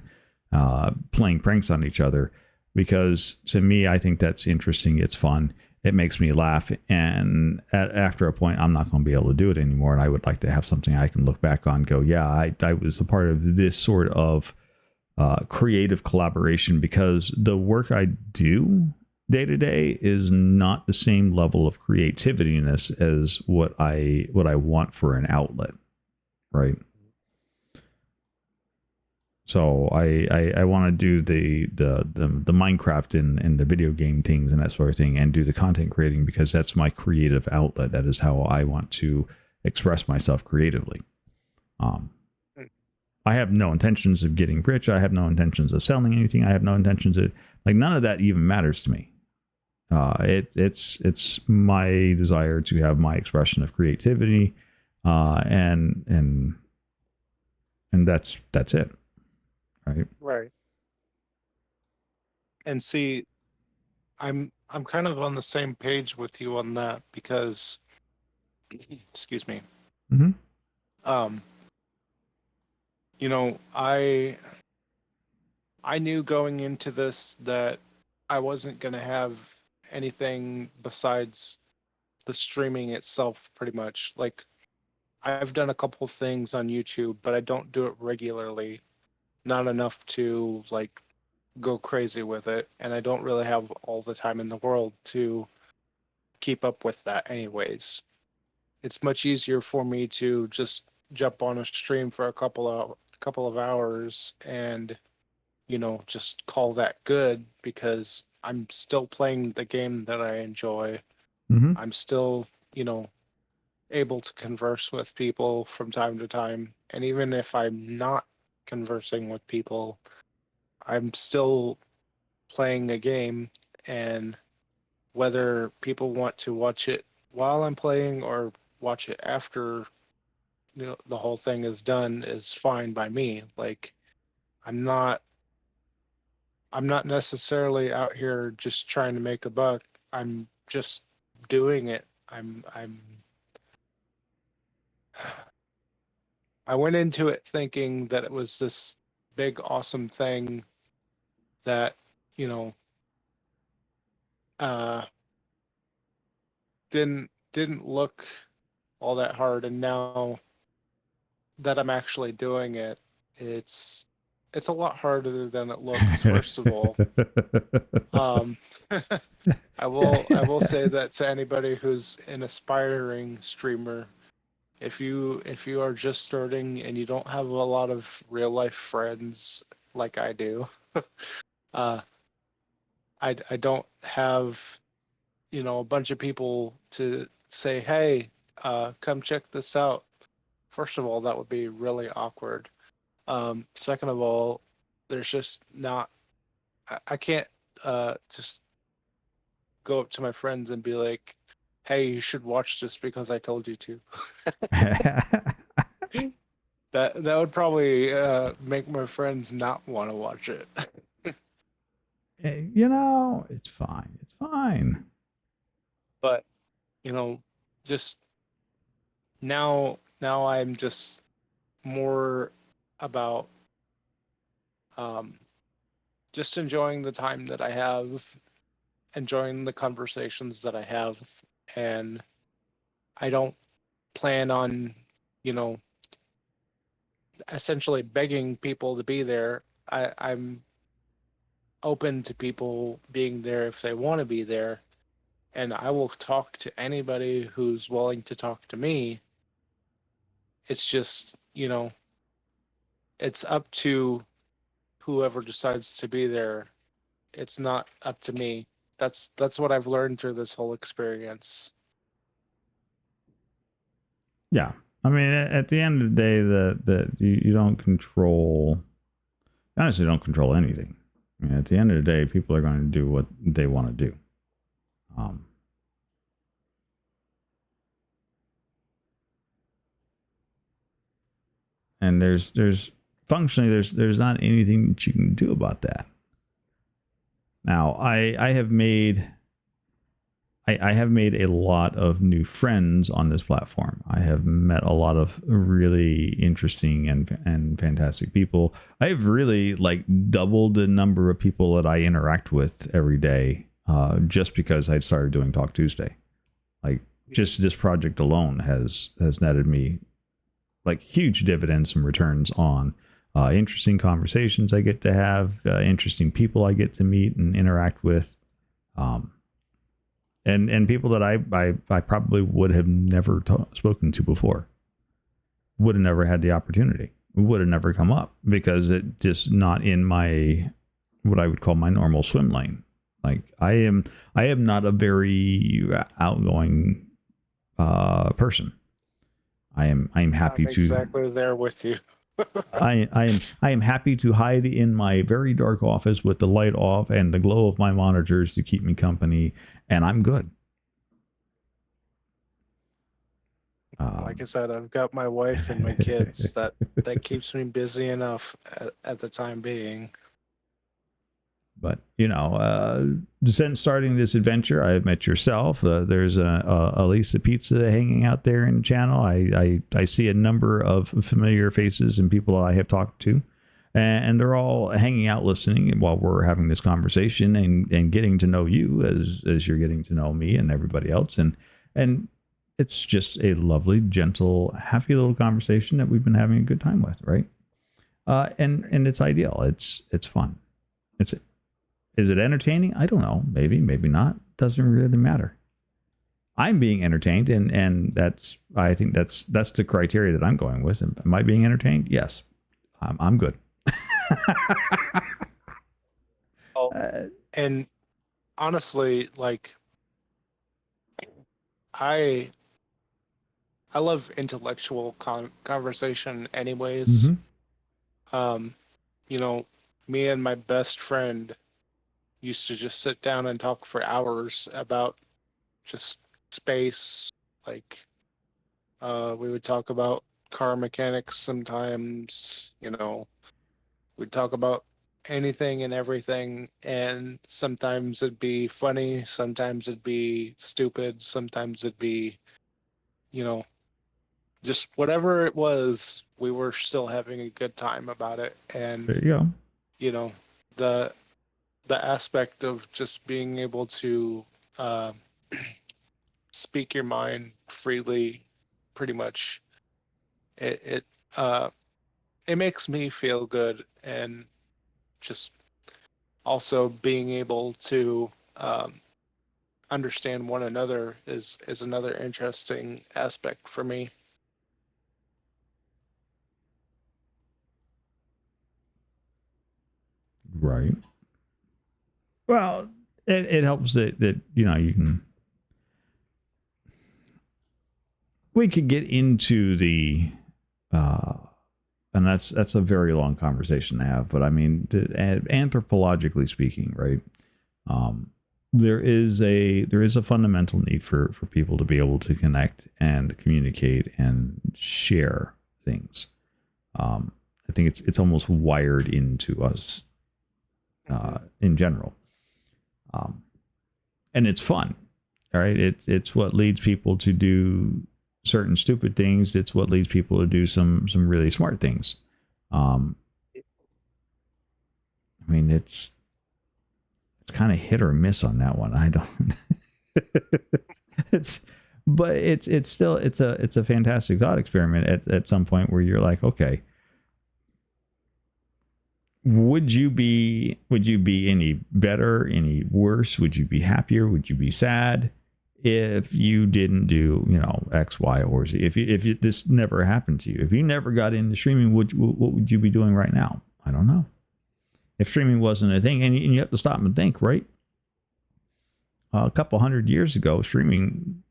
playing pranks on each other, because to me, I think that's interesting. It's fun. It makes me laugh. And after a point, I'm not going to be able to do it anymore. And I would like to have something I can look back on, go, yeah, I was a part of this sort of creative collaboration, because the work I do day to day is not the same level of creativiness as what I want for an outlet, right? So I want to do the Minecraft and the video game things and that sort of thing, and do the content creating, because that's my creative outlet. That is how I want to express myself creatively. I have no intentions of getting rich. I have no intentions of selling anything. I have no intentions of, like, none of that even matters to me. It's my desire to have my expression of creativity, and that's it. Right. Right. And see, I'm kind of on the same page with you on that, because excuse me. Mm-hmm. You know, I knew going into this that I wasn't going to have anything besides the streaming itself, pretty much. Like, I've done a couple things on YouTube, but I don't do it regularly. Not enough to, like, go crazy with it, and I don't really have all the time in the world to keep up with that anyways. It's much easier for me to just jump on a stream for a couple of hours and, you know, just call that good, because I'm still playing the game that I enjoy. Mm-hmm. I'm still, you know, able to converse with people from time to time, and even if I'm not conversing with people, I'm still playing a game, and whether people want to watch it while I'm playing or watch it after, you know, the whole thing is done is fine by me. Like, I'm not necessarily out here just trying to make a buck. I'm just doing it. I went into it thinking that it was this big awesome thing that, you know, didn't look all that hard, and now that I'm actually doing it, it's a lot harder than it looks. First of all, I will say that to anybody who's an aspiring streamer, if you are just starting and you don't have a lot of real life friends like I do, I don't have, you know, a bunch of people to say, hey, come check this out. First of all, that would be really awkward. Second of all, there's just not. I can't just go up to my friends and be like, "Hey, you should watch this because I told you to." That would probably make my friends not want to watch it. You know, it's fine. It's fine. But, you know, just now I'm just more about just enjoying the time that I have, enjoying the conversations that I have, and I don't plan on, you know, essentially begging people to be there. I'm open to people being there if they want to be there, and I will talk to anybody who's willing to talk to me. It's just, you know, it's up to whoever decides to be there. It's not up to me. That's what I've learned through this whole experience. Yeah. I mean, at the end of the day, you don't control. Honestly, don't control anything. I mean, at the end of the day, people are going to do what they want to do. And there's functionally there's not anything that you can do about that. Now, I have made a lot of new friends on this platform. I have met a lot of really interesting and fantastic people. I have really, like, doubled the number of people that I interact with every day, just because I started doing Talk Tuesday. Like, just this project alone has netted me, like, huge dividends and returns on interesting conversations I get to have, interesting people I get to meet and interact with, and people that I probably would have never spoken to before, would have never had the opportunity, would have never come up because it just not in my, what I would call my normal swim lane. Like I am not a very outgoing person. I am happy I'm to exactly there with you. I am happy to hide in my very dark office with the light off and the glow of my monitors to keep me company, and I'm good. Like I said, I've got my wife and my kids that keeps me busy enough at the time being. But since starting this adventure, I've met yourself. There's a Lisa Pizza hanging out there in the channel. I see a number of familiar faces and people I have talked to, and they're all hanging out listening while we're having this conversation and getting to know you as you're getting to know me and everybody else. And it's just a lovely, gentle, happy little conversation that we've been having a good time with, right? And it's ideal. It's fun. Is it entertaining? I don't know. Maybe not. Doesn't really matter. I'm being entertained, and I think that's the criteria that I'm going with. Am I being entertained? Yes. I'm good. And honestly, like I love intellectual conversation anyways. Mm-hmm. Me and my best friend used to just sit down and talk for hours about just space. Like we would talk about car mechanics sometimes, we'd talk about anything and everything, and sometimes it'd be funny, sometimes it'd be stupid, sometimes it'd be, just whatever it was, we were still having a good time about it. And There you go. The aspect of just being able to speak your mind freely, pretty much, it makes me feel good. And just also being able to understand one another is another interesting aspect for me. Right. Well, it helps that you can. We could get into the, and that's a very long conversation to have. But I mean, anthropologically speaking, right? There is a fundamental need for people to be able to connect and communicate and share things. I think it's almost wired into us in general. And it's fun, all right? It's what leads people to do certain stupid things. It's what leads people to do some really smart things. I mean, it's kind of hit or miss on that one. I don't. it's still a fantastic thought experiment at some point where you're like, okay, would you be any better, any worse? Would you be happier? Would you be sad if you didn't do, X, Y, or Z? If this never happened to you, if you never got into streaming, what would you be doing right now? I don't know. If streaming wasn't a thing, and you have to stop and think, right? A couple hundred years ago, streaming,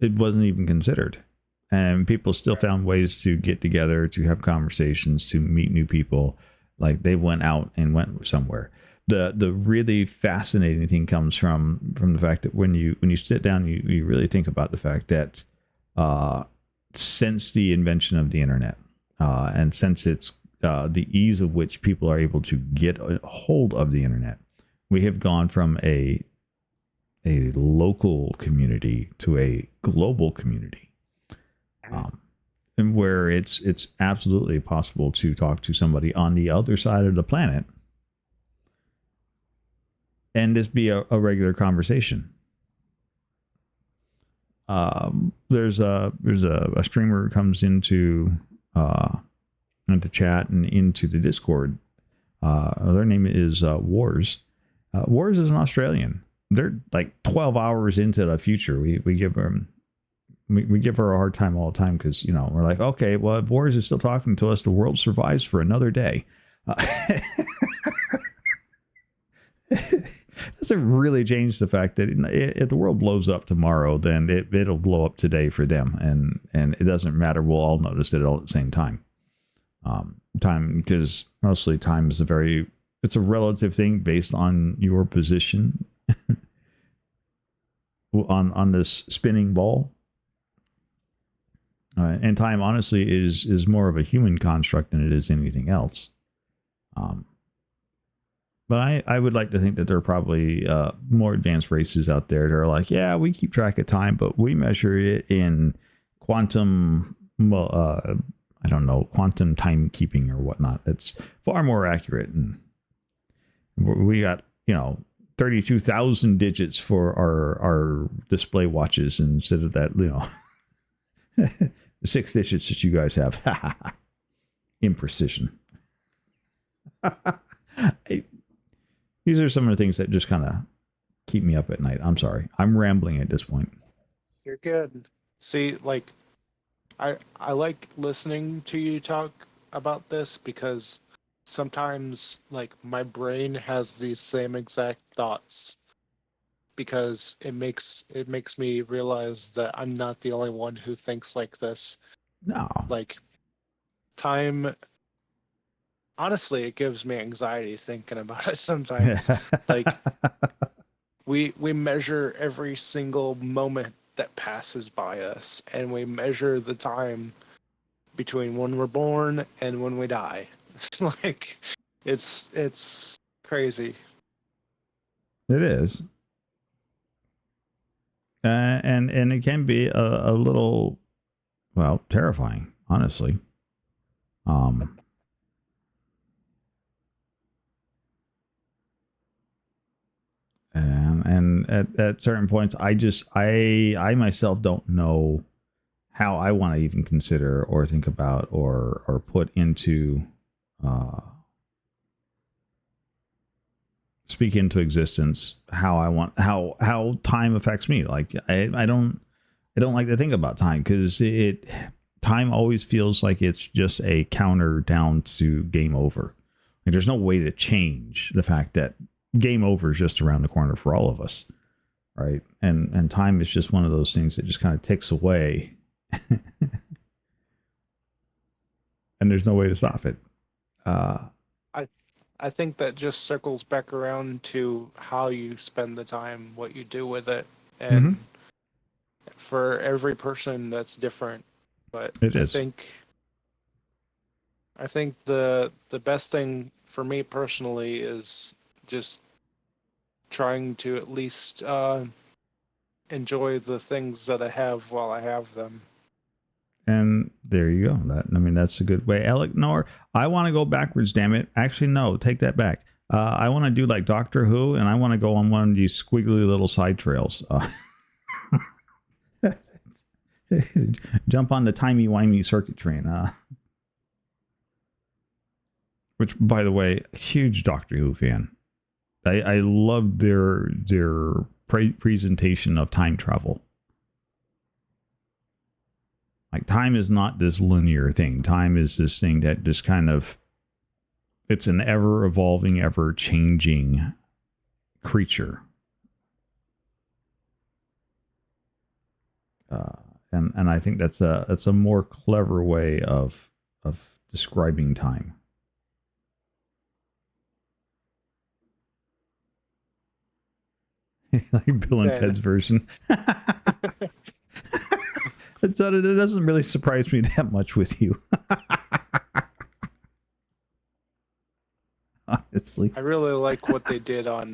it wasn't even considered. And people still found ways to get together, to have conversations, to meet new people. Like they went out and went somewhere. The really fascinating thing comes from the fact that when you sit down, you really think about the fact that since the invention of the internet, and since it's the ease of which people are able to get a hold of the internet, we have gone from a local community to a global community. And where it's absolutely possible to talk to somebody on the other side of the planet and this be a regular conversation. There's a streamer who comes into into chat and into the Discord. Their name is Wars. Wars is an Australian. They're like 12 hours into the future. We give them we give her a hard time all the time because, you know, we're like, okay, well, if Wars is still talking to us, the world survives for another day. Doesn't really change the fact that if the world blows up tomorrow, then it'll blow up today for them, and it doesn't matter. We'll all notice it all at the same time. Time, because mostly time is it's a relative thing based on your position on this spinning ball. And time, honestly, is more of a human construct than it is anything else. But I would like to think that there are probably more advanced races out there that are like, yeah, we keep track of time, but we measure it in quantum, I don't know, quantum timekeeping or whatnot. It's far more accurate. And we got, 32,000 digits for our display watches instead of that, the 6 digits that you guys have. Imprecision. These are some of the things that just kind of keep me up at night. I'm sorry. I'm rambling at this point. You're good. See, like, I like listening to you talk about this because sometimes, like, my brain has these same exact thoughts because it makes me realize that I'm not the only one who thinks like this. No. Like, time, honestly, it gives me anxiety thinking about it sometimes. Like, we measure every single moment that passes by us, and we measure the time between when we're born and when we die. Like, it's crazy. It is. And it can be a little, well, terrifying, honestly. And at certain points, I myself don't know how I want to even consider or think about or put into speak into existence how time affects me. Like I don't like to think about time because time always feels like it's just a counter down to game over. Like there's no way to change the fact that game over is just around the corner for all of us, right? And time is just one of those things that just kind of ticks away, and there's no way to stop it. I think that just circles back around to how you spend the time, what you do with it, and for every person that's different. But It is. I think the best thing for me personally is just trying to at least enjoy the things that I have while I have them. And there you go. That's a good way. Eleanor, I want to go backwards, damn it. Actually, no, take that back. I want to do like Doctor Who, and I want to go on one of these squiggly little side trails. Jump on the timey-wimey circuit train. Which, by the way, huge Doctor Who fan. I love their presentation of time travel. Like time is not this linear thing. Time is this thing that just kind of, it's an ever evolving, ever changing creature. And I think that's a more clever way of describing time. Like Bill and Ted's version. It doesn't really surprise me that much with you. Honestly. I really like what they did on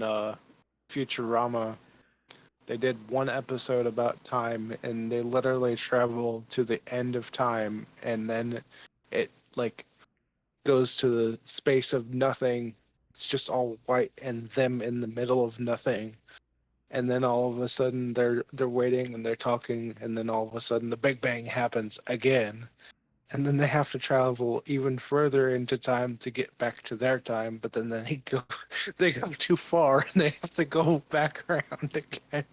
Futurama. They did one episode about time, and they literally travel to the end of time, and then it like goes to the space of nothing. It's just all white and them in the middle of nothing. And then all of a sudden they're waiting and they're talking, and then all of a sudden the Big Bang happens again. and then they have to travel even further into time to get back to their time, but then they go too far and they have to go back around again.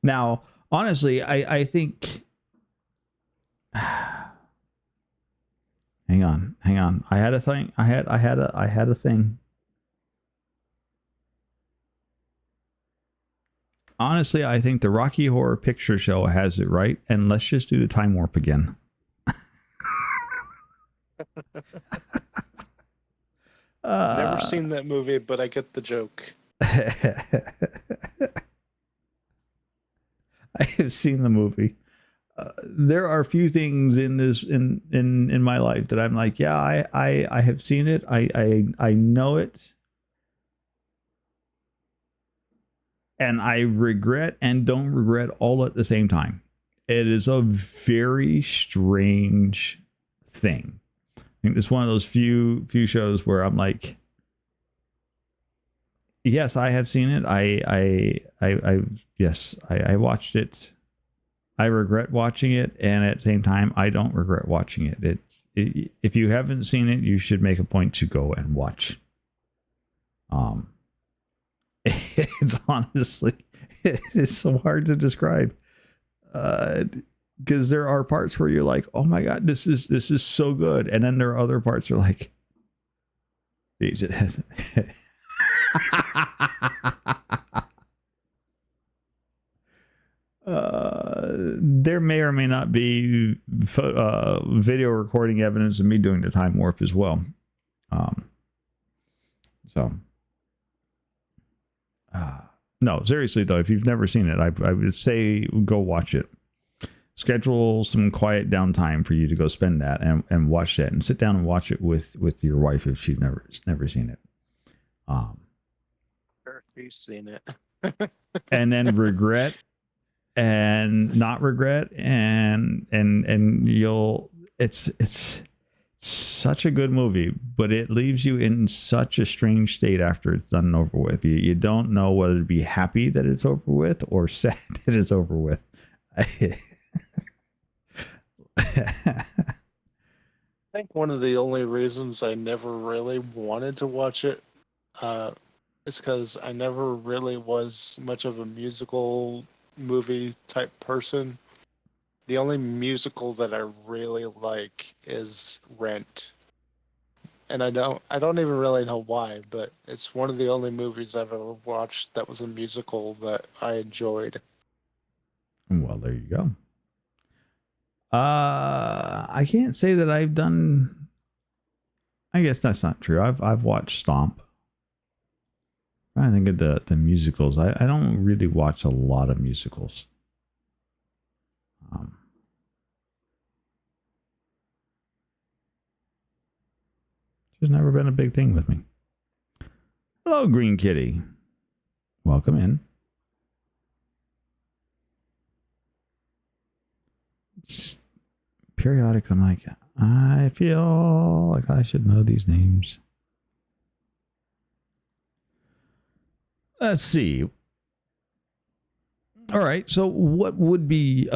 Now, honestly, I think. Hang on. I had a thing. I had a thing. Honestly, I think the Rocky Horror Picture Show has it right, and let's just do the time warp again. Never seen that movie, but I get the joke. I have seen the movie. There are a few things in this in my life that I'm like, yeah, I have seen it. I know it. And I regret and don't regret all at the same time. It is a very strange thing. I think it's one of those few shows where I'm like, yes, I have seen it. I watched it. I regret watching it, and at the same time, I don't regret watching it. If you haven't seen it, you should make a point to go and watch. It's honestly, it is so hard to describe, because there are parts where you're like, oh my god, this is so good, and then there are other parts that are like, there may or may not be video recording evidence of me doing the time warp as well. No, seriously though, if you've never seen it, I would say go watch it. Schedule some quiet downtime for you to go spend that and watch that, and sit down and watch it with your wife if she's never seen it. Sure, you've seen it. And then regret and not regret, and you'll it's such a good movie, but it leaves you in such a strange state after it's done and over with. You don't know whether to be happy that it's over with or sad that it's over with. I think one of the only reasons I never really wanted to watch it is because I never really was much of a musical movie type person. The only musical that I really like is Rent. And I don't even really know why, but it's one of the only movies I've ever watched that was a musical that I enjoyed. Well, there you go. I can't say that I've done. I guess that's not true. I've watched Stomp. I think of the musicals. I don't really watch a lot of musicals. It's never been a big thing with me. Hello, Green Kitty. Welcome in. It's periodic, I'm like, I feel like I should know these names. Let's see. All right, so what would be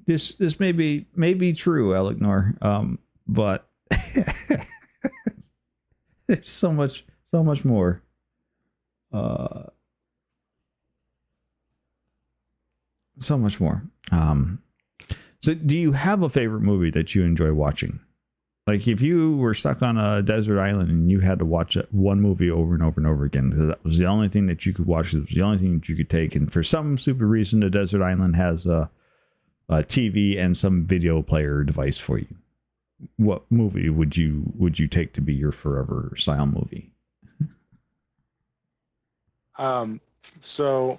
this may be true, Elecnor, but there's so much more. So much more. So do you have a favorite movie that you enjoy watching? Like if you were stuck on a desert island and you had to watch one movie over and over and over again, because that was the only thing that you could watch, it was the only thing that you could take, and for some stupid reason, the desert island has a TV and some video player device for you. What movie would you take to be your forever style movie? So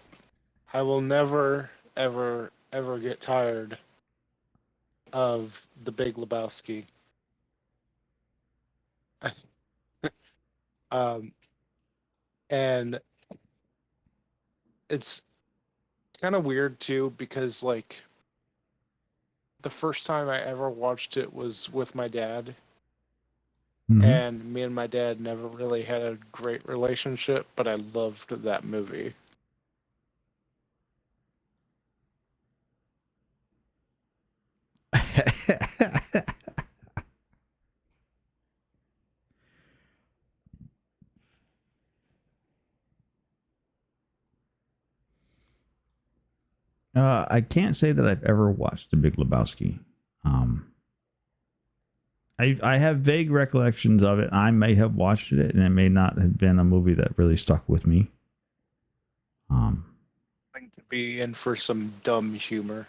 I will never, ever, ever get tired of The Big Lebowski. And it's kind of weird too because like the first time I ever watched it was with my dad, Mhm. and me and my dad never really had a great relationship, but I loved that movie. I can't say that I've ever watched The Big Lebowski. Um, I have vague recollections of it. I may have watched it, and it may not have been a movie that really stuck with me. Going to be in for some dumb humor.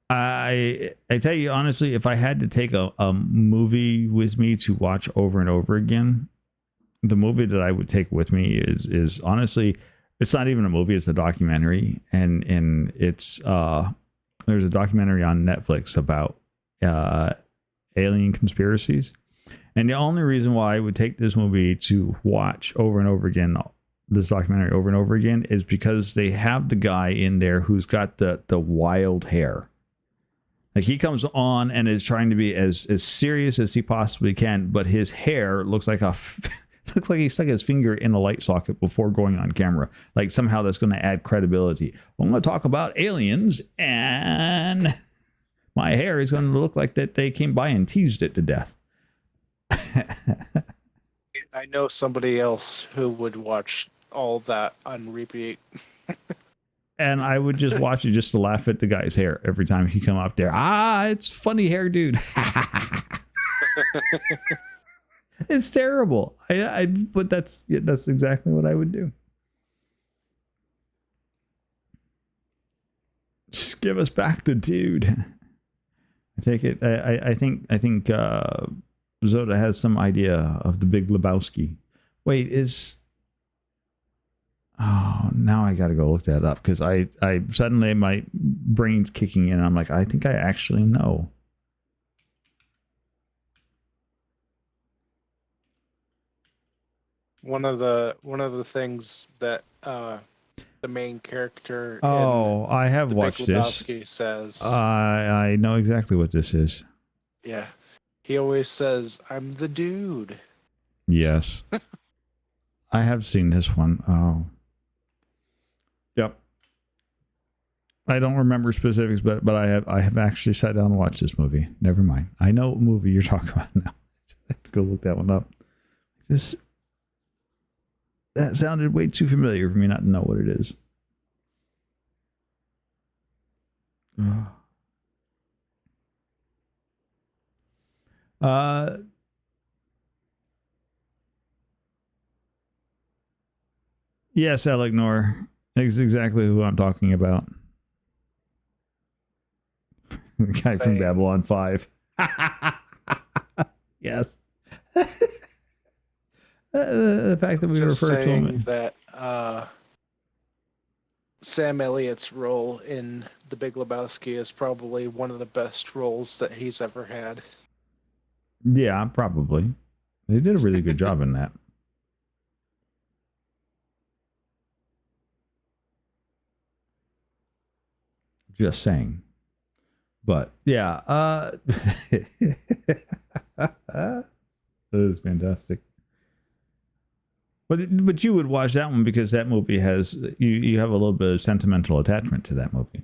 I tell you honestly, if I had to take a movie with me to watch over and over again, the movie that I would take with me is honestly, it's not even a movie; it's a documentary, and it's there's a documentary on Netflix about alien conspiracies, and the only reason why I would take this movie to watch over and over again, this documentary over and over again, is because they have the guy in there who's got the wild hair. Like he comes on and is trying to be as serious as he possibly can, but his hair looks like looks like he stuck his finger in a light socket before going on camera. Like somehow that's going to add credibility. Well, I'm going to talk about aliens, and my hair is going to look like that they came by and teased it to death. I know somebody else who would watch all that on repeat. And I would just watch it just to laugh at the guy's hair every time he come up there. It's funny hair, dude. It's terrible. But that's exactly what I would do. Just give us back the dude. I take it. I think Zoda has some idea of the Big Lebowski. Wait, oh, now I got to go look that up because I suddenly my brain's kicking in. I'm like, I think I actually know. One of the things that the main character Oh, I have in The Big watched this. Lebowski says, I know exactly what this is. yeah, he always says, "I'm the dude." Yes. I have seen this one. Oh. Yep. I don't remember specifics, but I have actually sat down and watched this movie. Never mind. I know what movie you're talking about now. I have to go look that one up. That sounded way too familiar for me not to know what it is. Yes, Eleanor. That's exactly who I'm talking about. The guy from Babylon 5. Yes. The fact that we Just refer to saying him. that Sam Elliott's role in The Big Lebowski is probably one of the best roles that he's ever had. Yeah, probably. They did a really good job in that. Just saying. But yeah, that is fantastic. But you would watch that one because that movie has you have a little bit of sentimental attachment to that movie.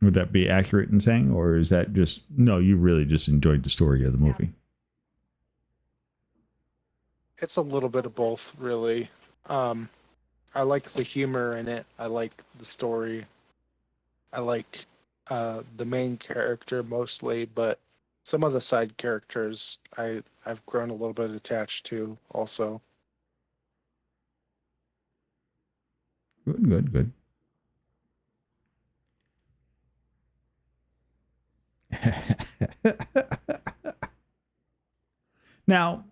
Would that be accurate in saying, or is that just no? You really just enjoyed the story of the movie. It's a little bit of both, really. I like the humor in it. I like the story. I like the main character mostly, but some of the side characters I've grown a little bit attached to also. Good. Now,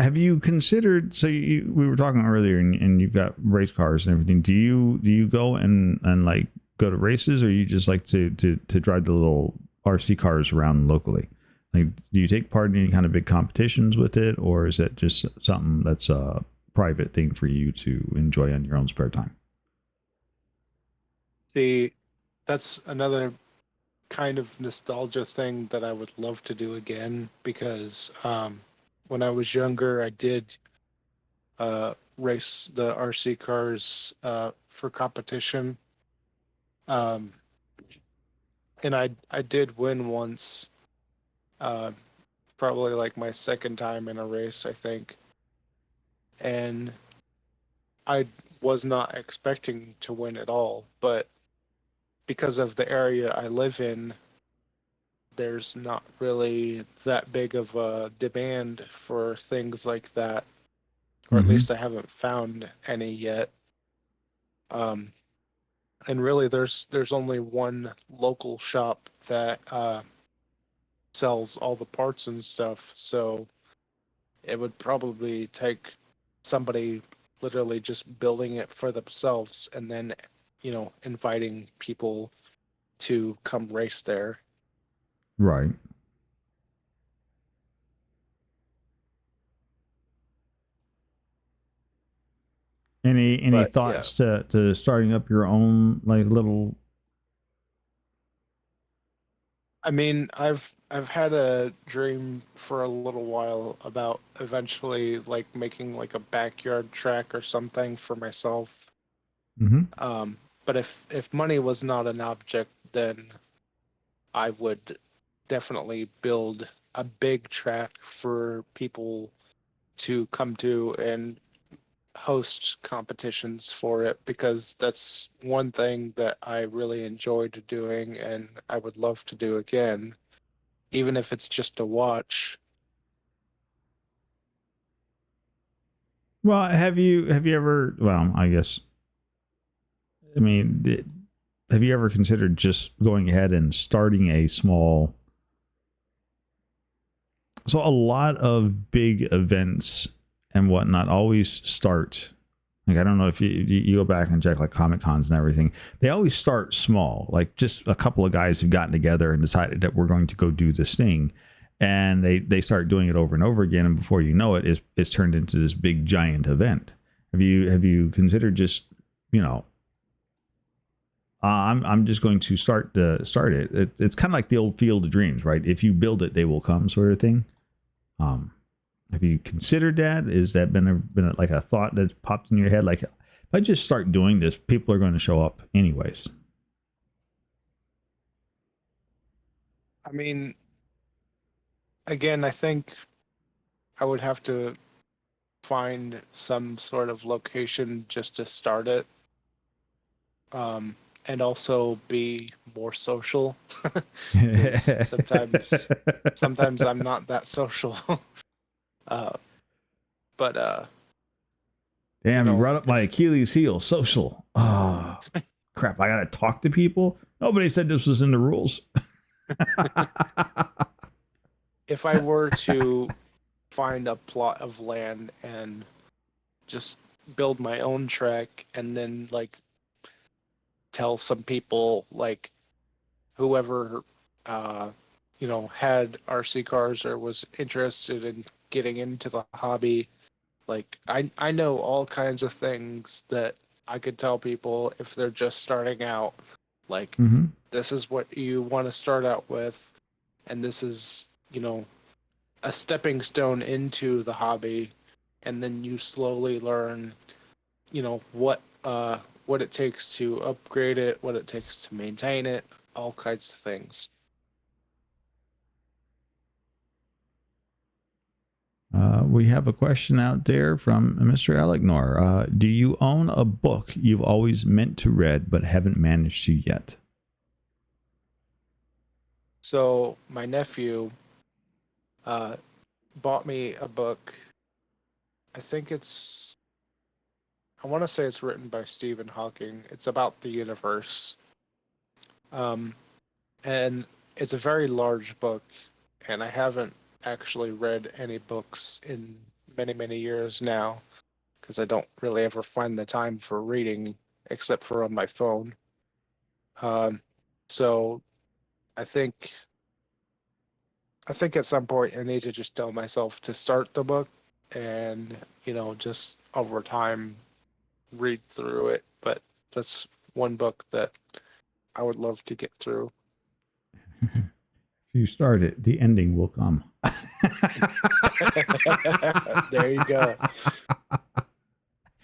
Have you considered? So we were talking earlier, and you've got race cars and everything. Do you go and like go to races, or you just like to drive the little RC cars around locally? Like, do you take part in any kind of big competitions with it, or is it just something that's a private thing for you to enjoy on your own spare time? See, that's another kind of nostalgia thing that I would love to do again because when I was younger, I did race the RC cars for competition. Um, and I did win once, uh, probably like my second time in a race, I think. And I was not expecting to win at all, but because of the area I live in, there's not really that big of a demand for things like that, or at Mm-hmm. least I haven't found any yet. Um, and really, there's only one local shop that sells all the parts and stuff, so it would probably take somebody literally just building it for themselves and then, inviting people to come race there. Right. Any But yeah, thoughts to starting up your own like little? I mean, I've had a dream for a little while about eventually like making like a backyard track or something for myself. Mm-hmm. But if money was not an object, then I would definitely build a big track for people to come to and host competitions for it because that's one thing that I really enjoyed doing and I would love to do again, even if it's just to watch. Well, have you ever? Well, I guess. I mean, have you ever considered just going ahead and starting a small? So a lot of big events and whatnot always start. Like, I don't know if you go back and check like Comic Cons and everything. They always start small, like just a couple of guys have gotten together and decided that we're going to go do this thing, and they start doing it over and over again, and before you know it, it's turned into this big giant event. Have you considered just, you know, I'm just going to start it. It's kind of like the old Field of Dreams, right? If you build it, they will come, sort of thing. Um, have you considered that? Is that been like a thought that's popped in your head? Like, if I just start doing this, people are going to show up anyways. I mean, again, I think I would have to find some sort of location just to start it, and also be more social because sometimes I'm not that social. uh, but you Damn, you know, brought up my if Achilles heel, social. Oh, crap. I got to talk to people. Nobody said this was in the rules. if I were to find a plot of land and just build my own track and then like tell some people like whoever had RC cars or was interested in getting into the hobby, like I know all kinds of things that I could tell people if they're just starting out, like Mm-hmm. this is what you want to start out with, and this is, a stepping stone into the hobby, and then you slowly learn, what it takes to upgrade it, what it takes to maintain it, all kinds of things. We have a question out there from Mr. Elegnor. Do you own a book you've always meant to read but haven't managed to yet? So my nephew uh, bought me a book. I think I want to say it's written by Stephen Hawking. It's about the universe. Um, and it's a very large book, and I haven't actually read any books in many, many years now because I don't really ever find the time for reading except for on my phone. So I think at some point I need to just tell myself to start the book and, just over time read through it. But that's one book that I would love to get through. If you start it, the ending will come. There you go.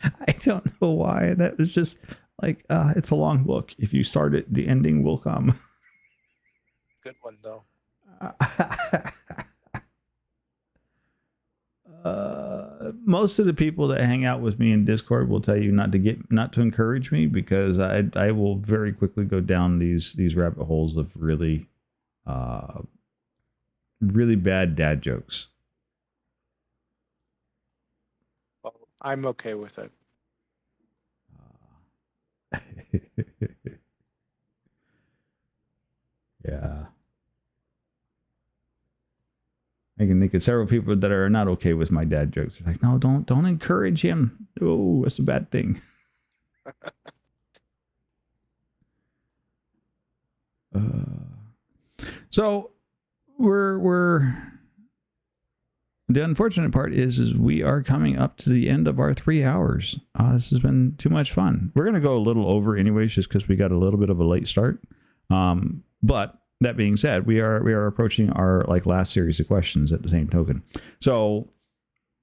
I don't know why. That was just like, it's a long book. If you start it, the ending will come. Good one, though. Most of the people that hang out with me in Discord will tell you not to encourage me, because I will very quickly go down these rabbit holes of really really bad dad jokes. Well, I'm okay with it. Yeah. I can think of several people that are not okay with my dad jokes. They're like, no, don't encourage him. Oh, that's a bad thing. So we're the unfortunate part is we are coming up to the end of our 3 hours. This has been too much fun. We're gonna go a little over anyways, just because we got a little bit of a late start. But that being said, we are approaching our last series of questions at the same token. So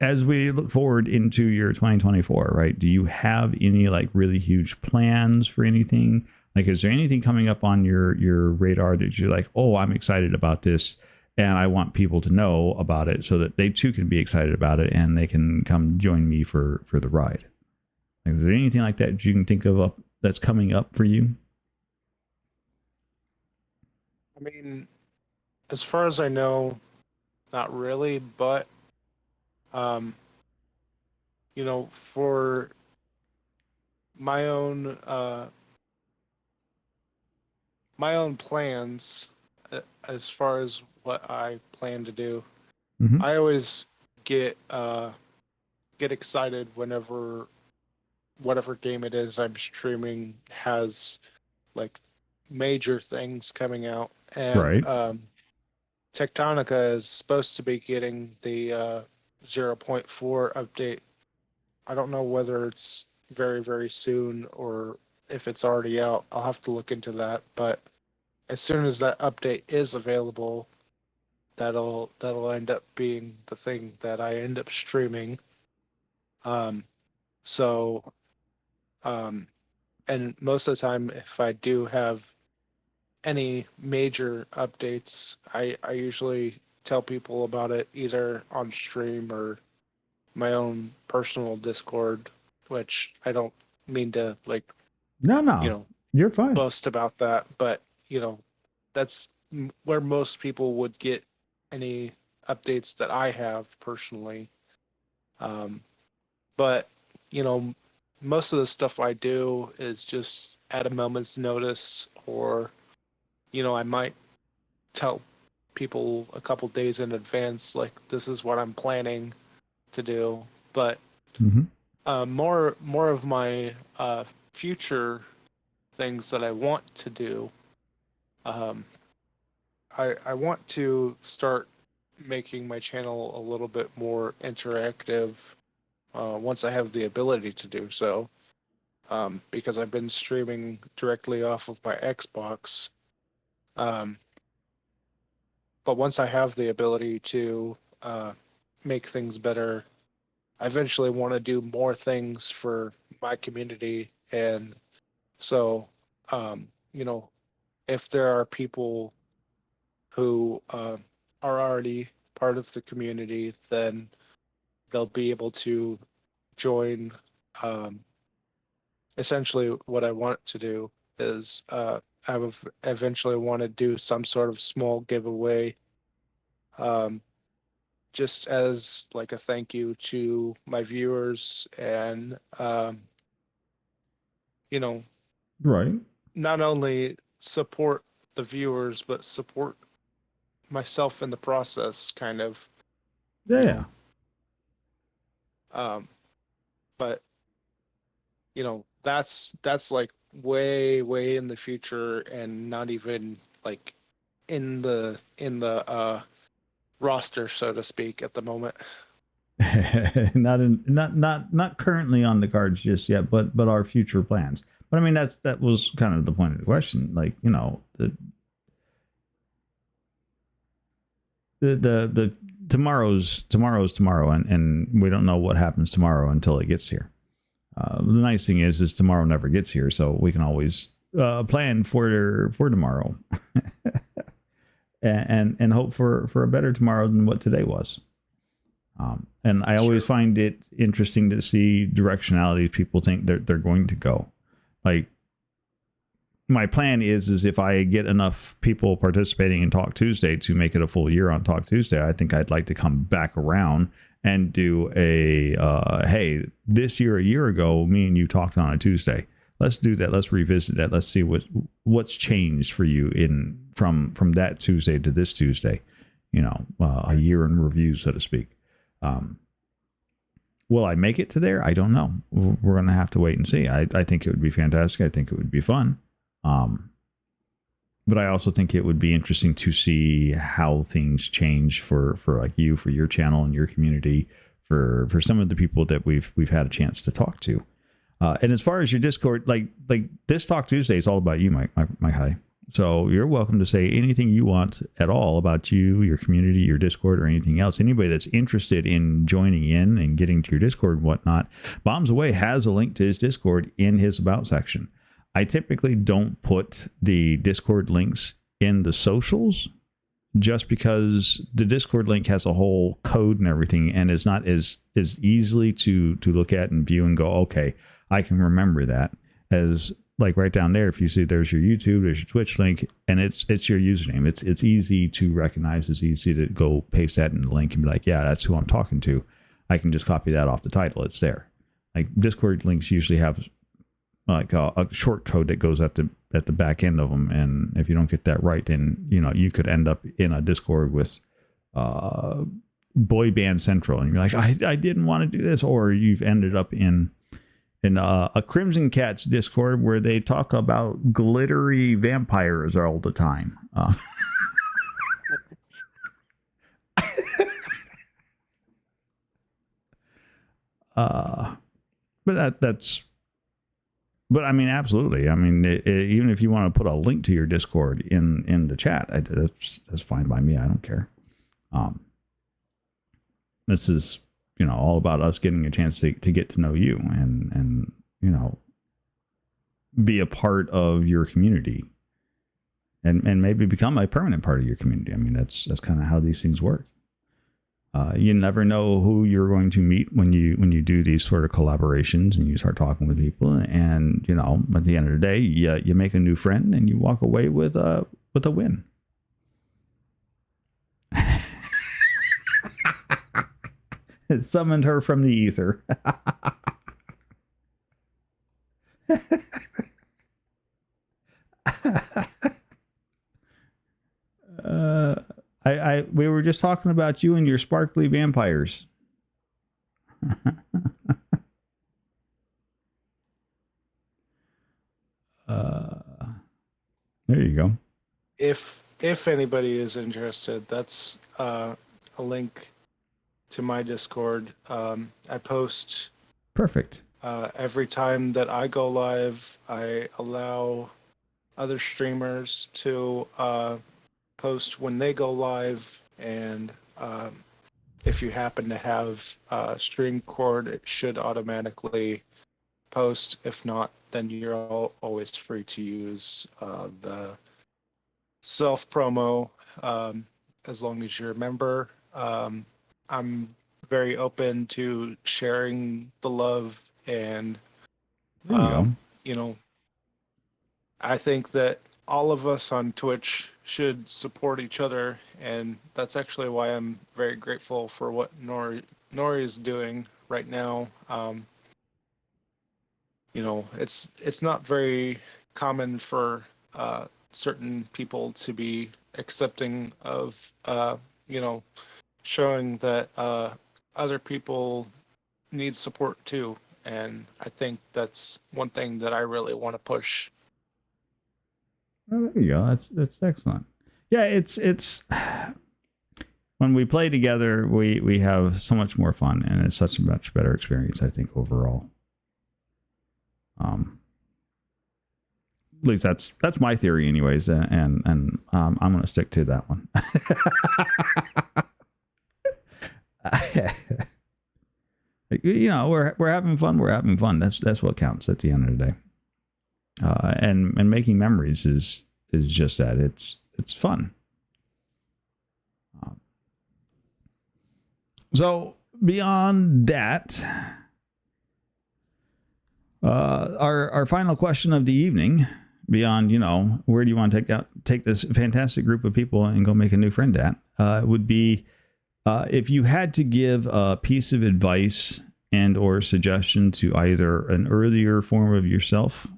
as we look forward into your 2024, right? Do you have any really huge plans for anything? Is there anything coming up on your radar that you're like, oh, I'm excited about this, and I want people to know about it so that they too can be excited about it and they can come join me for the ride? Is there anything like that you can think of that's coming up for you? I mean, as far as I know, not really, but for my own plans, as far as what I plan to do, Mm-hmm. I always get excited whenever whatever game it is I'm streaming has major things coming out, and Right. Tectonica is supposed to be getting the 0.4 update. I don't know whether it's very, very soon or if it's already out. I'll have to look into that. But as soon as that update is available, that'll end up being the thing that I end up streaming. So, and most of the time, if I do have any major updates, I usually tell people about it either on stream or my own personal Discord, which I don't mean to No, you're fine. boast about that, but that's where most people would get any updates that I have personally. But most of the stuff I do is just at a moment's notice, or I might tell people a couple days in advance, like, this is what I'm planning to do. But more of my future things that I want to do, I want to start making my channel a little bit more interactive once I have the ability to do so, because I've been streaming directly off of my Xbox. But once I have the ability to make things better, I eventually want to do more things for my community. And so, if there are people who are already part of the community, then they'll be able to join. Essentially, what I want to do is I would eventually want to do some sort of small giveaway, just as a thank you to my viewers, and Right. not only support the viewers but support myself in the process, kind of. Yeah. But that's like way in the future, and not even like in the roster, so to speak, at the moment. Not currently on the cards just yet, but our future plans. But I mean, that was kind of the point of the question. Like, the tomorrow's tomorrow, and we don't know what happens tomorrow until it gets here. The nice thing is tomorrow never gets here, so we can always plan for tomorrow, and hope for a better tomorrow than what today was. And I always find it interesting to see directionalities people think they're going to go. Like, my plan is if I get enough people participating in Talk Tuesday to make it a full year on Talk Tuesday, I think I'd like to come back around and do a hey, this year, a year ago, me and you talked on a Tuesday. Let's do that. Let's revisit that. Let's see what's changed for you from that Tuesday to this Tuesday. A year in review, so to speak. Will I make it to there? I don't know. We're going to have to wait and see. I think it would be fantastic. I think it would be fun. But I also think it would be interesting to see how things change for like you, for your channel and your community, for some of the people that we've had a chance to talk to. And as far as your Discord, like this Talk Tuesday is all about you, Mike High. So you're welcome to say anything you want at all about you, your community, your Discord, or anything else. Anybody that's interested in joining in and getting to your Discord and whatnot, Bombs Away has a link to his Discord in his About section. I typically don't put the Discord links in the socials just because the Discord link has a whole code and everything, and is not as easily to look at and view and go, okay, I can remember that, as like right down there. If you see there's your YouTube, there's your Twitch link, and it's your username. It's easy to recognize. It's easy to go paste that in the link and be like, yeah, that's who I'm talking to. I can just copy that off the title. It's there. Like, Discord links usually have like a short code that goes at the back end of them, and if you don't get that right, then you could end up in a Discord with Boy Band Central, and you're like, I didn't want to do this, or you've ended up in a Crimson Cats Discord where they talk about glittery vampires all the time. But I mean, absolutely. I mean, even if you want to put a link to your Discord in the chat, that's fine by me. I don't care. This is, all about us getting a chance to get to know you and be a part of your community, and maybe become a permanent part of your community. I mean, that's kind of how these things work. You never know who you're going to meet when you do these sort of collaborations and you start talking with people, and at the end of the day, you make a new friend and you walk away with a win. It summoned her from the ether. We were just talking about you and your sparkly vampires. There you go. If anybody is interested, that's a link to my Discord. I post Perfect. Every time that I go live. I allow other streamers to post when they go live, and if you happen to have StreamCord, it should automatically post. If not, then you're always free to use the self promo, as long as you're a member. I'm very open to sharing the love, and There you go. I think that all of us on Twitch should support each other, and that's actually why I'm very grateful for what Nori is doing right now. It's not very common for certain people to be accepting of showing that other people needs support too, and I think that's one thing that I really want to push. Oh, there you go. That's excellent. Yeah, it's when we play together, we have so much more fun, and it's such a much better experience, I think, overall. At least that's my theory, anyways, and I'm going to stick to that one. You know, we're having fun. We're having fun. That's what counts at the end of the day. And making memories is just that. It's fun. So beyond that, our final question of the evening, beyond, you know, where do you want to take this fantastic group of people and go make a new friend at, would be, if you had to give a piece of advice and or suggestion to either an earlier form of yourself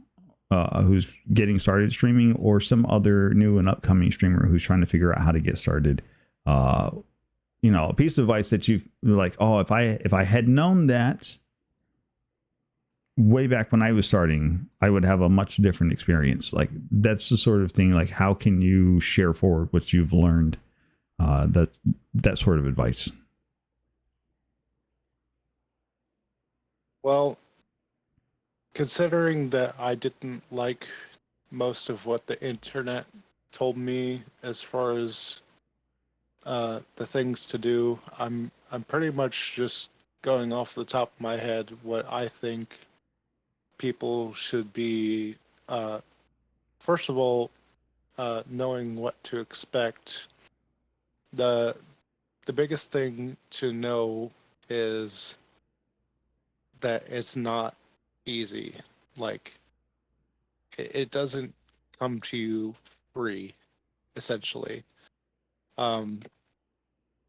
who's getting started streaming, or some other new and upcoming streamer who's trying to figure out how to get started, you know, a piece of advice that you've like, oh, if I had known that way back when I was starting, I would have a much different experience. Like, that's the sort of thing, like, how can you share forward what you've learned? That sort of advice. Well, considering that I didn't like most of what the internet told me as far as the things to do, I'm pretty much just going off the top of my head what I think people should be. First of all, knowing what to expect. The biggest thing to know is that it's not easy. Like, it doesn't come to you free, essentially.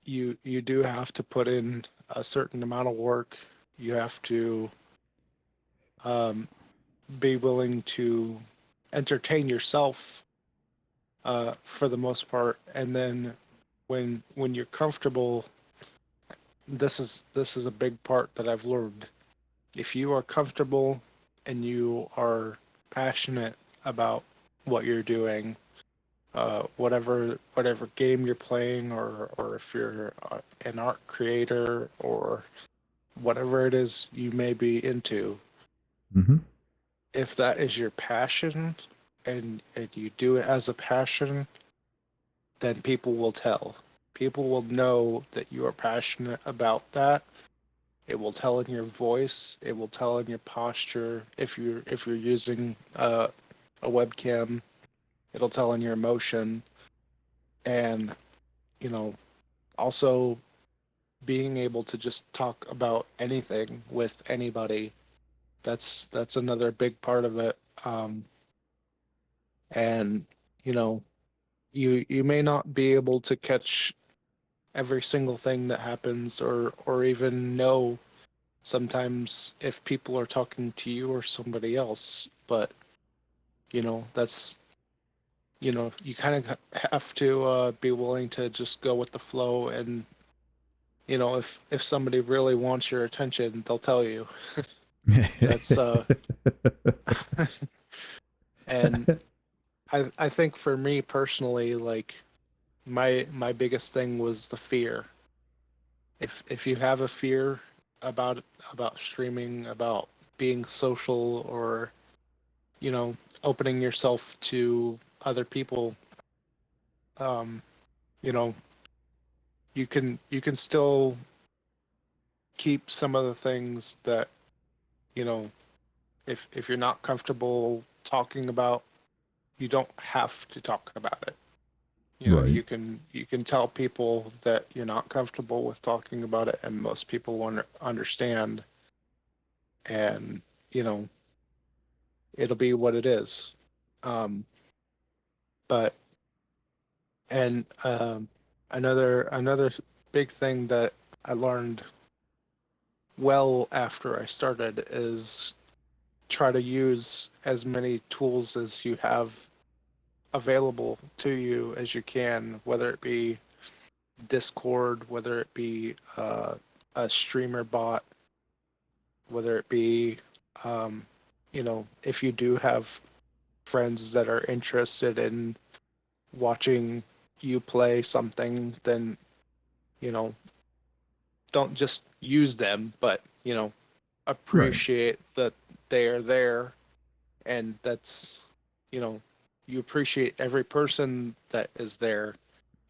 You do have to put in a certain amount of work. You have to be willing to entertain yourself for the most part, and then when you're comfortable, this is a big part that I've learned. If you are comfortable and you are passionate about what you're doing, whatever game you're playing, or if you're an art creator, or whatever it is you may be into, Mm-hmm. if that is your passion and you do it as a passion, then people will tell. People will know that you are passionate about that. It will tell in your voice. It will tell in your posture. If you're using a webcam, it'll tell in your emotion. And, you know, also being able to just talk about anything with anybody. That's another big part of it. And, you know, you may not be able to catch every single thing that happens, or even know sometimes if people are talking to you or somebody else, but you know, that's, you know, you kind of have to be willing to just go with the flow. And you know, if somebody really wants your attention, they'll tell you. That's and I think for me personally, like, my biggest thing was the fear. If you have a fear about streaming, about being social, or, you know, opening yourself to other people, you know, you can still keep some of the things that, you know, if you're not comfortable talking about, you don't have to talk about it. You know, Right. you can tell people that you're not comfortable with talking about it, and most people won't understand. And you know, it'll be what it is. But and another big thing that I learned well after I started is try to use as many tools as you have available to you as you can, whether it be Discord, whether it be a streamer bot, whether it be, if you do have friends that are interested in watching you play something, then, don't just use them, but, appreciate that they are there, and that's, you appreciate every person that is there,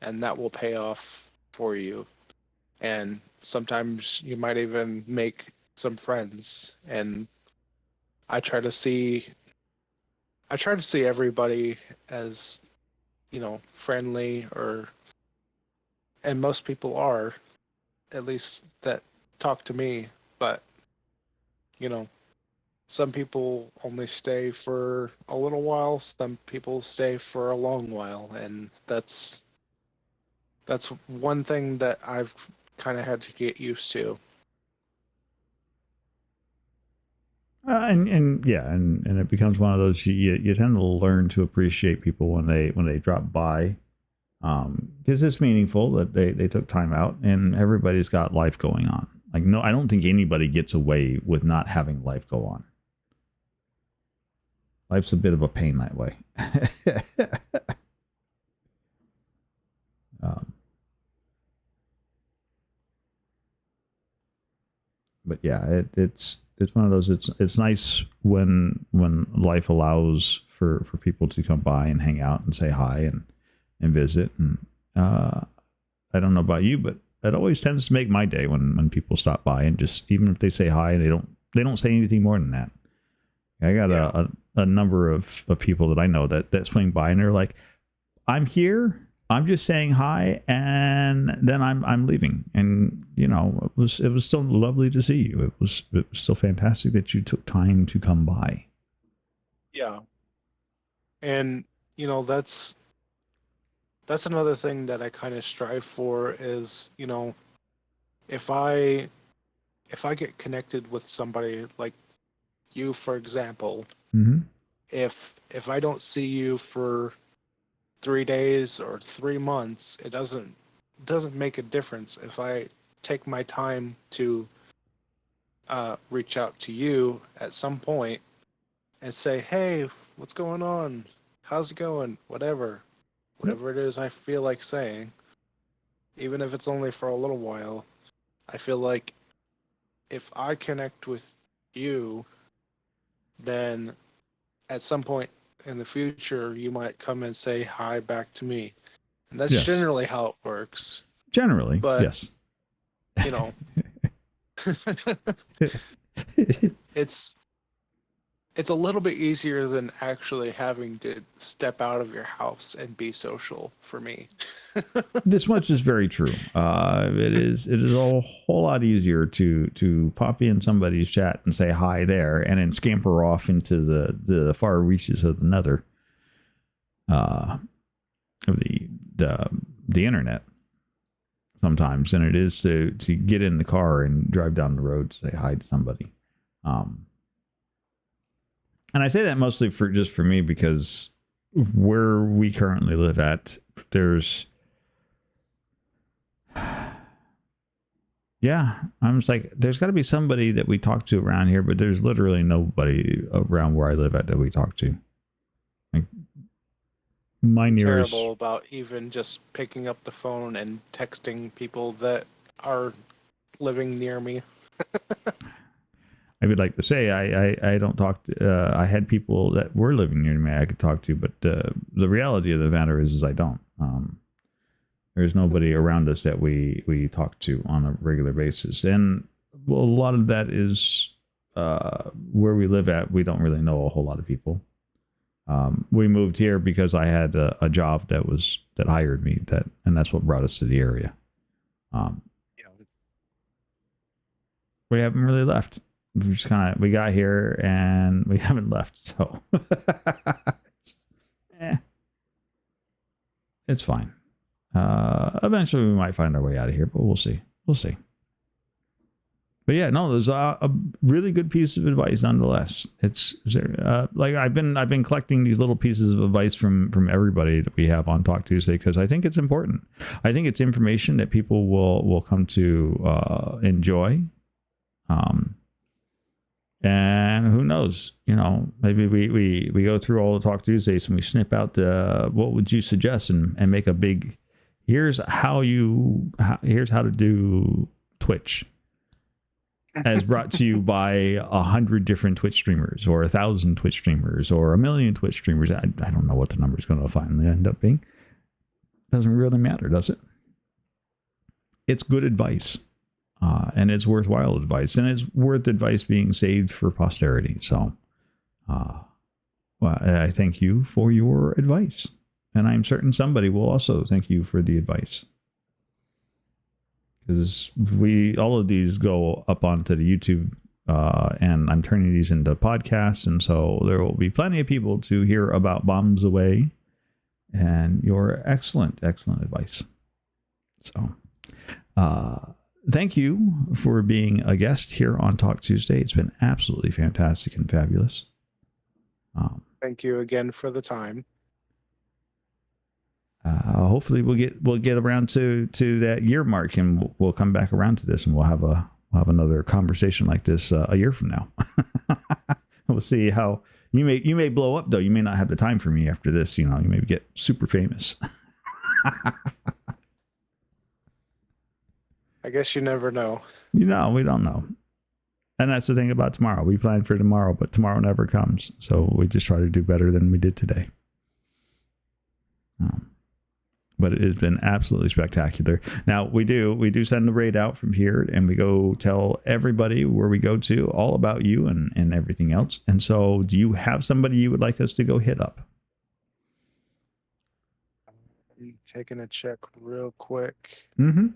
and that will pay off for you. And sometimes you might even make some friends. And I try to see everybody as, friendly, and most people are, at least that talk to me. But, some people only stay for a little while, some people stay for a long while, and that's one thing that I've kind of had to get used to. And yeah, and it becomes one of those you tend to learn to appreciate people when they drop by, because it's meaningful that they took time out, and everybody's got life going on. Like, no, I don't think anybody gets away with not having life go on. Life's a bit of a pain that way. But yeah, it's one of those. It's nice when life allows for people to come by and hang out and say hi and visit. And I don't know about you, but it always tends to make my day when people stop by, and just, even if they say hi and they don't say anything more than that. I got a number of people that I know that swing by and they're like, I'm here, I'm just saying hi, and then I'm leaving. And it was still lovely to see you. It was still fantastic that you took time to come by. Yeah. And that's another thing that I kind of strive for is, if I get connected with somebody like you, for example, Mm-hmm. if I don't see you for 3 days or 3 months, it doesn't make a difference. If I take my time to reach out to you at some point and say, hey, what's going on? How's it going? Whatever it is I feel like saying, even if it's only for a little while, I feel like if I connect with you, then at some point in the future, you might come and say hi back to me. And that's generally how it works. Generally, but, yes. It's a little bit easier than actually having to step out of your house and be social for me. This much is very true. It is a whole lot easier to pop in somebody's chat and say hi there, and then scamper off into the far reaches of another of the internet sometimes than it is to get in the car and drive down the road to say hi to somebody. And I say that mostly for me, because where we currently live at, there's I'm just like, there's got to be somebody that we talk to around here, but there's literally nobody around where I live at that we talk to. Like, my nearest, terrible about even just picking up the phone and texting people that are living near me. I would like to say I don't talk to, I had people that were living near me I could talk to, but the reality of the matter is I don't. There's nobody around us that we talk to on a regular basis. And a lot of that is where we live at. We don't really know a whole lot of people. We moved here because I had a job that hired me, and that's what brought us to the area. We haven't really left. We just we got here and we haven't left. So it's fine. Eventually we might find our way out of here, but we'll see. But yeah, no, there's a really good piece of advice nonetheless. It's like I've been collecting these little pieces of advice from everybody that we have on Talk Tuesday, because I think it's important. I think it's information that people will come to enjoy. And who knows, maybe we go through all the Talk Tuesdays and we snip out the what would you suggest and make a big here's how to do Twitch, as brought to you by 100 different Twitch streamers or 1,000 Twitch streamers or 1,000,000 Twitch streamers. I don't know what the number is going to finally end up being. Doesn't really matter, does it? It's good advice. And it's worthwhile advice, and it's worth advice being saved for posterity. So, well, I thank you for your advice, and I'm certain somebody will also thank you for the advice, because all of these go up onto the YouTube, and I'm turning these into podcasts, and so there will be plenty of people to hear about Bombs Away and your excellent advice. So, thank you for being a guest here on Talk Tuesday. It's been absolutely fantastic and fabulous. Thank you again for the time. Hopefully we'll get around to that year mark, and we'll come back around to this, and we'll have another conversation like this a year from now. We'll see how you may blow up, though. You may not have the time for me after this. You may get super famous. I guess you never know. We don't know. And that's the thing about tomorrow. We plan for tomorrow, but tomorrow never comes. So we just try to do better than we did today. But it has been absolutely spectacular. Now, we do send the raid out from here, and we go tell everybody where we go to all about you and everything else. And so do you have somebody you would like us to go hit up? I'm taking a check real quick. Mm-hmm.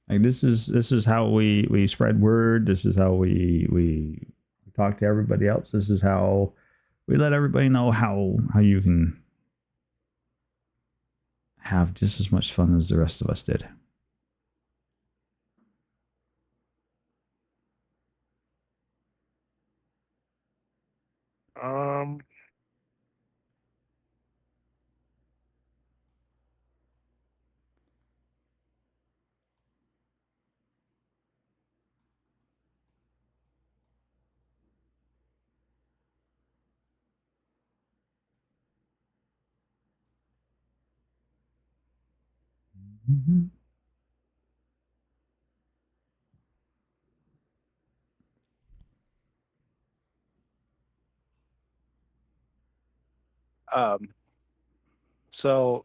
Like this is how we spread word. This is how we talk to everybody else. This is how we let everybody know how you can have just as much fun as the rest of us did. Mm-hmm. So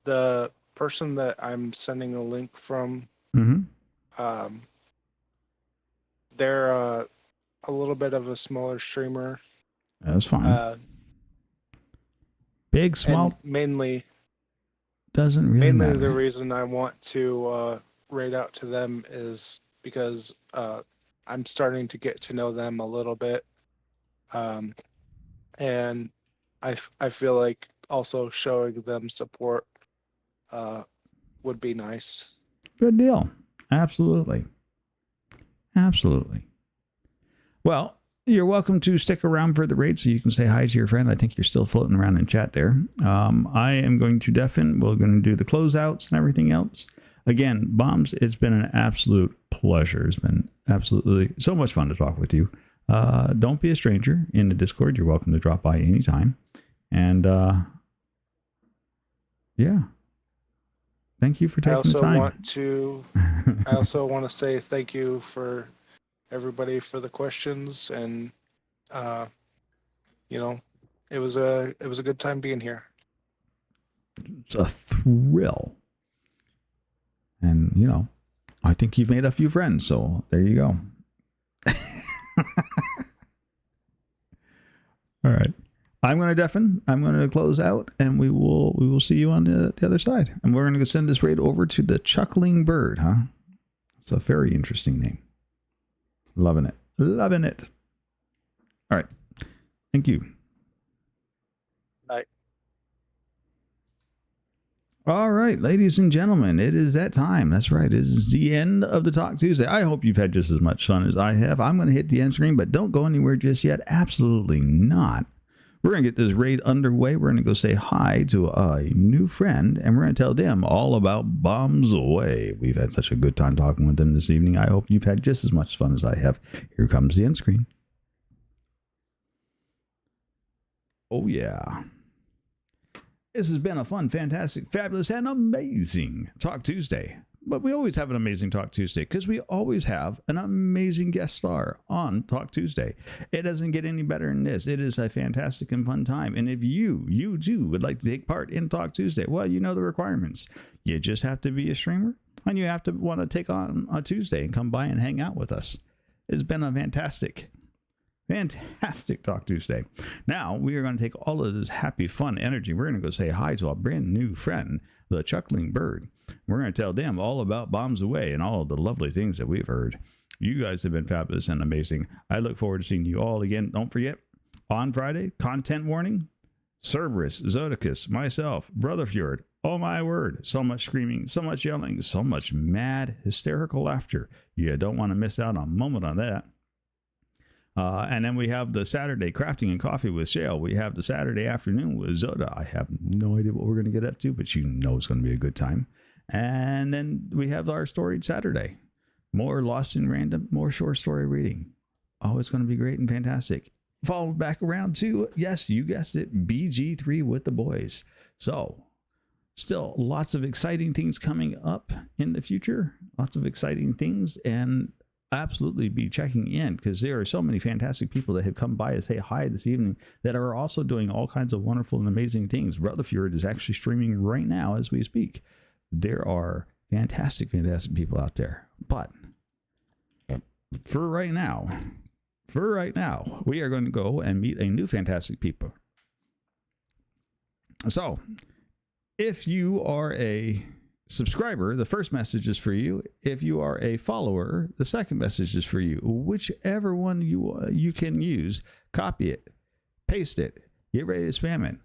the person that I'm sending a link from, Mm-hmm. They're a little bit of a smaller streamer. That's fine. Big, small, mainly doesn't really matter. The reason I want to raid out to them is because I'm starting to get to know them a little bit, and I feel like also showing them support would be nice. Good deal. Absolutely. Well, you're welcome to stick around for the raid so you can say hi to your friend. I think you're still floating around in chat there. I am going to deafen. We're going to do the closeouts and everything else. Again, Bombs, it's been an absolute pleasure. It's been absolutely so much fun to talk with you. Don't be a stranger in the Discord. You're welcome to drop by anytime. And yeah. Thank you for taking the time. I also want to say thank you for everybody for the questions, and it was a good time being here. It's a thrill. And I think you've made a few friends, so there you go. All right. I'm going to deafen. I'm going to close out, and we will see you on the other side. And we're going to send this raid over to the Chuckling Bird, huh? It's a very interesting name. Loving it. All right. Thank you. Bye. All right, ladies and gentlemen, it is that time. That's right. It is the end of the Talk Tuesday. I hope you've had just as much fun as I have. I'm going to hit the end screen, but don't go anywhere just yet. Absolutely not. We're going to get this raid underway. We're going to go say hi to a new friend, and we're going to tell them all about Bombs Away. We've had such a good time talking with them this evening. I hope you've had just as much fun as I have. Here comes the end screen. Oh, yeah. This has been a fun, fantastic, fabulous, and amazing Talk Tuesday. But we always have an amazing Talk Tuesday because we always have an amazing guest star on Talk Tuesday. It doesn't get any better than this. It is a fantastic and fun time. And if you too would like to take part in Talk Tuesday, well, you know the requirements. You just have to be a streamer and you have to want to take on a Tuesday and come by and hang out with us. It's been a fantastic Talk Tuesday. Now we are going to take all of this happy, fun energy. We're going to go say hi to a brand new friend, the Chuckling Bird. We're going to tell them all about Bombs Away and all of the lovely things that we've heard. You guys have been fabulous and amazing. I look forward to seeing you all again. Don't forget, on Friday, content warning, Cerberus, Zodicus, myself, Brother Fjord. Oh my word, so much screaming, so much yelling, so much mad, hysterical laughter. You don't want to miss out on a moment on that. And then we have the Saturday Crafting and Coffee with Shale. We have the Saturday afternoon with Zoda. I have no idea what we're going to get up to, but you know it's going to be a good time. And then we have our Storied Saturday. More Lost in Random, more short story reading. Oh, it's going to be great and fantastic. Followed back around to, yes, you guessed it, BG3 with the boys. So, still lots of exciting things coming up in the future. Lots of exciting things, and absolutely be checking in because there are so many fantastic people that have come by to say hi this evening that are also doing all kinds of wonderful and amazing things. Brother Fjord is actually streaming right now as we speak. There are fantastic people out there. But for right now, we are going to go and meet a new fantastic people. So, if you are a subscriber, the first message is for you. If you are a follower, the second message is for you. Whichever one you can use, copy it, paste it, get ready to spam it.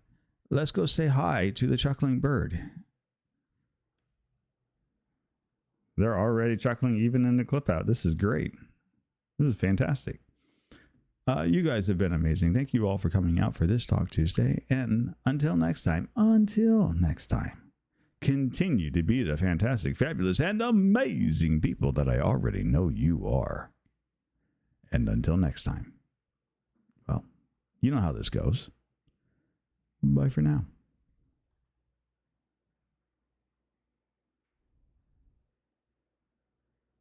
Let's go say hi to the Chuckling Bird. They're already chuckling even in the clip out. This is great. This is fantastic. You guys have been amazing. Thank you all for coming out for this Talk Tuesday. And until next time, continue to be the fantastic, fabulous, and amazing people that I already know you are. And until next time, well, you know how this goes. Bye for now.